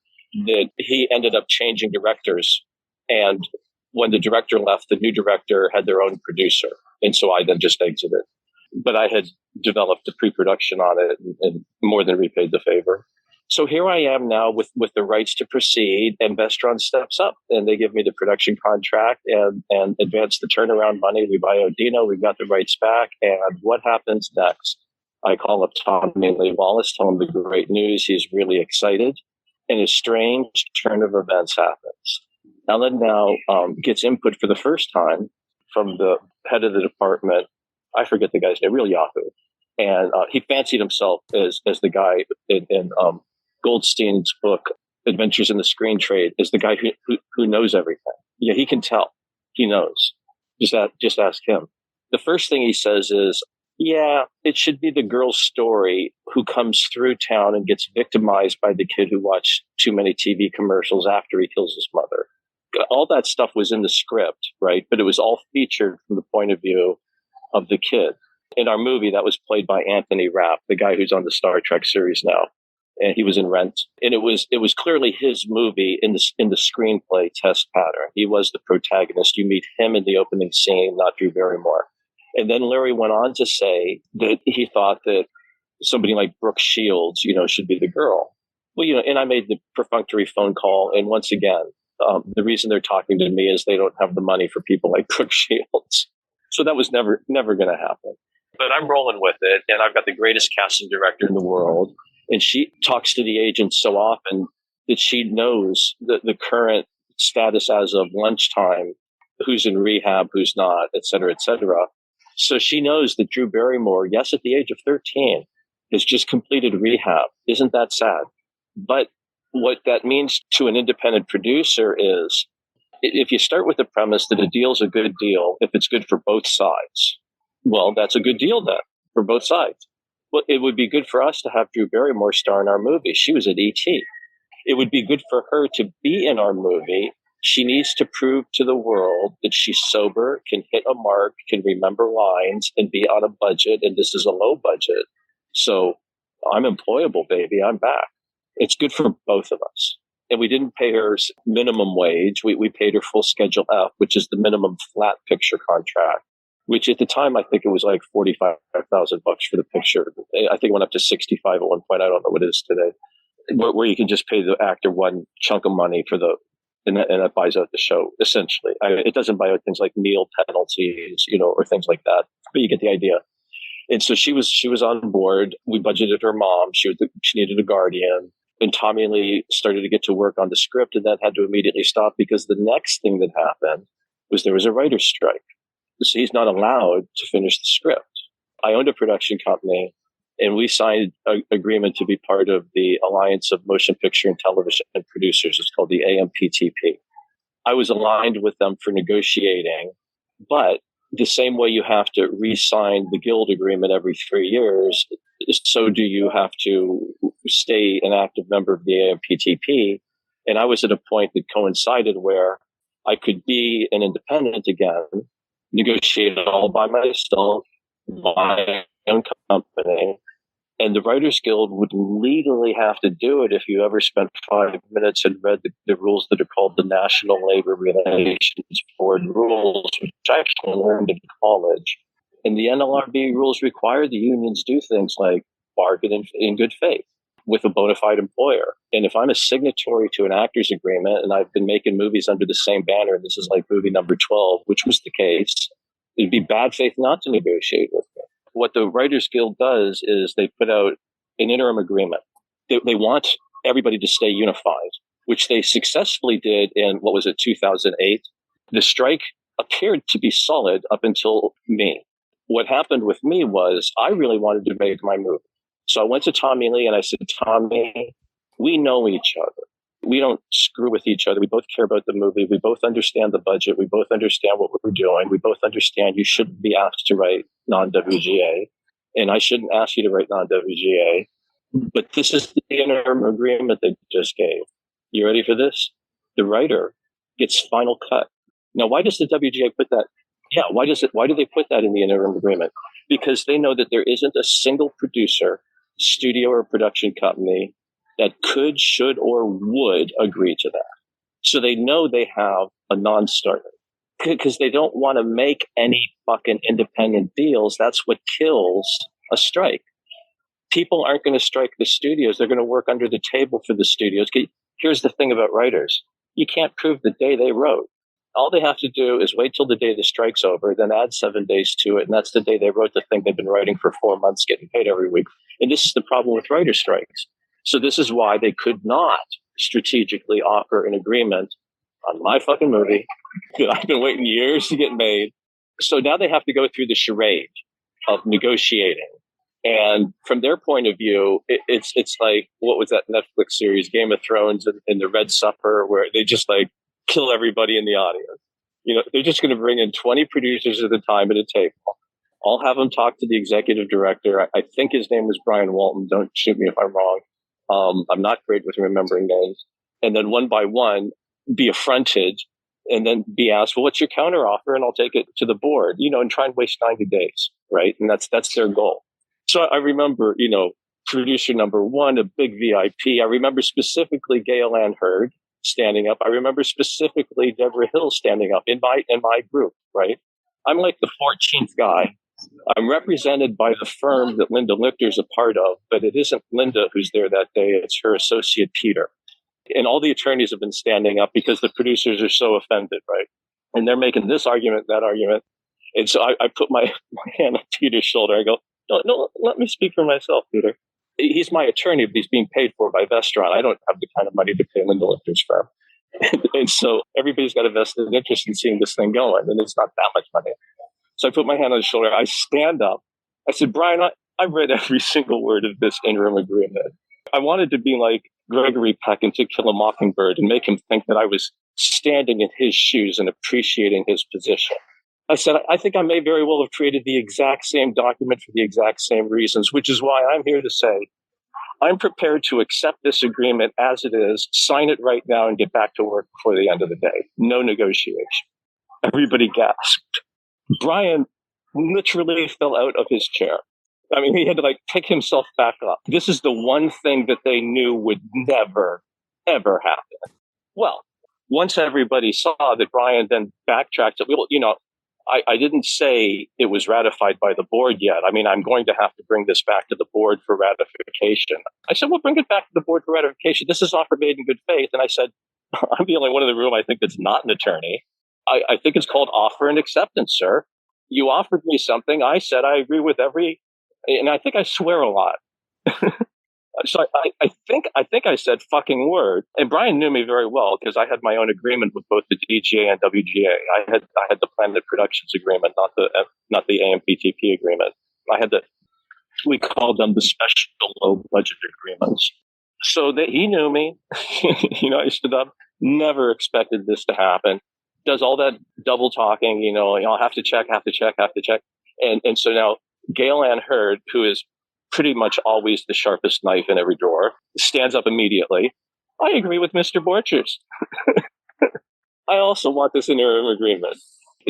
that he ended up changing directors. And when the director left, the new director had their own producer. And so I then just exited. But I had developed a pre-production on it and more than repaid the favor. So here I am now with the rights to proceed, and Vestron steps up and they give me the production contract and advance the turnaround money. We buy Odino, we've got the rights back. And what happens next? I call up Tommy Lee Wallace, tell him the great news. He's really excited. And a strange turn of events happens. Ellen now gets input for the first time from the head of the department. I forget the guy's name, real Yahoo. And he fancied himself as the guy in Goldstein's book, Adventures in the Screen Trade, as the guy who knows everything. Yeah, he can tell. He knows. Just ask him. The first thing he says is, Yeah, it should be the girl's story who comes through town and gets victimized by the kid who watched too many TV commercials after he kills his mother. All that stuff was in the script, right? But it was all featured from the point of view of the kid. In our movie, that was played by Anthony Rapp, the guy who's on the Star Trek series now. And he was in Rent. And it was clearly his movie in the screenplay test pattern. He was the protagonist. You meet him in the opening scene, not Drew Barrymore. And then Larry went on to say that he thought that somebody like Brooke Shields, should be the girl. Well, and I made the perfunctory phone call. And once again, the reason they're talking to me is they don't have the money for people like Brooke Shields. So that was never going to happen. But I'm rolling with it. And I've got the greatest casting director in the world. And she talks to the agent so often that she knows the current status as of lunchtime, who's in rehab, who's not, et cetera, et cetera. So she knows that Drew Barrymore, yes, at the age of 13, has just completed rehab. Isn't that sad? But what that means to an independent producer is if you start with the premise that a deal's a good deal, if it's good for both sides, well, that's a good deal then for both sides. Well, it would be good for us to have Drew Barrymore star in our movie. She was at E.T. It would be good for her to be in our movie. She needs to prove to the world that she's sober, can hit a mark, can remember lines, and be on a budget. And this is a low budget. So I'm employable, baby. I'm back. It's good for both of us. And we didn't pay her minimum wage. We paid her full Schedule F, which is the minimum flat picture contract, which at the time, I think it was like $45,000 for the picture. I think it went up to 65 at one point. I don't know what it is today, where you can just pay the actor one chunk of money and that buys out the show, essentially. It doesn't buy out things like meal penalties, or things like that, but you get the idea. And so she was on board. We budgeted her mom. She needed a guardian. And Tommy Lee started to get to work on the script, and that had to immediately stop because the next thing that happened was there was a writer's strike. So he's not allowed to finish the script. I owned a production company, and we signed an agreement to be part of the Alliance of Motion Picture and Television Producers. It's called the AMPTP. I was aligned with them for negotiating, but the same way you have to re-sign the guild agreement every 3 years, so do you have to stay an active member of the AMPTP. And I was at a point that coincided where I could be an independent again, negotiate it all by myself, my own company. And the Writers Guild would legally have to do it if you ever spent 5 minutes and read the rules that are called the National Labor Relations Board rules, which I actually learned in college. And the NLRB rules require the unions do things like bargain in good faith with a bona fide employer. And if I'm a signatory to an actors agreement and I've been making movies under the same banner, and this is like movie number 12, which was the case, it'd be bad faith not to negotiate with me. What the Writers Guild does is they put out an interim agreement. They want everybody to stay unified, which they successfully did in, 2008? The strike appeared to be solid up until me. What happened with me was I really wanted to make my movie. So I went to Tommy Lee and I said, Tommy, we know each other. We don't screw with each other. We both care about the movie. We both understand the budget. We both understand what we're doing. We both understand you shouldn't be asked to write non-WGA. And I shouldn't ask you to write non-WGA. But this is the interim agreement they just gave. You ready for this? The writer gets final cut. Now, why does the WGA put that? Yeah, why do they put that in the interim agreement? Because they know that there isn't a single producer, studio, or production company that could, should, or would agree to that. So they know they have a non-starter because they don't want to make any fucking independent deals. That's what kills a strike. People aren't going to strike the studios. They're going to work under the table for the studios. Here's the thing about writers. You can't prove the day they wrote. All they have to do is wait till the day the strike's over, then add 7 days to it. And that's the day they wrote the thing they've been writing for 4 months, getting paid every week. And this is the problem with writer strikes. So this is why they could not strategically offer an agreement on my fucking movie that I've been waiting years to get made. So now they have to go through the charade of negotiating. And from their point of view, it's like, what was that Netflix series, Game of Thrones and the Red Supper, where they just like kill everybody in the audience. They're just going to bring in 20 producers at a time at a table. I'll have him talk to the executive director. I think his name was Brian Walton. Don't shoot me if I'm wrong. I'm not great with remembering names. And then one by one, be affronted and then be asked, well, what's your counteroffer? And I'll take it to the board, and try and waste 90 days. Right. And that's their goal. So I remember, producer number one, a big VIP. I remember specifically Gail Ann Hurd standing up. I remember specifically Deborah Hill standing up in my group. Right. I'm like the 14th guy. I'm represented by the firm that Linda Lichter's a part of, but it isn't Linda who's there that day. It's her associate, Peter. And all the attorneys have been standing up because the producers are so offended, right? And they're making this argument, that argument. And so I put my hand on Peter's shoulder. I go, no, let me speak for myself, Peter. He's my attorney, but he's being paid for by Vestron. I don't have the kind of money to pay Linda Lichter's firm. And so everybody's got a vested interest in seeing this thing going, and it's not that much money. So I put my hand on his shoulder. I stand up. I said, Bryan, I've read every single word of this interim agreement. I wanted to be like Gregory Peck in To Kill a Mockingbird and make him think that I was standing in his shoes and appreciating his position. I said, I think I may very well have created the exact same document for the exact same reasons, which is why I'm here to say I'm prepared to accept this agreement as it is, sign it right now, and get back to work before the end of the day. No negotiation. Everybody gasped. Bryan literally fell out of his chair. I mean, he had to pick himself back up. This is the one thing that they knew would never, ever happen. Well, once everybody saw that Bryan then backtracked, I didn't say it was ratified by the board yet. I mean, I'm going to have to bring this back to the board for ratification. I said, well, bring it back to the board for ratification. This is offer made in good faith. And I said, I'm the only one in the room I think that's not an attorney. I think it's called offer and acceptance, sir. You offered me something. I said I agree with and I think I swear a lot. So I think I said fucking word. And Bryan knew me very well because I had my own agreement with both the DGA and WGA. I had the Planet Productions agreement, not the AMPTP agreement. We called them the special low budget agreements. So that he knew me. I stood up, never expected this to happen. Does all that double talking, I'll have to check. And so now Gail Ann Hurd, who is pretty much always the sharpest knife in every drawer, stands up immediately. I agree with Mr. Borchers. I also want this interim agreement.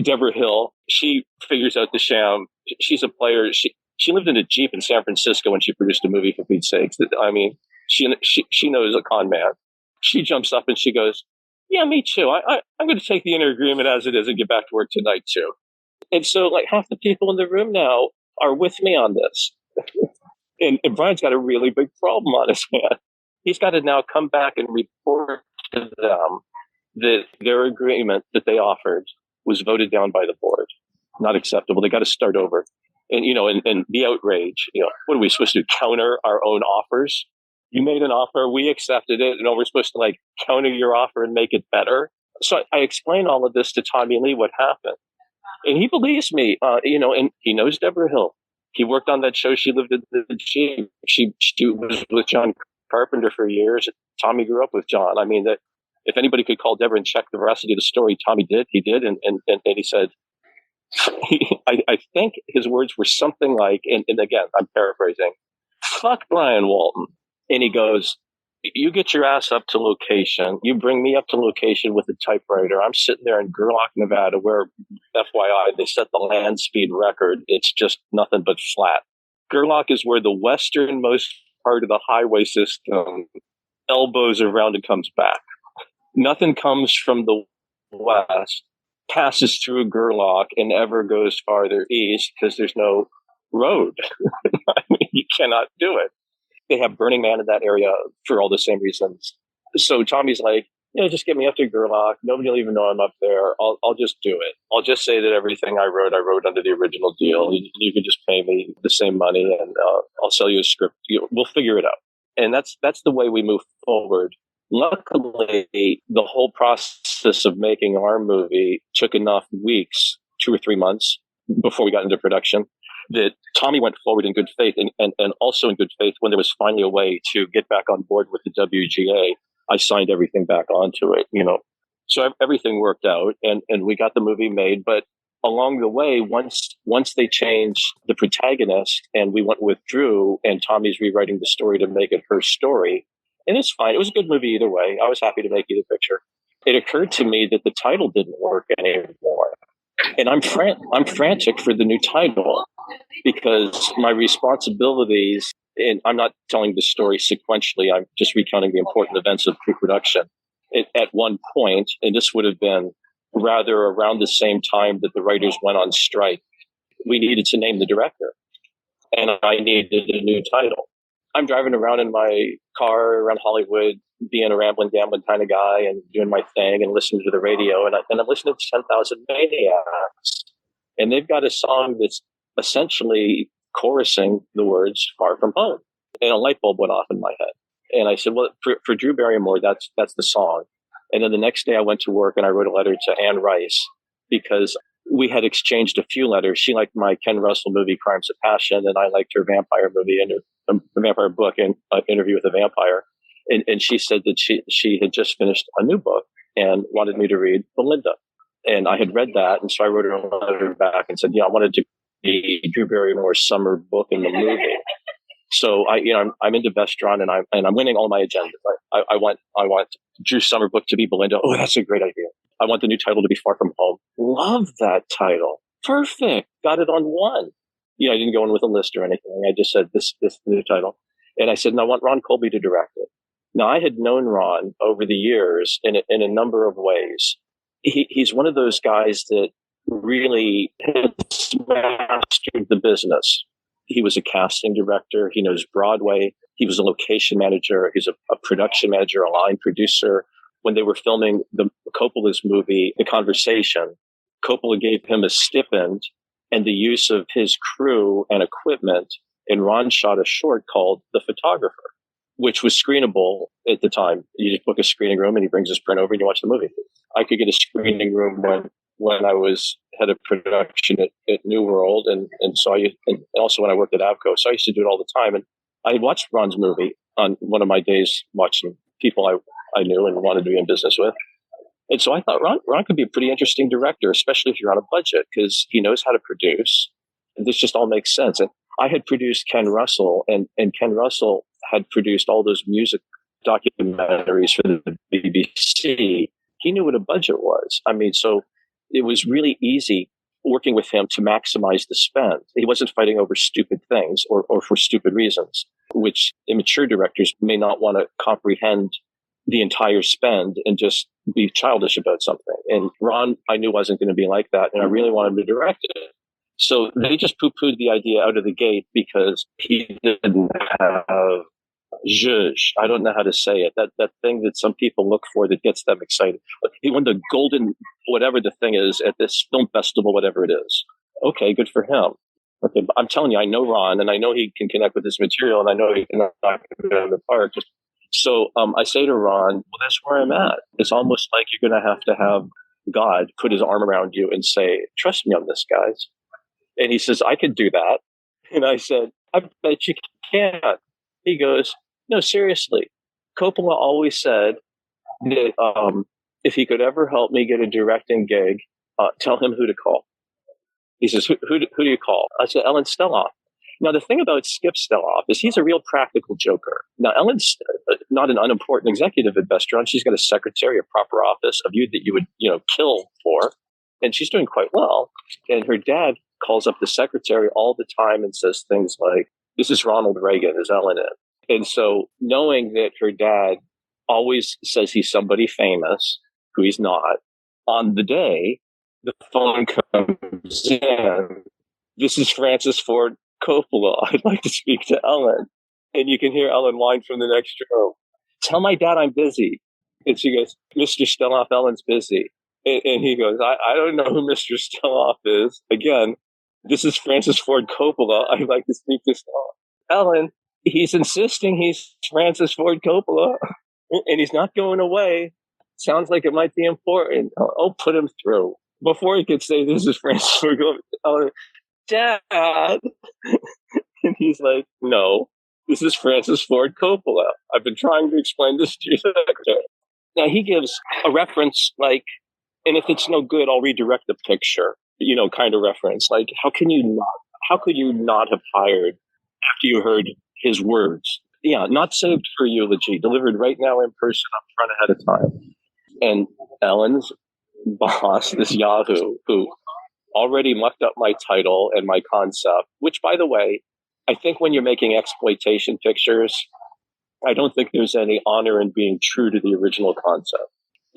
Deborah Hill, she figures out the sham. She's a player. She lived in a Jeep in San Francisco when she produced a movie, for Pete's sakes. I mean, she knows a con man. She jumps up and she goes, yeah, me too. I'm going to take the interim agreement as it is and get back to work tonight too. And so half the people in the room now are with me on this. And Bryan's got a really big problem on his hand. He's got to now come back and report to them that their agreement that they offered was voted down by the board. Not acceptable. They got to start over. And, and the outrage, what are we supposed to do? Counter our own offers? You made an offer, we accepted it, and we're supposed to counter your offer and make it better. So I explained all of this to Tommy Lee, what happened. And he believes me, and he knows Deborah Hill. He worked on that show. She lived in the Jeep. She was with John Carpenter for years. Tommy grew up with John. I mean, that if anybody could call Deborah and check the veracity of the story, Tommy did. He did. And he said, I think his words were something like, and again, I'm paraphrasing, fuck Bryan Walton. And he goes, you get your ass up to location. You bring me up to location with a typewriter. I'm sitting there in Gerlach, Nevada, where, FYI, they set the land speed record. It's just nothing but flat. Gerlach is where the westernmost part of the highway system elbows around and comes back. Nothing comes from the west, passes through Gerlach, and ever goes farther east because there's no road. I mean, you cannot do it. They have Burning Man in that area for all the same reasons. So Tommy's like, just get me up to Gerlach. Nobody will even know I'm up there. I'll just do it. I'll just say that everything I wrote under the original deal. You can just pay me the same money and I'll sell you a script. We'll figure it out. And that's the way we move forward. Luckily, the whole process of making our movie took enough weeks, 2 or 3 months before we got into production, that Tommy went forward in good faith and also in good faith when there was finally a way to get back on board with the WGA. I signed everything back onto it, So everything worked out and we got the movie made. But along the way, once they changed the protagonist and we went with Drew and Tommy's rewriting the story to make it her story, and it's fine. It was a good movie either way. I was happy to make either picture. It occurred to me that the title didn't work anymore. And I'm frantic for the new title because my responsibilities, and I'm not telling the story sequentially, I'm just recounting the important events of pre-production. At one point, and this would have been rather around the same time that the writers went on strike, we needed to name the director. And I needed a new title. I'm driving around in my car around Hollywood, being a rambling, gambling kind of guy and doing my thing and listening to the radio. And I'm listening to 10,000 Maniacs. And they've got a song that's essentially chorusing the words Far From Home. And a light bulb went off in my head. And I said, well, for Drew Barrymore, that's the song. And then the next day I went to work and I wrote a letter to Anne Rice because we had exchanged a few letters. She liked my Ken Russell movie, Crimes of Passion, and I liked her vampire movie and her vampire book and Interview with a Vampire. And she said that she had just finished a new book and wanted me to read Belinda. And I had read that. And so I wrote her a letter back and said, I wanted to be Drew Barrymore's summer book in the movie. So I'm into Vestron and I'm winning all my agendas. I want Drew's summer book to be Belinda. Oh, that's a great idea. I want the new title to be Far From Home. Love that title. Perfect. Got it on one. I didn't go in with a list or anything. I just said this new title. And I said, and I want Ron Colby to direct it. Now, I had known Ron over the years in a number of ways. He's one of those guys that really has mastered the business. He was a casting director. He knows Broadway. He was a location manager. He's a production manager, a line producer. When they were filming the Coppola's movie, The Conversation, Coppola gave him a stipend and the use of his crew and equipment. And Ron shot a short called The Photographer, which was screenable at the time. You just book a screening room and he brings his print over and you watch the movie. I could get a screening room when I was head of production at New World. And also when I worked at Avco. So I used to do it all the time. And I watched Ron's movie on one of my days watching people I knew and wanted to be in business with. And so I thought Ron could be a pretty interesting director, especially if you're on a budget, because he knows how to produce. And this just all makes sense. And I had produced Ken Russell, and Ken Russell had produced all those music documentaries for the BBC. He knew what a budget was. So it was really easy working with him to maximize the spend. He wasn't fighting over stupid things or for stupid reasons, which immature directors may not want to comprehend the entire spend and just be childish about something. And Ron, I knew wasn't going to be like that. And I really wanted him to direct it. So they just poo-pooed the idea out of the gate because he didn't have zhuzh. I don't know how to say it. That thing that some people look for that gets them excited. He won the golden, whatever the thing is, at this film festival, whatever it is. Okay, good for him. Okay, but I'm telling you, I know Ron, and I know he can connect with this material, and I know he can knock it out of the park. So I say to Ron, well, that's where I'm at. It's almost like you're going to have God put his arm around you and say, trust me on this, guys. And he says, I could do that. And I said, I bet you can't. He goes, no, seriously. Coppola always said that if he could ever help me get a directing gig, tell him who to call. He says, who do you call? I said, Ellen Steloff. Now, the thing about Skip Steloff is he's a real practical joker. Now, Ellen's not an unimportant executive at Vestron. She's got a secretary, a proper office, a view that you would, kill for. And she's doing quite well. And her dad calls up the secretary all the time and says things like, this is Ronald Reagan, is Ellen in? And so knowing that her dad always says he's somebody famous, who he's not, on the day the phone comes in, this is Francis Ford Coppola. I'd like to speak to Ellen. And you can hear Ellen whine from the next room. Tell my dad I'm busy. And she goes, Mr. Steloff, Ellen's busy. And he goes, I don't know who Mr. Steloff is. Again, this is Francis Ford Coppola. I'd like to speak to Steloff. Ellen, he's insisting he's Francis Ford Coppola, and he's not going away. Sounds like it might be important. I'll put him through. Before he could say, this is Francis Ford Coppola, Ellen, Dad. And he's like, no, this is Francis Ford Coppola. I've been trying to explain this to your secretary. Now, he gives a reference like, and if it's no good, I'll redirect the picture. kind of reference. Like, how could you not have hired after you heard his words? Yeah, not saved for eulogy, delivered right now in person up front ahead of time. And Ellen's boss, this Yahoo, who already mucked up my title and my concept, which, by the way, I think when you're making exploitation pictures, I don't think there's any honor in being true to the original concept.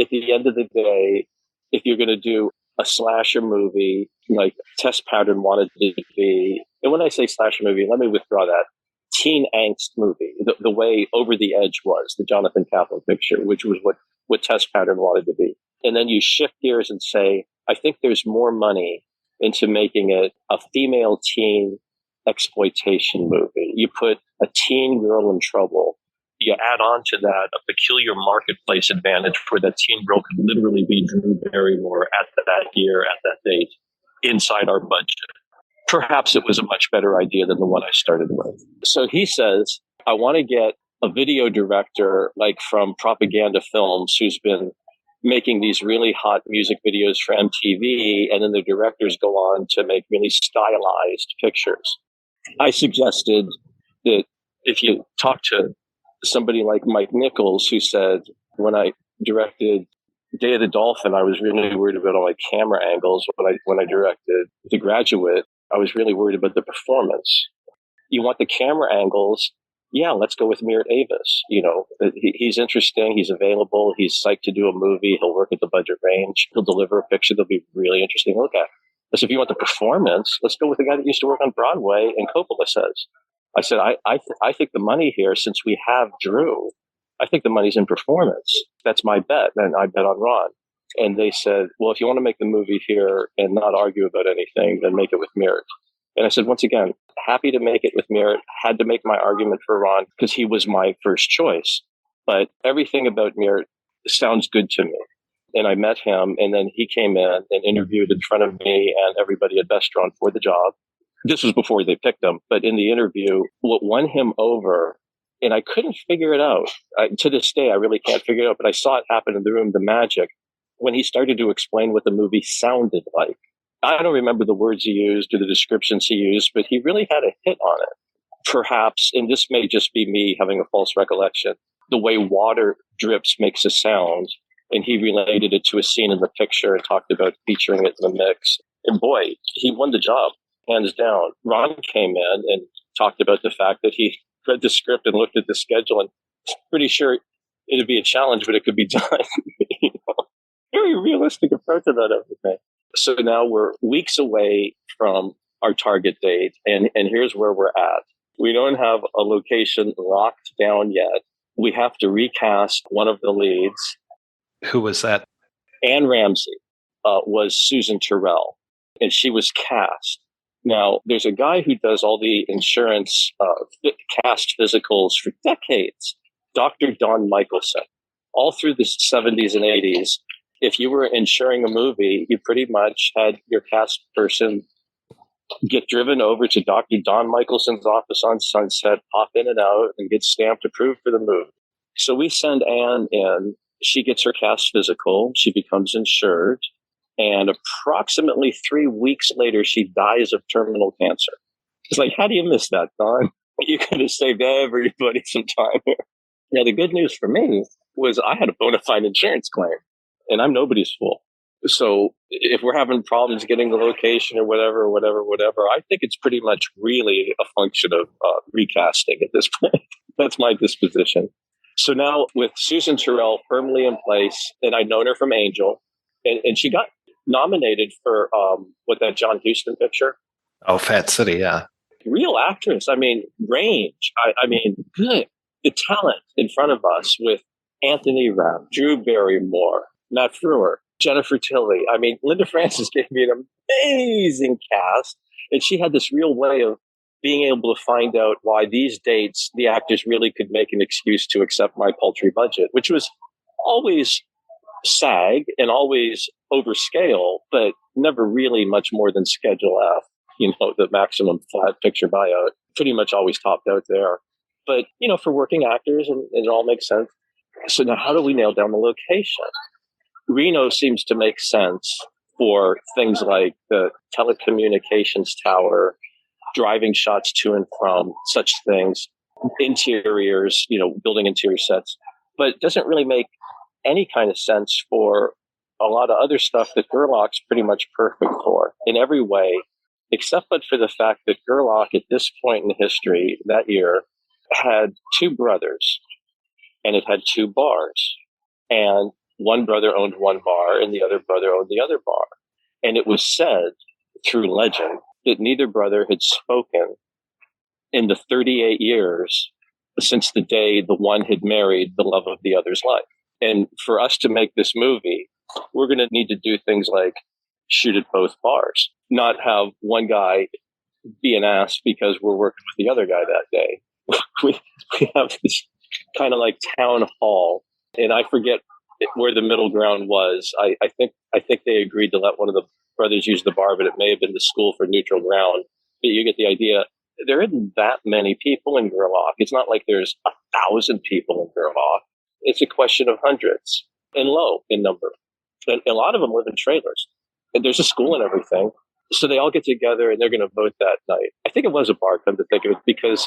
At the end of the day, if you're going to do a slasher movie like Test Pattern wanted it to be, and when I say slasher movie, let me withdraw that, teen angst movie, the way Over the Edge was, the Jonathan Kaplan picture, which was what Test Pattern wanted to be. And then you shift gears and say, I think there's more money into making it a female teen exploitation movie. You put a teen girl in trouble. You add on to that a peculiar marketplace advantage where that teen girl could literally be Drew Barrymore at that year, at that date, inside our budget. Perhaps it was a much better idea than the one I started with. So he says, I want to get a video director like from Propaganda Films who's been making these really hot music videos for MTV, and then the directors go on to make really stylized pictures. I suggested that if you talk to somebody like Mike Nichols, who said, when I directed Day of the Dolphin, I was really worried about all my camera angles. When I directed The Graduate, I was really worried about the performance. You want the camera angles? Yeah, let's go with Meiert Avis. He's interesting. He's available. He's psyched to do a movie. He'll work at the budget range. He'll deliver a picture that'll be really interesting to look at. So if you want the performance, let's go with the guy that used to work on Broadway. And Coppola says, I said, I think the money here, since we have Drew, I think the money's in performance. That's my bet. And I bet on Ron. And they said, well, if you want to make the movie here and not argue about anything, then make it with Meiert. And I said, once again, happy to make it with Meiert. Had to make my argument for Ron because he was my first choice. But everything about Meiert sounds good to me. And I met him, and then he came in and interviewed in front of me and everybody at Vestron for the job. This was before they picked him. But in the interview, what won him over, and I couldn't figure it out. To this day, I really can't figure it out. But I saw it happen in the room, the magic, when he started to explain what the movie sounded like. I don't remember the words he used or the descriptions he used, but he really had a hit on it. Perhaps, and this may just be me having a false recollection, the way water drips makes a sound. And he related it to a scene in the picture and talked about featuring it in the mix. And boy, he won the job, hands down. Ron came in and talked about the fact that he read the script and looked at the schedule and was pretty sure it'd be a challenge, but it could be done. Very realistic approach about everything. So now we're weeks away from our target date, and here's where we're at. We don't have a location locked down yet. We have to recast one of the leads. Who was that? Anne Ramsey was Susan Tyrrell, and she was cast. Now, there's a guy who does all the insurance cast physicals for decades, Dr. Don Michelson. All through the 70s and 80s, if you were insuring a movie, you pretty much had your cast person get driven over to Dr. Don Michelson's office on Sunset, pop in and out, and get stamped approved for the movie. So we send Anne in. She gets her cast physical. She becomes insured. And approximately 3 weeks later, she dies of terminal cancer. It's like, how do you miss that, Don? You could have saved everybody some time here. Now, the good news for me was I had a bona fide insurance claim, and I'm nobody's fool. So if we're having problems getting the location or whatever, I think it's pretty much really a function of recasting at this point. That's my disposition. So now with Susan Tyrrell firmly in place, and I'd known her from Angel, and she got nominated for that John Huston picture. Oh, Fat City, yeah. Real actress. I mean, range. I mean, good. The talent in front of us with Anthony Rapp, Drew Barrymore, Matt Frewer, Jennifer Tilly. I mean, Linda Francis gave me an amazing cast, and she had this real way of being able to find out why these dates the actors really could make an excuse to accept my paltry budget, which was always SAG and always over scale, but never really much more than Schedule F, the maximum flat picture buyout, pretty much always topped out there. But, for working actors, and it all makes sense. So now how do we nail down the location? Reno seems to make sense for things like the telecommunications tower, driving shots to and from, such things, interiors, building interior sets. But it doesn't really make any kind of sense for a lot of other stuff that Gerlach's pretty much perfect for in every way, except but for the fact that Gerlach at this point in history that year had two brothers, and it had two bars, and one brother owned one bar and the other brother owned the other bar. And it was said through legend that neither brother had spoken in the 38 years since the day the one had married the love of the other's life. And for us to make this movie, we're going to need to do things like shoot at both bars, not have one guy be an ass because we're working with the other guy that day. we have this kind of like town hall, and I forget where the middle ground was. I think they agreed to let one of the brothers use the bar, but it may have been the school for neutral ground. But you get the idea. There isn't that many people in Gerlach. It's not like there's 1,000 people in Gerlach. It's a question of hundreds and low in number. And a lot of them live in trailers. And there's a school and everything. So they all get together and they're going to vote that night. I think it was a bar, come to think of it, because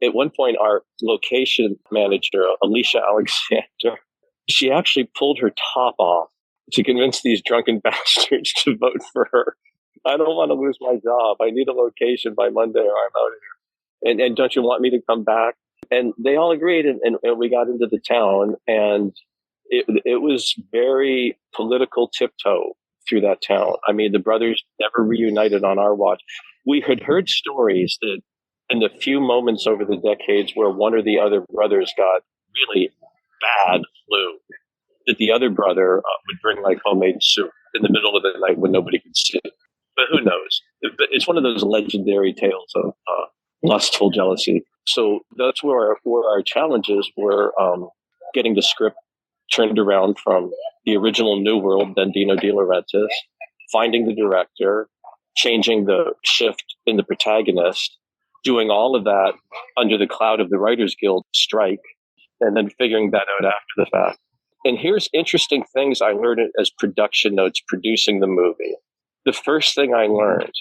at one point our location manager, Alicia Alexander, she actually pulled her top off to convince these drunken bastards to vote for her. I don't want to lose my job. I need a location by Monday or I'm out of here. And don't you want me to come back? And they all agreed, and we got into the town, and it was very political tiptoe through that town. I mean, the brothers never reunited on our watch. We had heard stories that in the few moments over the decades where one or the other brothers got really bad flu, that the other brother would bring like homemade soup in the middle of the night when nobody could see. But who knows? It's one of those legendary tales of lustful jealousy. So that's where our challenges were, getting the script turned around from the original New World, then Dino De Laurentiis, finding the director, changing the shift in the protagonist, doing all of that under the cloud of the Writers Guild strike, and then figuring that out after the fact. And here's interesting things I learned as production notes producing the movie. The first thing I learned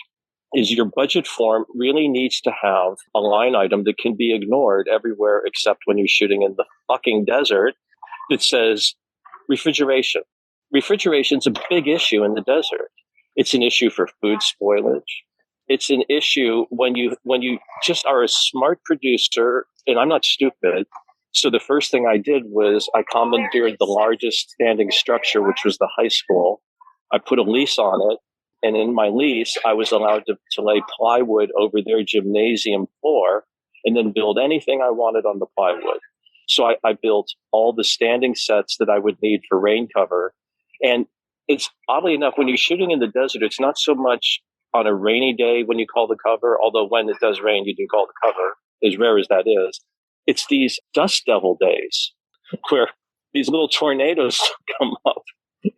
is your budget form really needs to have a line item that can be ignored everywhere except when you're shooting in the fucking desert that says refrigeration. Refrigeration's a big issue in the desert. It's an issue for food spoilage. It's an issue when you just are a smart producer, and I'm not stupid. So the first thing I did was I commandeered the largest standing structure, which was the high school. I put a lease on it. And in my lease, I was allowed to lay plywood over their gymnasium floor and then build anything I wanted on the plywood. So I built all the standing sets that I would need for rain cover. And it's oddly enough, when you're shooting in the desert, it's not so much on a rainy day when you call the cover, although when it does rain, you do call the cover, as rare as that is. It's these dust devil days where these little tornadoes come up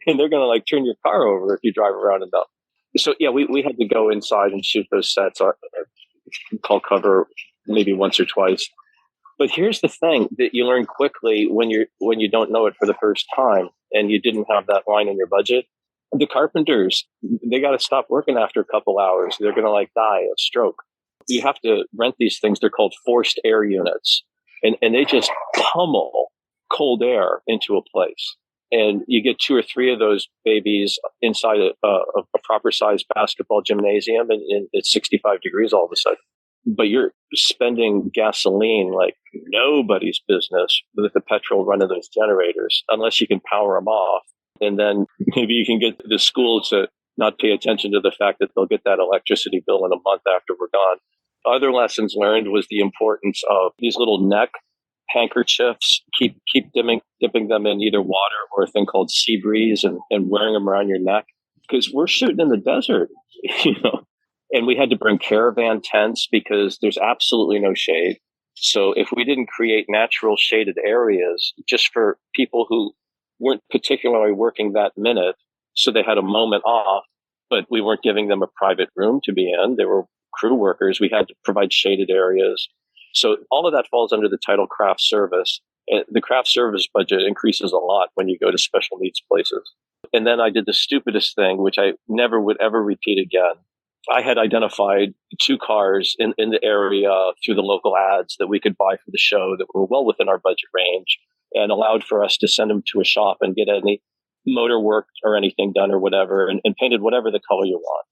and they're going to like turn your car over if you drive around enough. So yeah, we had to go inside and shoot those sets, call cover maybe once or twice. But here's the thing that you learn quickly when you don't know it for the first time and you didn't have that line in your budget. The carpenters, they got to stop working after a couple hours. They're going to like die of stroke. You have to rent these things. They're called forced air units, and they just pummel cold air into a place. And you get 2 or 3 of those babies inside a proper sized basketball gymnasium, and it's 65 degrees all of a sudden. But you're spending gasoline like nobody's business with the petrol running those generators, unless you can power them off. And then maybe you can get the school to not pay attention to the fact that they'll get that electricity bill in a month after we're gone. Other lessons learned was the importance of these little neck handkerchiefs. Keep dipping them in either water or a thing called sea breeze and wearing them around your neck, because we're shooting in the desert, and we had to bring caravan tents because there's absolutely no shade. So if we didn't create natural shaded areas just for people who weren't particularly working that minute, so they had a moment off, but we weren't giving them a private room to be in, they were crew workers, we had to provide shaded areas. So all of that falls under the title craft service. The craft service budget increases a lot when you go to special needs places. And then I did the stupidest thing, which I never would ever repeat again. I had identified 2 cars in the area through the local ads that we could buy for the show that were well within our budget range and allowed for us to send them to a shop and get any motor work or anything done or whatever and painted whatever the color you want.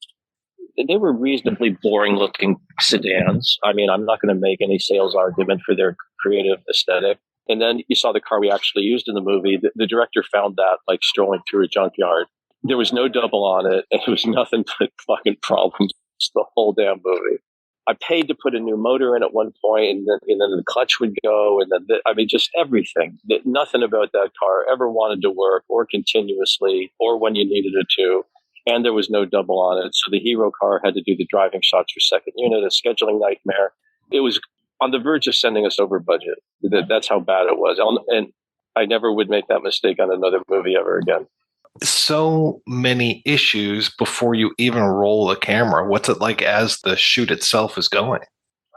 They were reasonably boring looking sedans. I mean, I'm not going to make any sales argument for their creative aesthetic. And then you saw the car we actually used in the movie. The director found that like strolling through a junkyard. There was no double on it. And it was nothing but fucking problems the whole damn movie. I paid to put a new motor in at one point, and then the clutch would go. And then, just everything. Nothing about that car ever wanted to work or continuously or when you needed it to. And there was no double on it. So the hero car had to do the driving shots for second unit, a scheduling nightmare. It was on the verge of sending us over budget. That's how bad it was. And I never would make that mistake on another movie ever again. So many issues before you even roll the camera. What's it like as the shoot itself is going?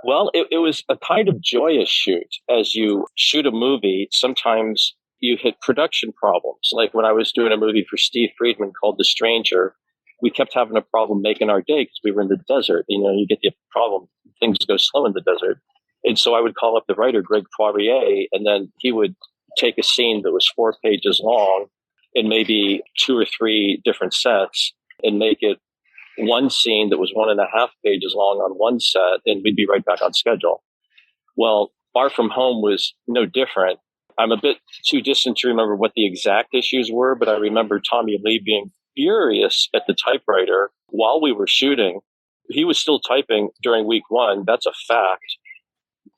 Well, it was a kind of joyous shoot. As you shoot a movie, sometimes you hit production problems. Like when I was doing a movie for Steve Friedman called The Stranger, we kept having a problem making our day because we were in the desert. You get the problem, things go slow in the desert. And so I would call up the writer, Greg Poirier, and then he would take a scene that was 4 pages long and maybe 2 or 3 different sets and make it one scene that was 1.5 pages long on one set, and we'd be right back on schedule. Well, Far From Home was no different. I'm a bit too distant to remember what the exact issues were, but I remember Tommy Lee being furious at the typewriter while we were shooting. He was still typing during week 1. That's a fact.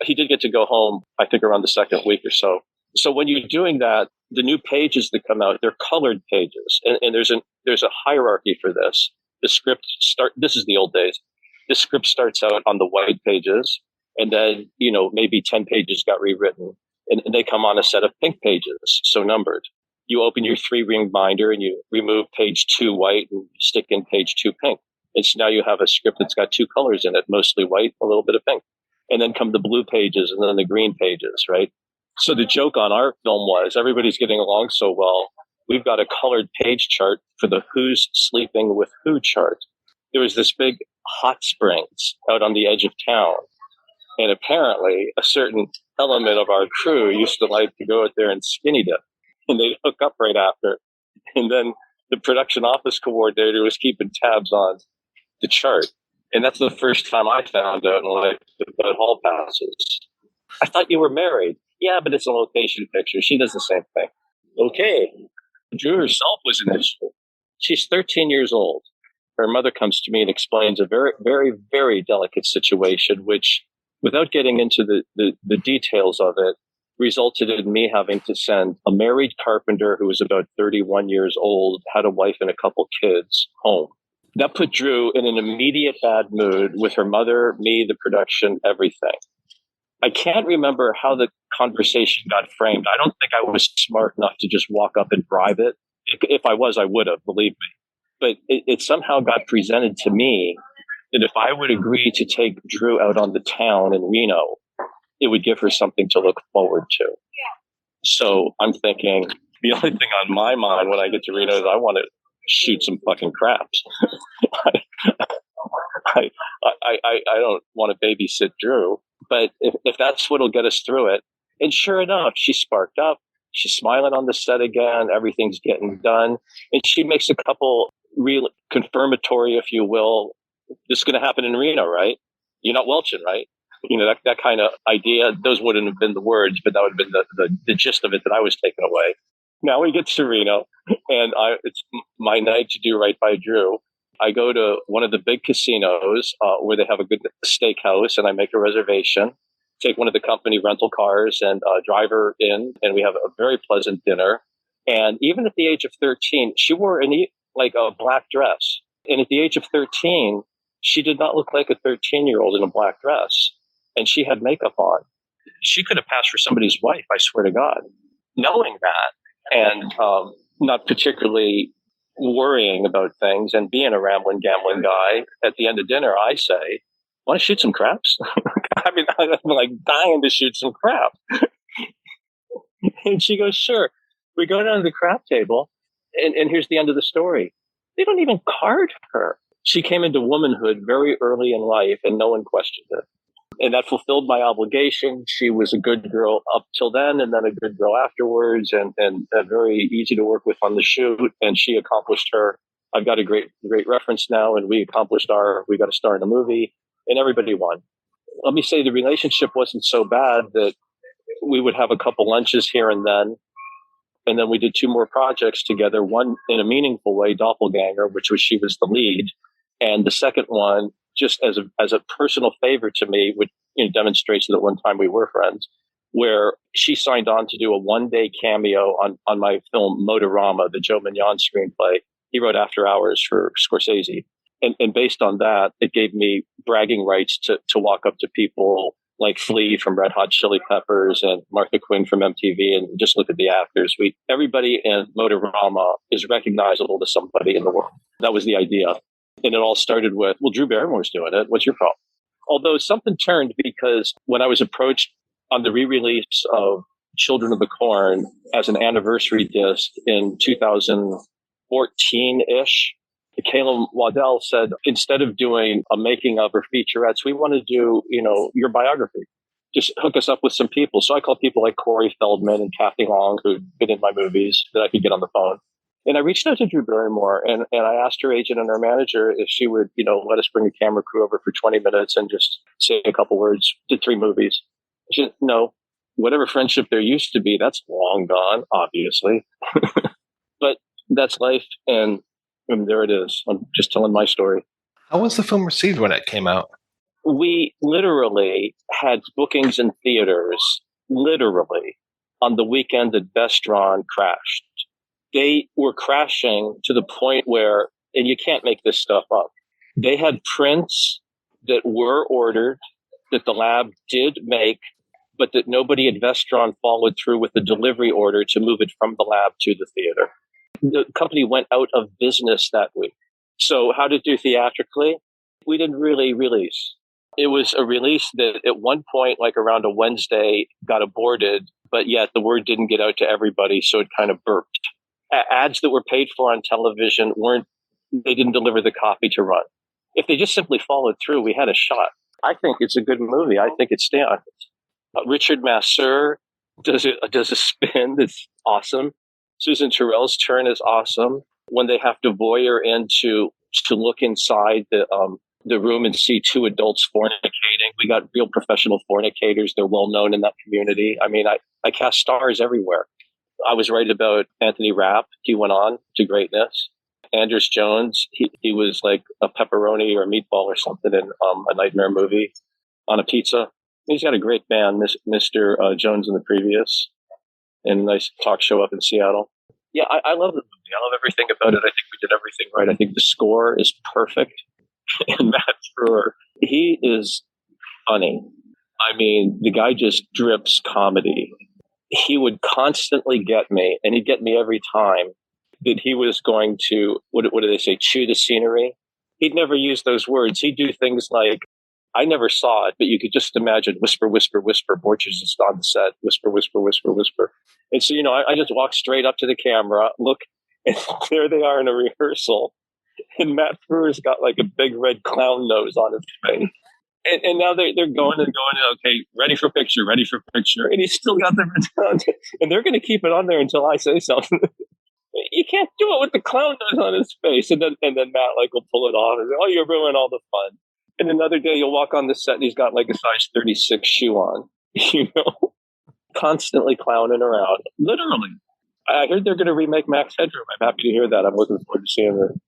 He did get to go home, I think, around the second week or so. So when you're doing that, the new pages that come out, they're colored pages. And there's a hierarchy for this. The script this is the old days. The script starts out on the white pages, and then, maybe 10 pages got rewritten, and they come on a set of pink pages, so numbered. You open your 3-ring binder and you remove page 2 white and stick in page 2 pink. And so now you have a script that's got 2 colors in it, mostly white, a little bit of pink. And then come the blue pages and then the green pages, right? So the joke on our film was everybody's getting along so well. We've got a colored page chart for the Who's Sleeping with Who chart. There was this big hot springs out on the edge of town. And apparently a certain element of our crew used to like to go out there and skinny dip. And they'd hook up right after. And then the production office coordinator was keeping tabs on the chart. And that's the first time I found out about hall passes. I thought you were married. Yeah, but it's a location picture. She does the same thing. Okay. Drew herself was an issue. She's 13 years old. Her mother comes to me and explains a very, very, very delicate situation, which, without getting into the details of it, resulted in me having to send a married carpenter who was about 31 years old, had a wife and a couple kids, home. That put Drew in an immediate bad mood with her mother, me, the production, everything. I can't remember how the conversation got framed. I don't think I was smart enough to just walk up and bribe it. If I was, I would have, believe me. But it somehow got presented to me that if I would agree to take Drew out on the town in Reno, it would give her something to look forward to. So I'm thinking, the only thing on my mind when I get to Reno is I want to shoot some fucking craps. I don't want to babysit Drew, but if that's what'll get us through it. And sure enough, she sparked up. She's smiling on the set again. Everything's getting done. And she makes a couple real confirmatory, if you will, this is going to happen in Reno, right? You're not welching, right? That kind of idea. Those wouldn't have been the words, but that would have been the gist of it that I was taking away. Now we get to Reno, and it's my night to do right by Drew. I go to one of the big casinos where they have a good steakhouse, and I make a reservation, take one of the company rental cars and drive her in, and we have a very pleasant dinner. And even at the age of 13, she wore a black dress. And at the age of 13, she did not look like a 13-year-old in a black dress. And she had makeup on. She could have passed for somebody's wife, I swear to God. Knowing that, and not particularly worrying about things and being a rambling, gambling guy, at the end of dinner, I say, want to shoot some craps? I mean, I'm like dying to shoot some crap. And she goes, sure. We go down to the crap table, and here's the end of the story. They don't even card her. She came into womanhood very early in life, and no one questioned it. And that fulfilled my obligation. She was a good girl up till then, and then a good girl afterwards, and very easy to work with on the shoot. And she accomplished her. I've got a great reference now, and we got a star in the movie, and everybody won. Let me say the relationship wasn't so bad that we would have a couple lunches here and then. And then we did 2 more projects together, one in a meaningful way, Doppelganger, which was she was the lead. And the second one, just as a personal favor to me, which demonstrates that one time we were friends, where she signed on to do a 1-day cameo on my film Motorama, the Joe Mignon screenplay. He wrote After Hours for Scorsese. And based on that, it gave me bragging rights to walk up to people like Flea from Red Hot Chili Peppers and Martha Quinn from MTV and just look at the actors. Everybody in Motorama is recognizable to somebody in the world. That was the idea. And it all started with, well, Drew Barrymore's doing it. What's your problem? Although something turned because when I was approached on the re-release of Children of the Corn as an anniversary disc in 2014-ish, Caleb Waddell said, instead of doing a making of or featurettes, we want to do, your biography. Just hook us up with some people. So I called people like Corey Feldman and Kathy Long, who'd been in my movies, that I could get on the phone. And I reached out to Drew Barrymore and I asked her agent and her manager if she would, let us bring a camera crew over for 20 minutes and just say a couple words. Did 3 movies. She said, no, whatever friendship there used to be, that's long gone, obviously. But that's life. And there it is. I'm just telling my story. How was the film received when it came out? We literally had bookings in theaters, literally, on the weekend that Vestron crashed. They were crashing to the point where, and you can't make this stuff up, they had prints that were ordered, that the lab did make, but that nobody at Vestron followed through with the delivery order to move it from the lab to the theater. The company went out of business that week. So how to do theatrically? We didn't really release. It was a release that at one point, like around a Wednesday, got aborted, but yet the word didn't get out to everybody, so it kind of burped. Ads that were paid for on television they didn't deliver the copy to run. If they just simply followed through, we had a shot. I think it's a good movie. I think it stands. Richard Masur does a spin that's awesome. Susan Tyrrell's turn is awesome. When they have to voyeur in to look inside the room and see 2 adults fornicating. We got real professional fornicators. They're well known in that community. I mean, I cast stars everywhere. I was right about Anthony Rapp. He went on to greatness. Andras Jones, he was like a pepperoni or a meatball or something in a Nightmare movie on a pizza. He's got a great band, Mr. Jones in the Previous, and a nice talk show up in Seattle. Yeah, I love the movie. I love everything about it. I think we did everything right. I think the score is perfect. And Matt Frewer, he is funny. I mean, the guy just drips comedy. He would constantly get me, and he'd get me every time, that he was going to, what do they say, chew the scenery? He'd never use those words. He'd do things like, I never saw it, but you could just imagine whisper, whisper, whisper. Borchers is on the set. Whisper, whisper, whisper, whisper. And so, I just walk straight up to the camera, look, and there they are in a rehearsal. And Matt Frewer's got like a big red clown nose on his face. And now they're going, okay, ready for picture. And he's still got them down. And they're going to keep it on there until I say something. You can't do it with the clown nose on his face. And then Matt will pull it off and say, oh, you ruined all the fun. And another day you'll walk on the set and he's got like a size 36 shoe on, constantly clowning around. Literally. I heard they're going to remake Max Headroom. I'm happy to hear that. I'm looking forward to seeing it.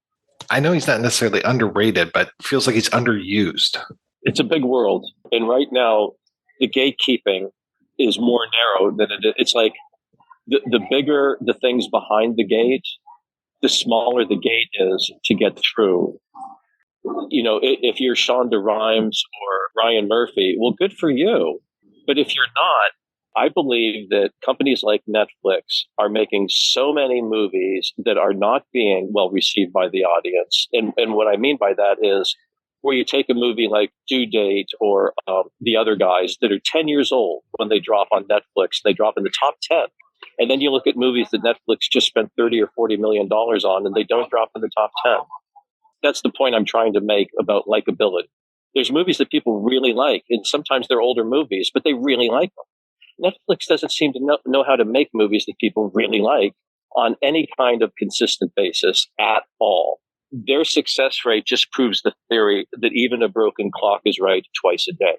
I know he's not necessarily underrated, but feels like he's underused. It's a big world. And right now, the gatekeeping is more narrow than it is. It's like the bigger the things behind the gate, the smaller the gate is to get through. If you're Shonda Rhimes or Ryan Murphy, well, good for you. But if you're not, I believe that companies like Netflix are making so many movies that are not being well received by the audience. And what I mean by that is where you take a movie like Due Date or The Other Guys that are 10 years old when they drop on Netflix, they drop in the top 10. And then you look at movies that Netflix just spent $30 or $40 million on, and they don't drop in the top 10. That's the point I'm trying to make about likability. There's movies that people really like, and sometimes they're older movies, but they really like them. Netflix doesn't seem to know how to make movies that people really like on any kind of consistent basis at all. Their success rate just proves the theory that even a broken clock is right twice a day.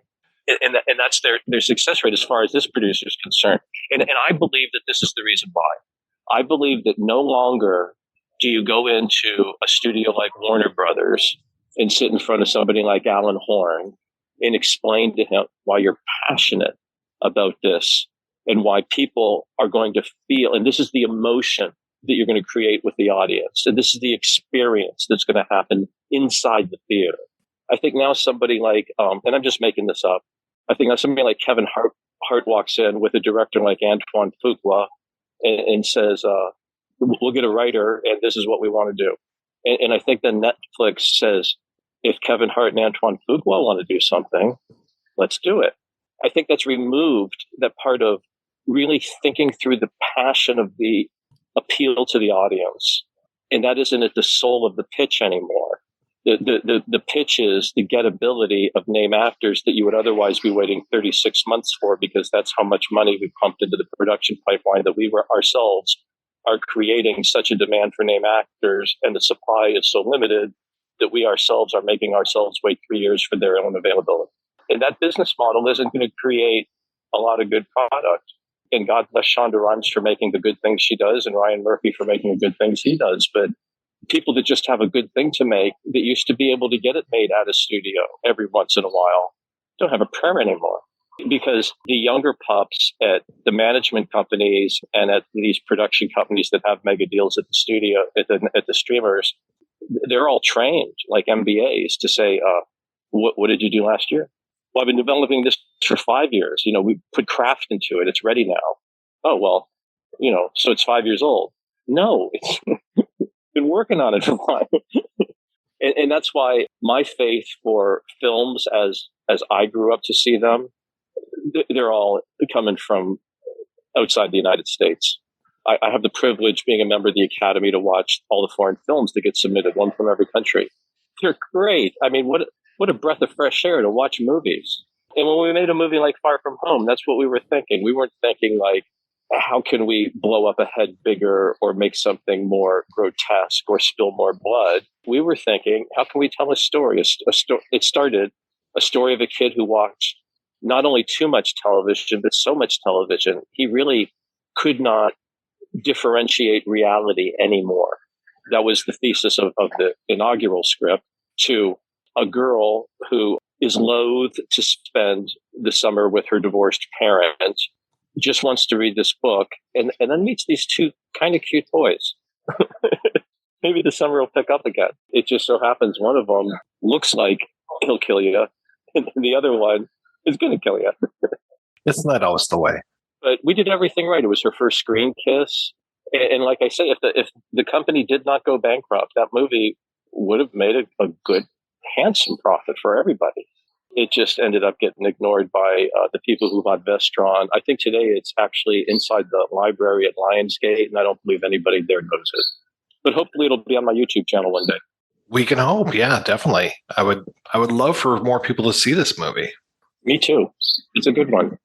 And that's their success rate as far as this producer is concerned. And I believe that this is the reason why. I believe that no longer do you go into a studio like Warner Brothers and sit in front of somebody like Alan Horn and explain to him why you're passionate about this and why people are going to feel, and this is the emotion that you're going to create with the audience. And this is the experience that's going to happen inside the theater. I think now somebody like, and I'm just making this up, I think now somebody like Kevin Hart walks in with a director like Antoine Fuqua and says, we'll get a writer and this is what we want to do. And I think then Netflix says, if Kevin Hart and Antoine Fuqua want to do something, let's do it. I think that's removed that part of really thinking through the passion of the appeal to the audience. And that isn't at the soul of the pitch anymore. The pitch is the gettability of name actors that you would otherwise be waiting 36 months for, because that's how much money we pumped into the production pipeline, that we were ourselves are creating such a demand for name actors, and the supply is so limited that we ourselves are making ourselves wait 3 years for their own availability. And that business model isn't going to create a lot of good product. And God bless Shonda Rhimes for making the good things she does, and Ryan Murphy for making the good things he does. But people that just have a good thing to make, that used to be able to get it made at a studio every once in a while, don't have a prayer anymore. Because the younger pups at the management companies and at these production companies that have mega deals at the studio, at the streamers, they're all trained like MBAs to say, what did you do last year? Well, I've been developing this for 5 years. We put craft into it. It's ready now. Oh, well, so it's 5 years old. No, it's been working on it for a while. and that's why my faith for films as I grew up to see them, they're all coming from outside the United States. I have the privilege, being a member of the Academy, to watch all the foreign films that get submitted, one from every country. They're great. I mean, what a breath of fresh air to watch movies. And when we made a movie like Far From Home, that's what we were thinking. We weren't thinking like, how can we blow up a head bigger or make something more grotesque or spill more blood? We were thinking, how can we tell a story? It started a story of a kid who watched not only too much television, but so much television, he really could not differentiate reality anymore. That was the thesis of the inaugural script, to a girl who is loath to spend the summer with her divorced parent, just wants to read this book, and then meets these two kind of cute boys. Maybe the summer will pick up again. It just so happens one of them looks like he'll kill you, and the other one is going to kill you. It's not always the way. But we did everything right. It was her first screen kiss. And like I say, if the company did not go bankrupt, that movie would have made a good, handsome profit for everybody. It just ended up getting ignored by the people who bought Vestron. I think today it's actually inside the library at Lionsgate, and I don't believe anybody there knows it. But hopefully it'll be on my YouTube channel one day. We can hope. Yeah, definitely. I would love for more people to see this movie. Me too. It's a good one.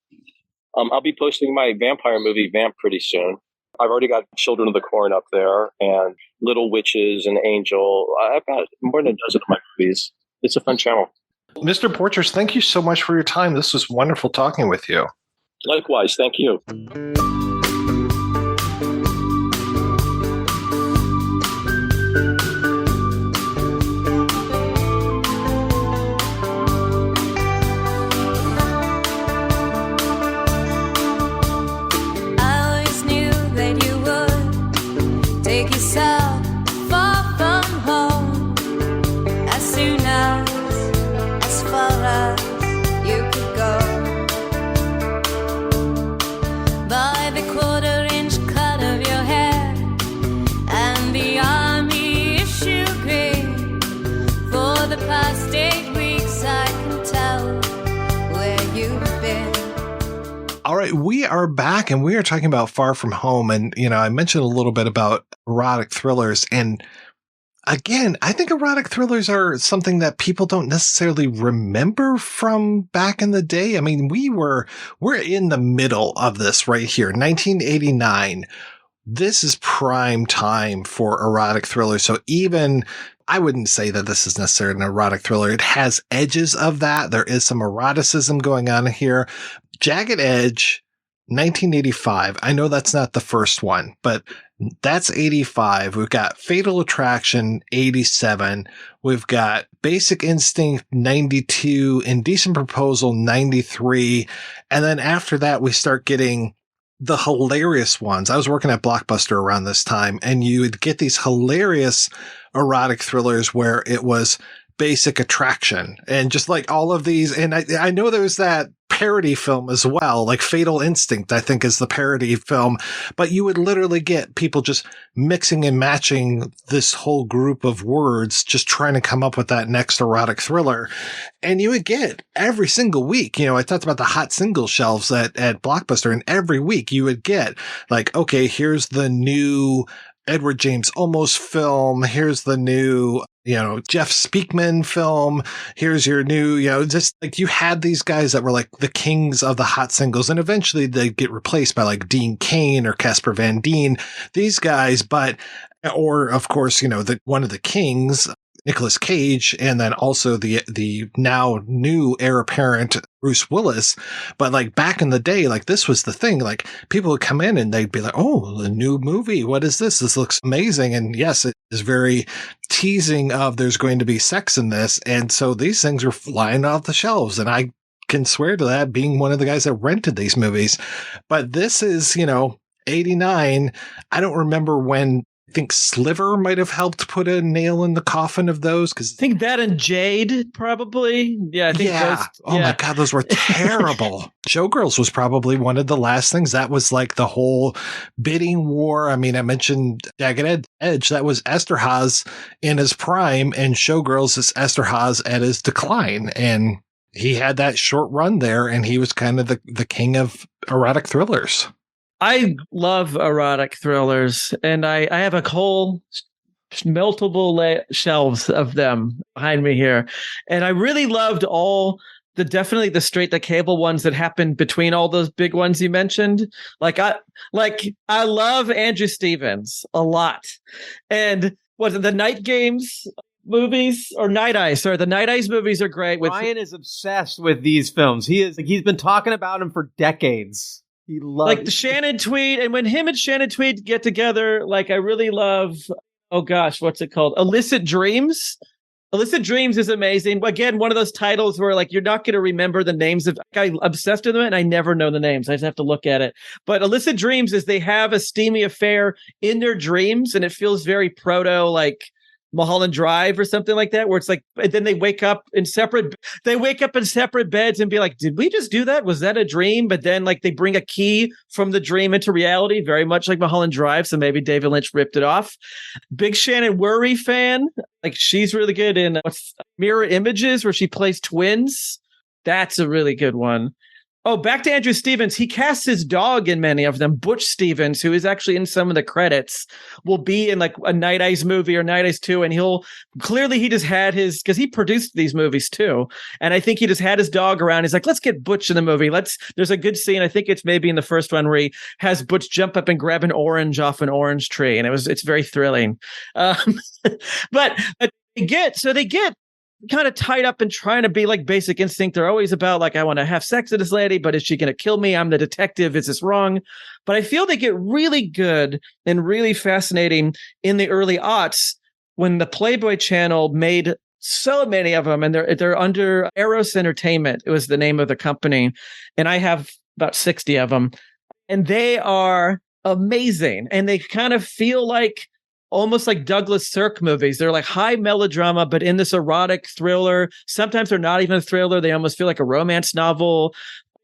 I'll be posting my vampire movie, Vamp, pretty soon. I've already got Children of the Corn up there, and Little Witches and Angel. I've got more than a dozen of my movies. It's a fun channel. Mr. Borchers, thank you so much for your time. This was wonderful talking with you. Likewise. Thank you. But right, we are back and we are talking about Far From Home. And, I mentioned a little bit about erotic thrillers. And again, I think erotic thrillers are something that people don't necessarily remember from back in the day. I mean, we're in the middle of this right here, 1989. This is prime time for erotic thrillers. So even I wouldn't say that this is necessarily an erotic thriller. It has edges of that. There is some eroticism going on here. Jagged Edge, 1985. I know that's not the first one, but that's 85. We've got Fatal Attraction, 87. We've got Basic Instinct, 92. Indecent Proposal, 93. And then after that, we start getting the hilarious ones. I was working at Blockbuster around this time, and you would get these hilarious erotic thrillers where it was Basic Attraction and just like all of these. And I know there's that parody film as well, like Fatal Instinct, I think is the parody film, but you would literally get people just mixing and matching this whole group of words, just trying to come up with that next erotic thriller. And you would get every single week, I talked about the hot single shelves at Blockbuster, and every week you would get like, okay, here's the new Edward James Olmos film. Here's the new, Jeff Speakman film. Here's your new, just like you had these guys that were like the kings of the hot singles, and eventually they get replaced by like Dean Cain or Casper Van Dien, these guys. Or of course, one of the kings, Nicolas Cage, and then also the now new heir apparent Bruce Willis. But like back in the day, like this was the thing, like people would come in and they'd be like, oh, the new movie. What is this? This looks amazing. And yes, it is very teasing of there's going to be sex in this. And so these things were flying off the shelves. And I can swear to that being one of the guys that rented these movies. But this is, 89. I don't remember when. I think Sliver might have helped put a nail in the coffin of those. Cause I think that and Jade probably. Yeah. I think those, oh my God, those were terrible. Showgirls was probably one of the last things. That was like the whole bidding war. I mean, I mentioned Jagged Edge. That was Esterhaz in his prime, and Showgirls is Esterhaz at his decline. And he had that short run there, and he was kind of the king of erotic thrillers. I love erotic thrillers, and I have a whole multiple shelves of them behind me here. And I really loved definitely the straight to cable ones that happened between all those big ones you mentioned. I love Andrew Stevens a lot. And was it the Night Games movies or Night Eyes? Sorry, the Night Eyes movies are great. Bryan is obsessed with these films. He's been talking about them for decades. He loves like the Shannon Tweed, and when him and Shannon Tweed get together, like I really love, oh gosh, what's it called? Illicit Dreams. Illicit Dreams is amazing. Again, one of those titles where like you're not going to remember the names of. I'm obsessed with them, and I never know the names. I just have to look at it. But Illicit Dreams is they have a steamy affair in their dreams, and it feels very proto like Mulholland Drive or something like that, where it's like, and then they wake up in separate beds and be like, did we just do that? Was that a dream? But then like they bring a key from the dream into reality, very much like Mulholland Drive. So maybe David Lynch ripped it off. Big Shannon Worry fan. Like she's really good in Mirror Images, where she plays twins. That's a really good one. Oh, back to Andrew Stevens. He casts his dog in many of them. Butch Stevens, who is actually in some of the credits, will be in like a Night Eyes movie or Night Eyes 2. And he just had because he produced these movies too. And I think he just had his dog around. He's like, let's get Butch in the movie. There's a good scene. I think it's maybe in the first one where he has Butch jump up and grab an orange off an orange tree. And it's very thrilling. But they get kind of tied up in trying to be like Basic Instinct. They're always about like, I want to have sex with this lady, but is she going to kill me? I'm the detective. Is this wrong? But I feel they get really good and really fascinating in the early aughts when the Playboy Channel made so many of them, and they're under Eros Entertainment. It was the name of the company. And I have about 60 of them, and they are amazing. And they kind of feel like almost like Douglas Sirk movies. They're like high melodrama, but in this erotic thriller. Sometimes they're not even a thriller. They almost feel like a romance novel.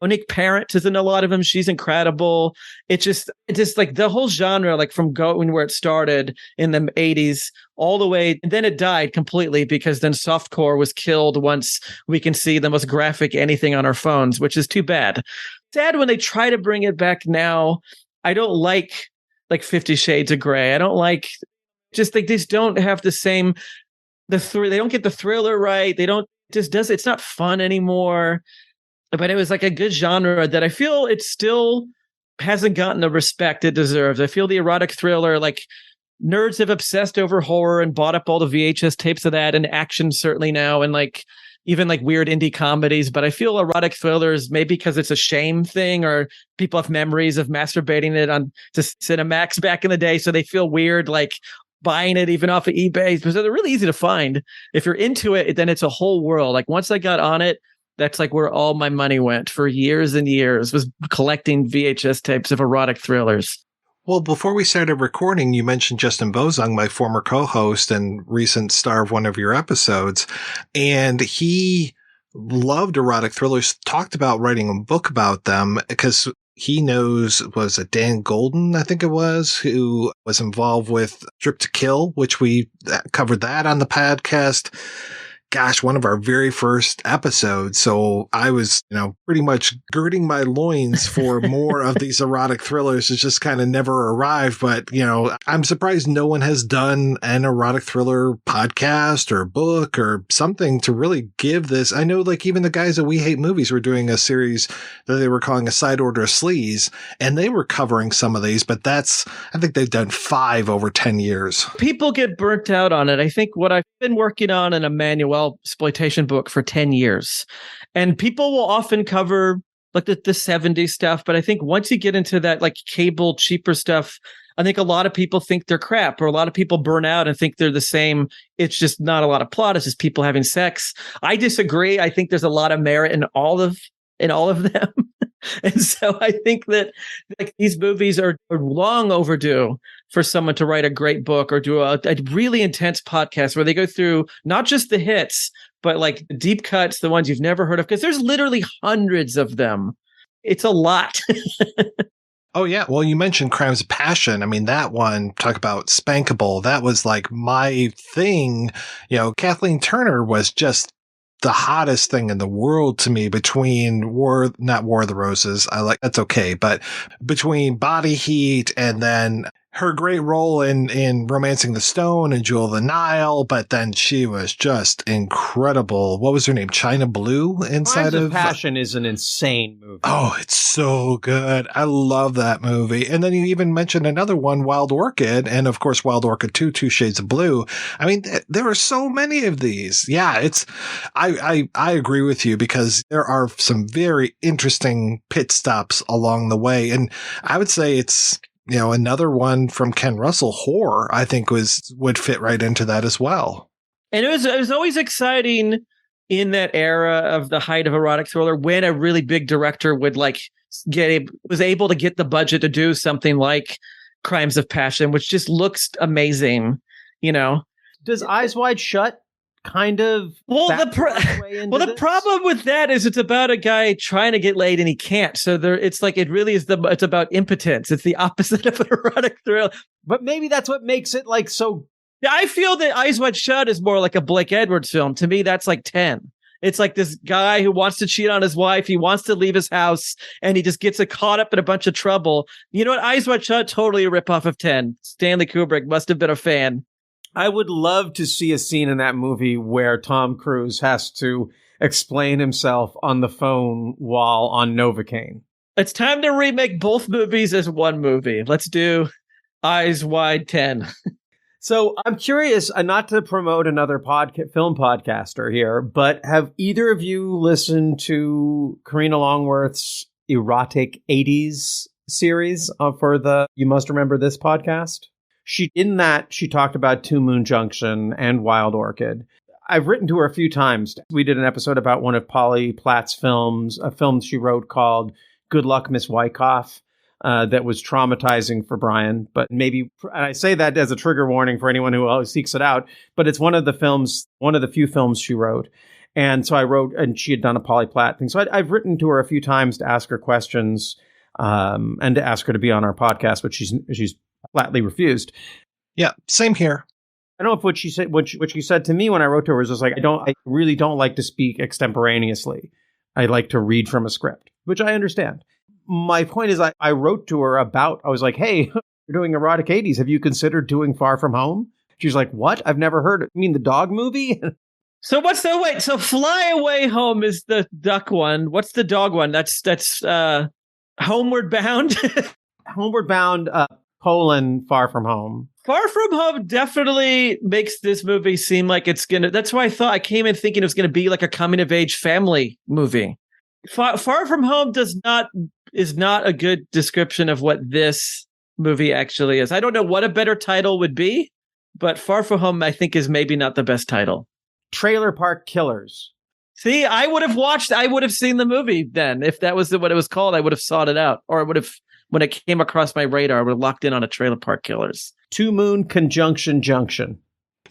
Monique Parent is in a lot of them. She's incredible. It's just like the whole genre, like from going where it started in the 80s all the way. And then it died completely because then softcore was killed once we can see the most graphic anything on our phones, which is too bad. sad when they try to bring it back now. I don't like 50 Shades of Grey. I don't like they just don't have the same they don't get the thriller right. They don't it's not fun anymore. But it was like a good genre that I feel it still hasn't gotten the respect it deserves. I feel the erotic thriller, like nerds have obsessed over horror and bought up all the VHS tapes of that, and action certainly now, and like even like weird indie comedies. But I feel erotic thrillers, maybe because it's a shame thing, or people have memories of masturbating it on to Cinemax back in the day, so they feel weird like buying it even off of eBay, because they're really easy to find. If you're into it, then it's a whole world. Like once I got on it, that's like where all my money went for years and years, was collecting VHS tapes of erotic thrillers. Well, before we started recording, you mentioned Justin Bozung, my former co-host and recent star of one of your episodes, and he loved erotic thrillers, talked about writing a book about them because he knows, was it Dan Golden, I think it was, who was involved with Strip to Kill, which we covered that on the podcast. Gosh, one of our very first episodes. So I was, pretty much girding my loins for more of these erotic thrillers. It just kind of never arrived. But, I'm surprised no one has done an erotic thriller podcast or book or something to really give this. I know like even the guys at We Hate Movies were doing a series that they were calling A Side Order of Sleaze, and they were covering some of these, but I think they've done 5 over 10 years. People get burnt out on it. I think what I've been working on in Emmanuel exploitation book for 10 years, and people will often cover like the 70s stuff, but I think once you get into that like cable cheaper stuff, I think a lot of people think they're crap, or a lot of people burn out and think they're the same. It's just not a lot of plot. It's just people having sex. I disagree. I think there's a lot of merit in all of them. And so I think that like these movies are long overdue for someone to write a great book or do a really intense podcast where they go through not just the hits, but like the deep cuts, the ones you've never heard of, because there's literally hundreds of them. It's a lot. Oh, yeah. Well, you mentioned Crimes of Passion. I mean, that one, talk about spankable. That was like my thing. Kathleen Turner was just the hottest thing in the world to me between not War of the Roses. That's okay. But between Body Heat and then her great role in Romancing the Stone and Jewel of the Nile, but then she was just incredible. What was her name? China Blue inside Crimes of Passion is an insane movie. Oh, it's so good. I love that movie. And then you even mentioned another one, Wild Orchid, and of course Wild Orchid 2, Two Shades of Blue. I mean, there are so many of these. Yeah, I agree with you because there are some very interesting pit stops along the way. And I would say it's, another one from Ken Russell, Horror, I think would fit right into that as well. And it was always exciting in that era of the height of erotic thriller when a really big director would was able to get the budget to do something like Crimes of Passion, which just looks amazing, Does Eyes Wide Shut kind of the problem with that is it's about a guy trying to get laid and he can't, so it's about impotence. It's the opposite of an erotic thriller, but maybe that's what makes it like so. I feel that Eyes Wide Shut is more like a Blake Edwards film. To me, that's like 10. It's like this guy who wants to cheat on his wife. He wants to leave his house and he just gets caught up in a bunch of trouble. You know what? Eyes Wide Shut, totally a ripoff of 10. Stanley Kubrick must have been a fan. I would love to see a scene in that movie where Tom Cruise has to explain himself on the phone while on Novocaine. It's time to remake both movies as one movie. Let's do Eyes Wide 10. So I'm curious, not to promote another film podcaster here, but have either of you listened to Karina Longworth's erotic 80s series for the You Must Remember This podcast? She talked about Two Moon Junction and Wild Orchid. I've written to her a few times. We did an episode about one of Polly Platt's films, a film she wrote called Good Luck, Miss Wyckoff, that was traumatizing for Bryan. But maybe, and I say that as a trigger warning for anyone who always seeks it out, but it's one of the few films she wrote. And so I wrote, and she had done a Polly Platt thing. So I've written to her a few times to ask her questions and to ask her to be on our podcast, but she's flatly refused. Yeah, same here. I don't know if what she said to me when I wrote to her was just like, I really don't like to speak extemporaneously. I like to read from a script, which I understand. my point is I wrote to her I was like, hey, you're doing erotic 80s. Have you considered doing Far From Home? She's like, what? I've never heard it. You mean the dog movie? So so Fly Away Home is the duck one. What's the dog one? That's Homeward Bound. Homeward Bound, Poland, Far From Home. Far From Home definitely makes this movie seem like it's gonna. That's why I came in thinking it was gonna be like a coming of age family movie. Far From Home is not a good description of what this movie actually is. I don't know what a better title would be, but Far From Home I think is maybe not the best title. Trailer Park Killers. See, I would have seen the movie then. If that was what it was called, I would have sought it out. Or I would have, when it came across my radar, I would have locked in on a Trailer Park Killers. Two Moon Conjunction Junction.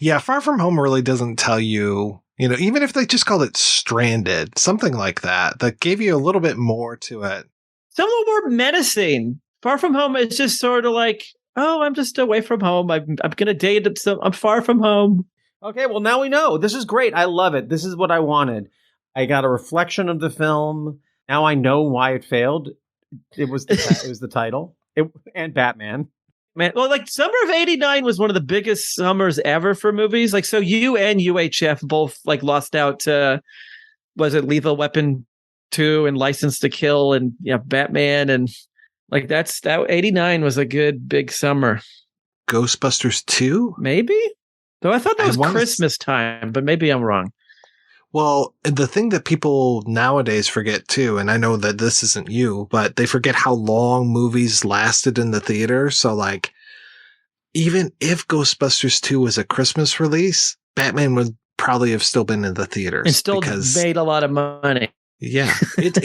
Yeah, Far From Home really doesn't tell you, even if they just called it Stranded, something like that gave you a little bit more to it. It's a little more menacing. Far From Home is just sort of like, oh, I'm just away from home. I'm going to date it. So I'm far from home. Okay, well, now we know. This is great. I love it. This is what I wanted. I got a reflection of the film. Now I know why it failed. It was the title. And Batman. Man, well, like summer of '89 was one of the biggest summers ever for movies. Like, so you and UHF both like lost out to, was it Lethal Weapon 2 and License to Kill and Batman, and like that '89 was a good big summer. Ghostbusters 2? Maybe? Though I thought that was Christmas time, but maybe I'm wrong. Well, the thing that people nowadays forget too, and I know that this isn't you, but they forget how long movies lasted in the theater. So like, even if Ghostbusters 2 was a Christmas release, Batman would probably have still been in the theaters. And still made a lot of money. Yeah.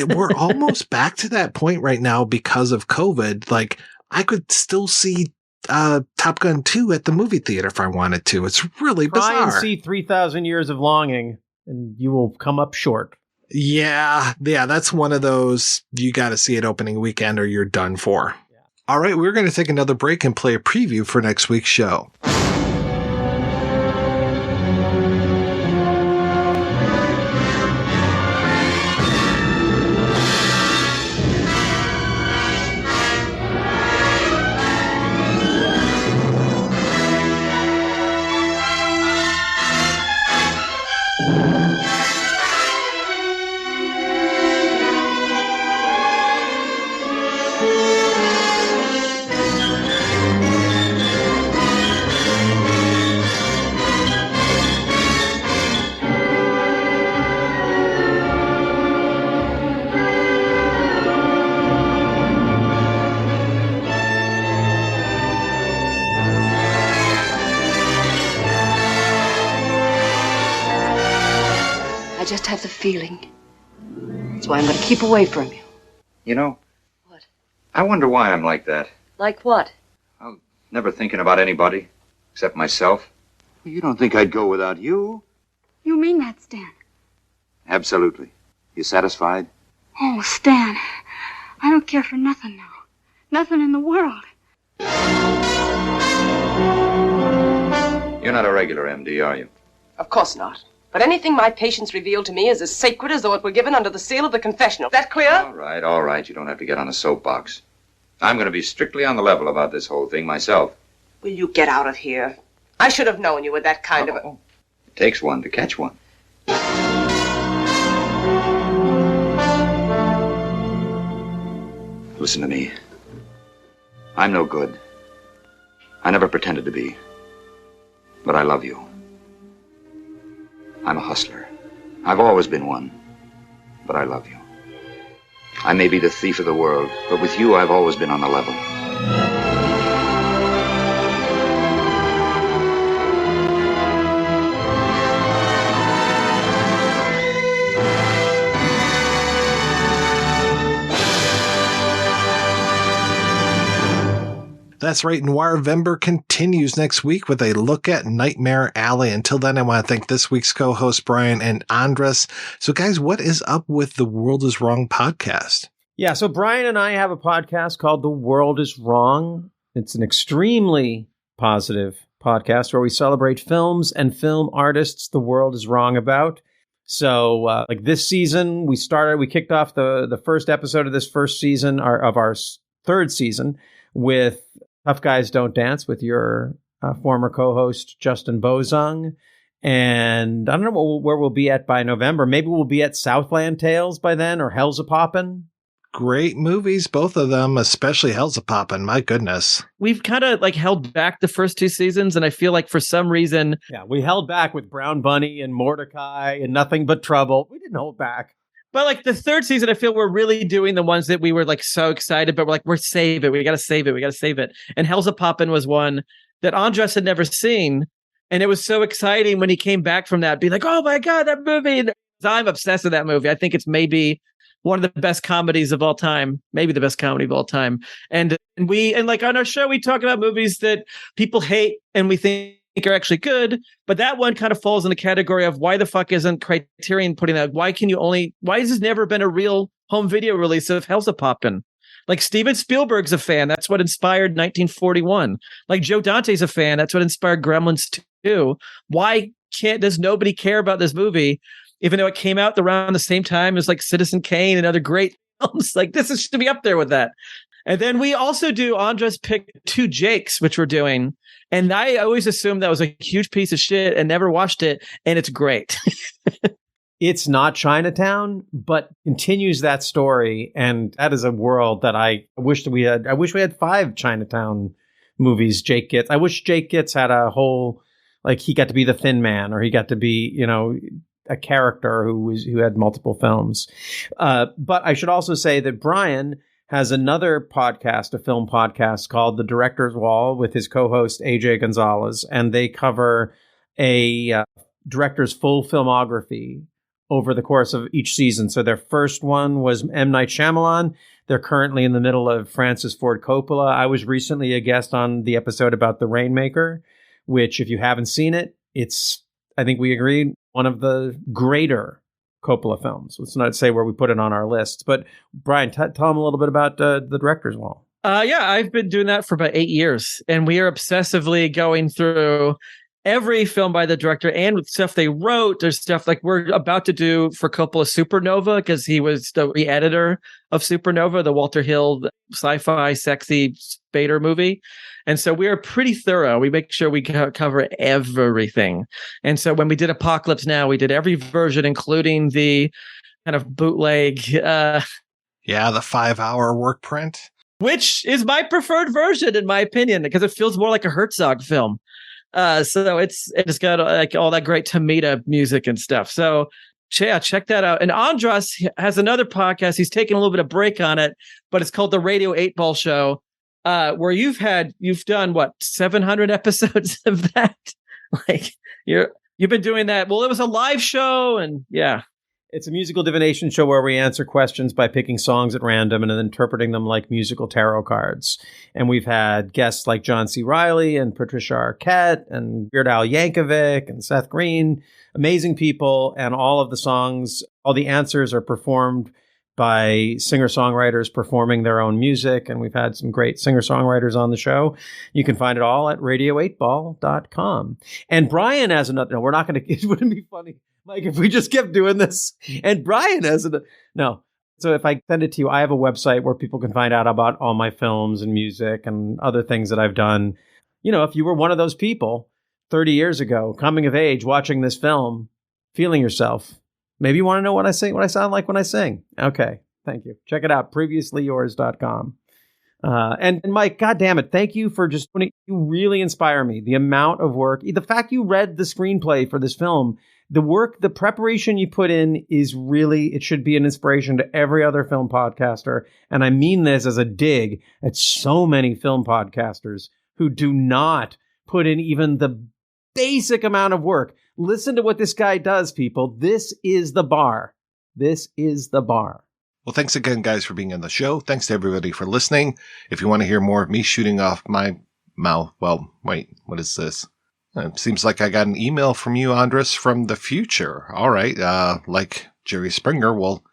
We're almost back to that point right now because of COVID. Like, I could still see Top Gun 2 at the movie theater if I wanted to. It's really bizarre. Try and see 3,000 Years of Longing, and you will come up short. Yeah, that's one of those, you got to see it opening weekend or you're done for. Yeah. All right, we're going to take another break and play a preview for next week's show. I just have the feeling. That's why I'm going to keep away from you. You know? What? I wonder why I'm like that. Like what? I'm never thinking about anybody except myself. You don't think I'd go without you? You mean that, Stan? Absolutely. You satisfied? Oh, Stan, I don't care for nothing now. Nothing in the world. You're not a regular MD, are you? Of course not. But anything my patients reveal to me is as sacred as though it were given under the seal of the confessional. That clear? All right. You don't have to get on a soapbox. I'm going to be strictly on the level about this whole thing myself. Will you get out of here? I should have known you were that kind of a... It takes one to catch one. Listen to me. I'm no good. I never pretended to be. But I love you. I'm a hustler. I've always been one. But I love you. I may be the thief of the world, but with you I've always been on the level. That's right. Noirvember continues next week with a look at Nightmare Alley. Until then, I want to thank this week's co-hosts, Bryan and Andras. So guys, what is up with the World is Wrong podcast? Yeah, so Bryan and I have a podcast called The World is Wrong. It's an extremely positive podcast where we celebrate films and film artists the world is wrong about. So like this season, we kicked off the first episode of this first season, of our third season, with Tough Guys Don't Dance with your former co-host, Justin Bozung. And I don't know where we'll be at by November. Maybe we'll be at Southland Tales by then, or Hell's a Poppin'. Great movies, both of them, especially Hell's a Poppin'. My goodness. We've kind of like held back the first two seasons, and I feel like for some reason... Yeah, we held back with Brown Bunny and Mordecai and Nothing But Trouble. We didn't hold back. But like the third season, I feel we're really doing the ones that we were like so excited, but we're save it. We got to save it. We got to save it. And Hell's a Poppin' was one that Andras had never seen. And it was so exciting when he came back from that, being like, oh my God, that movie. And I'm obsessed with that movie. I think it's maybe one of the best comedies of all time, maybe the best comedy of all time. And like on our show, we talk about movies that people hate and we think are actually good, but that one kind of falls in the category of why the fuck isn't Criterion putting that? Why has this never been a real home video release of Hell's a Poppin'? Like Steven Spielberg's a fan. That's what inspired 1941. Like Joe Dante's a fan. That's what inspired Gremlins 2. Why does nobody care about this movie? Even though it came out around the same time as like Citizen Kane and other great films, like this is to be up there with that. And then we also do Andras pick Two Jakes, which we're doing. And I always assumed that was a huge piece of shit and never watched it. And it's great. It's not Chinatown, but continues that story. And that is a world that I wish we had 5 Chinatown movies Jake gets. I wish Jake gets had a whole, like he got to be the Thin Man, or he got to be, a character who had multiple films. But I should also say that Bryan has another podcast, a film podcast called The Director's Wall with his co-host AJ Gonzalez, and they cover a director's full filmography over the course of each season. So their first one was M. Night Shyamalan. They're currently in the middle of Francis Ford Coppola. I was recently a guest on the episode about The Rainmaker, which if you haven't seen it, it's, I think we agreed, one of the greater Coppola films. Let's not say where we put it on our list. But Bryan, tell them a little bit about The Director's Wall. Yeah, I've been doing that for about 8 years. And we are obsessively going through every film by the director and stuff they wrote. There's stuff like we're about to do for Coppola Supernova, because he was the editor of Supernova, the Walter Hill sci-fi sexy Spader movie. And so we are pretty thorough. We make sure we cover everything. And so when we did Apocalypse Now, we did every version, including the kind of bootleg. The 5-hour work print. Which is my preferred version, in my opinion, because it feels more like a Herzog film. So it's got like all that great Tomita music and stuff. So yeah, check that out. And Andras has another podcast. He's taking a little bit of break on it, but it's called the Radio 8-Ball Show, where you've done what, 700 episodes of that? Like you've been doing that. Well, it was a live show, and yeah. It's a musical divination show where we answer questions by picking songs at random and then interpreting them like musical tarot cards. And we've had guests like John C. Reilly and Patricia Arquette and Weird Al Yankovic and Seth Green. Amazing people. And all of the songs, all the answers are performed by singer-songwriters performing their own music. And we've had some great singer-songwriters on the show. You can find it all at radio8ball.com. And Bryan has another, no, we're not going to, it wouldn't be funny, Mike, if we just kept doing this. And Bryan has no. So if I send it to you, I have a website where people can find out about all my films and music and other things that I've done. If you were one of those people 30 years ago, coming of age, watching this film, feeling yourself, maybe you want to know what I sound like when I sing. Okay. Thank you. Check it out. Previouslyyours.com. And Mike, God damn it. Thank you for just putting, you really inspire me. The amount of work, the fact you read the screenplay for this film, the work, the preparation you put in is really, it should be an inspiration to every other film podcaster. And I mean this as a dig at so many film podcasters who do not put in even the basic amount of work. Listen to what this guy does, people. This is the bar. This is the bar. Well, thanks again, guys, for being on the show. Thanks to everybody for listening. If you want to hear more of me shooting off my mouth, well, wait, what is this? It seems like I got an email from you, Andras, from the future. All right. Like Jerry Springer, we'll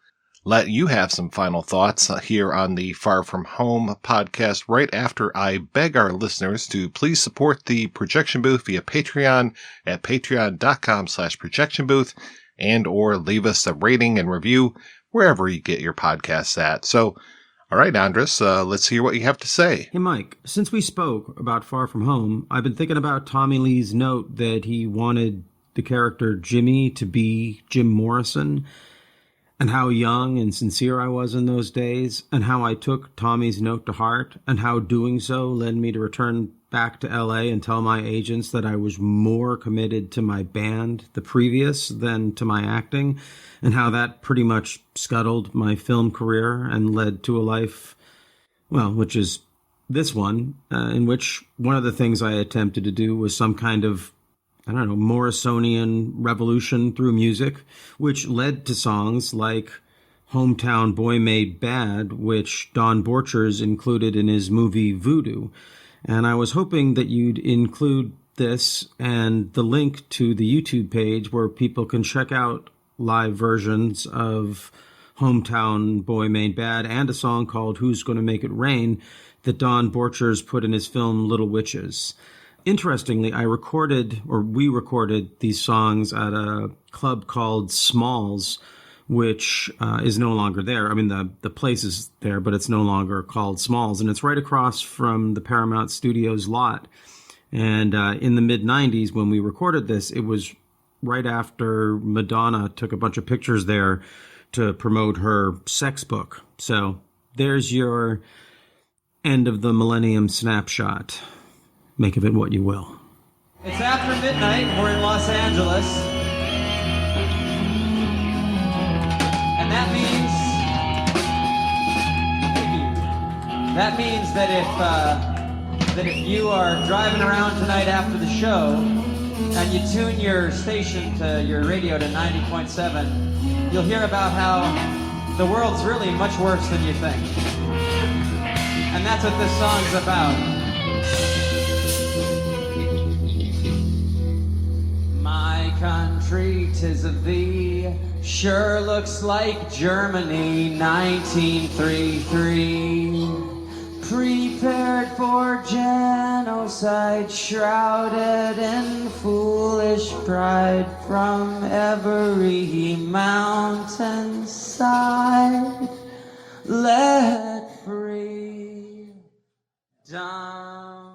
let you have some final thoughts here on the Far From Home podcast right after I beg our listeners to please support the Projection Booth via Patreon at patreon.com/projectionbooth. and or leave us a rating and review wherever you get your podcasts at. So, all right, Andras, let's hear what you have to say. Hey, Mike, since we spoke about Far From Home, I've been thinking about Tommy Lee's note that he wanted the character Jimmy to be Jim Morrison, and how young and sincere I was in those days, and how I took Tommy's note to heart, and how doing so led me to return back to LA and tell my agents that I was more committed to my band, the previous, than to my acting, and how that pretty much scuttled my film career and led to a life, well, which is this one, in which one of the things I attempted to do was some kind of, I don't know, Morrisonian revolution through music, which led to songs like Hometown Boy Made Bad, which Don Borchers included in his movie Voodoo. And I was hoping that you'd include this and the link to the YouTube page where people can check out live versions of Hometown Boy Made Bad and a song called Who's Gonna Make It Rain that Don Borchers put in his film Little Witches. Interestingly, we recorded these songs at a club called Smalls, which is no longer there. I mean, the place is there, but it's no longer called Smalls. And it's right across from the Paramount Studios lot. And in the mid-'90s, when we recorded this, it was right after Madonna took a bunch of pictures there to promote her sex book. So there's your end of the millennium snapshot. Make of it what you will. It's after midnight. We're in Los Angeles. And that means that if you are driving around tonight after the show and you tune your station to your radio to 90.7, you'll hear about how the world's really much worse than you think. And that's what this song's about. My country, 'tis of thee, sure looks like Germany, 1933. Prepared for genocide, shrouded in foolish pride from every mountainside. Let free down.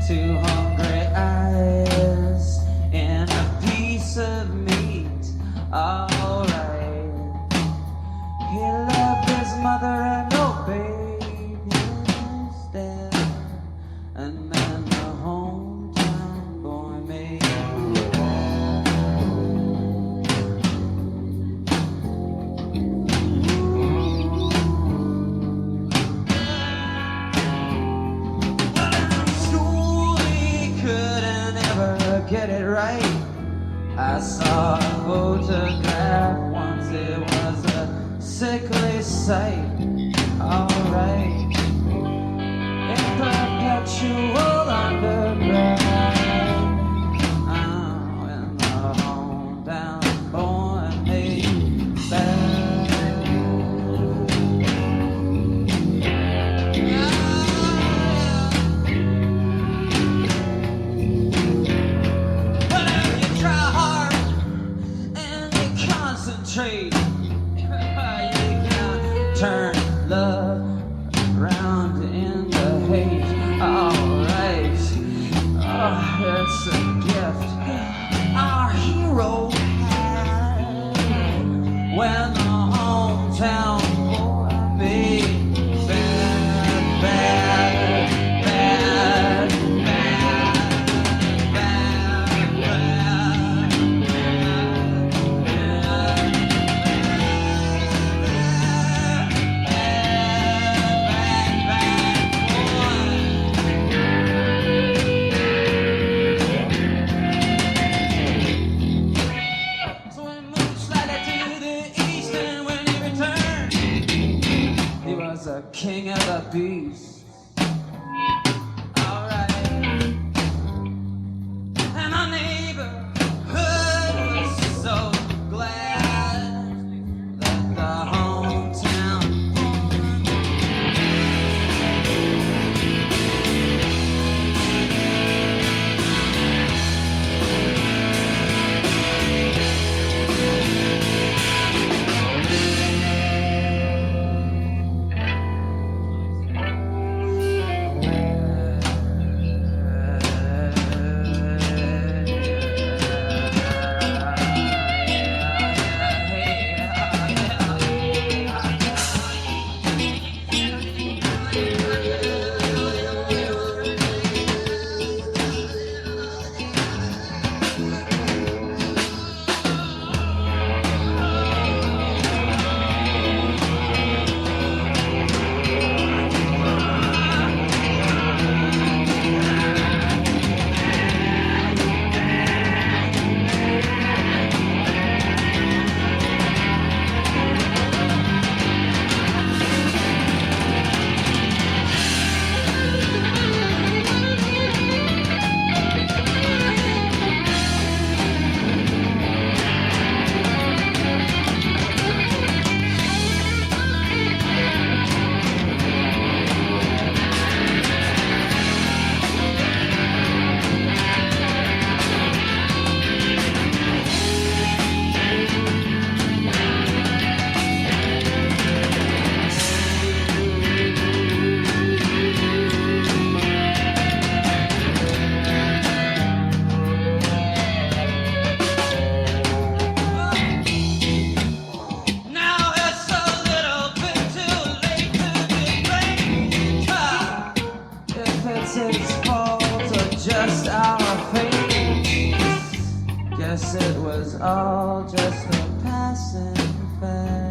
Two hungry eyes and a piece of meat, alright. He loved his mother and no baby's dead. And then the hometown boy made get it right. I saw a photograph once, it was a sickly sight. Alright, in perpetual underground. In the hometown boy made bad. Trade. You can turn just our fate. Guess it was all just a passing phase.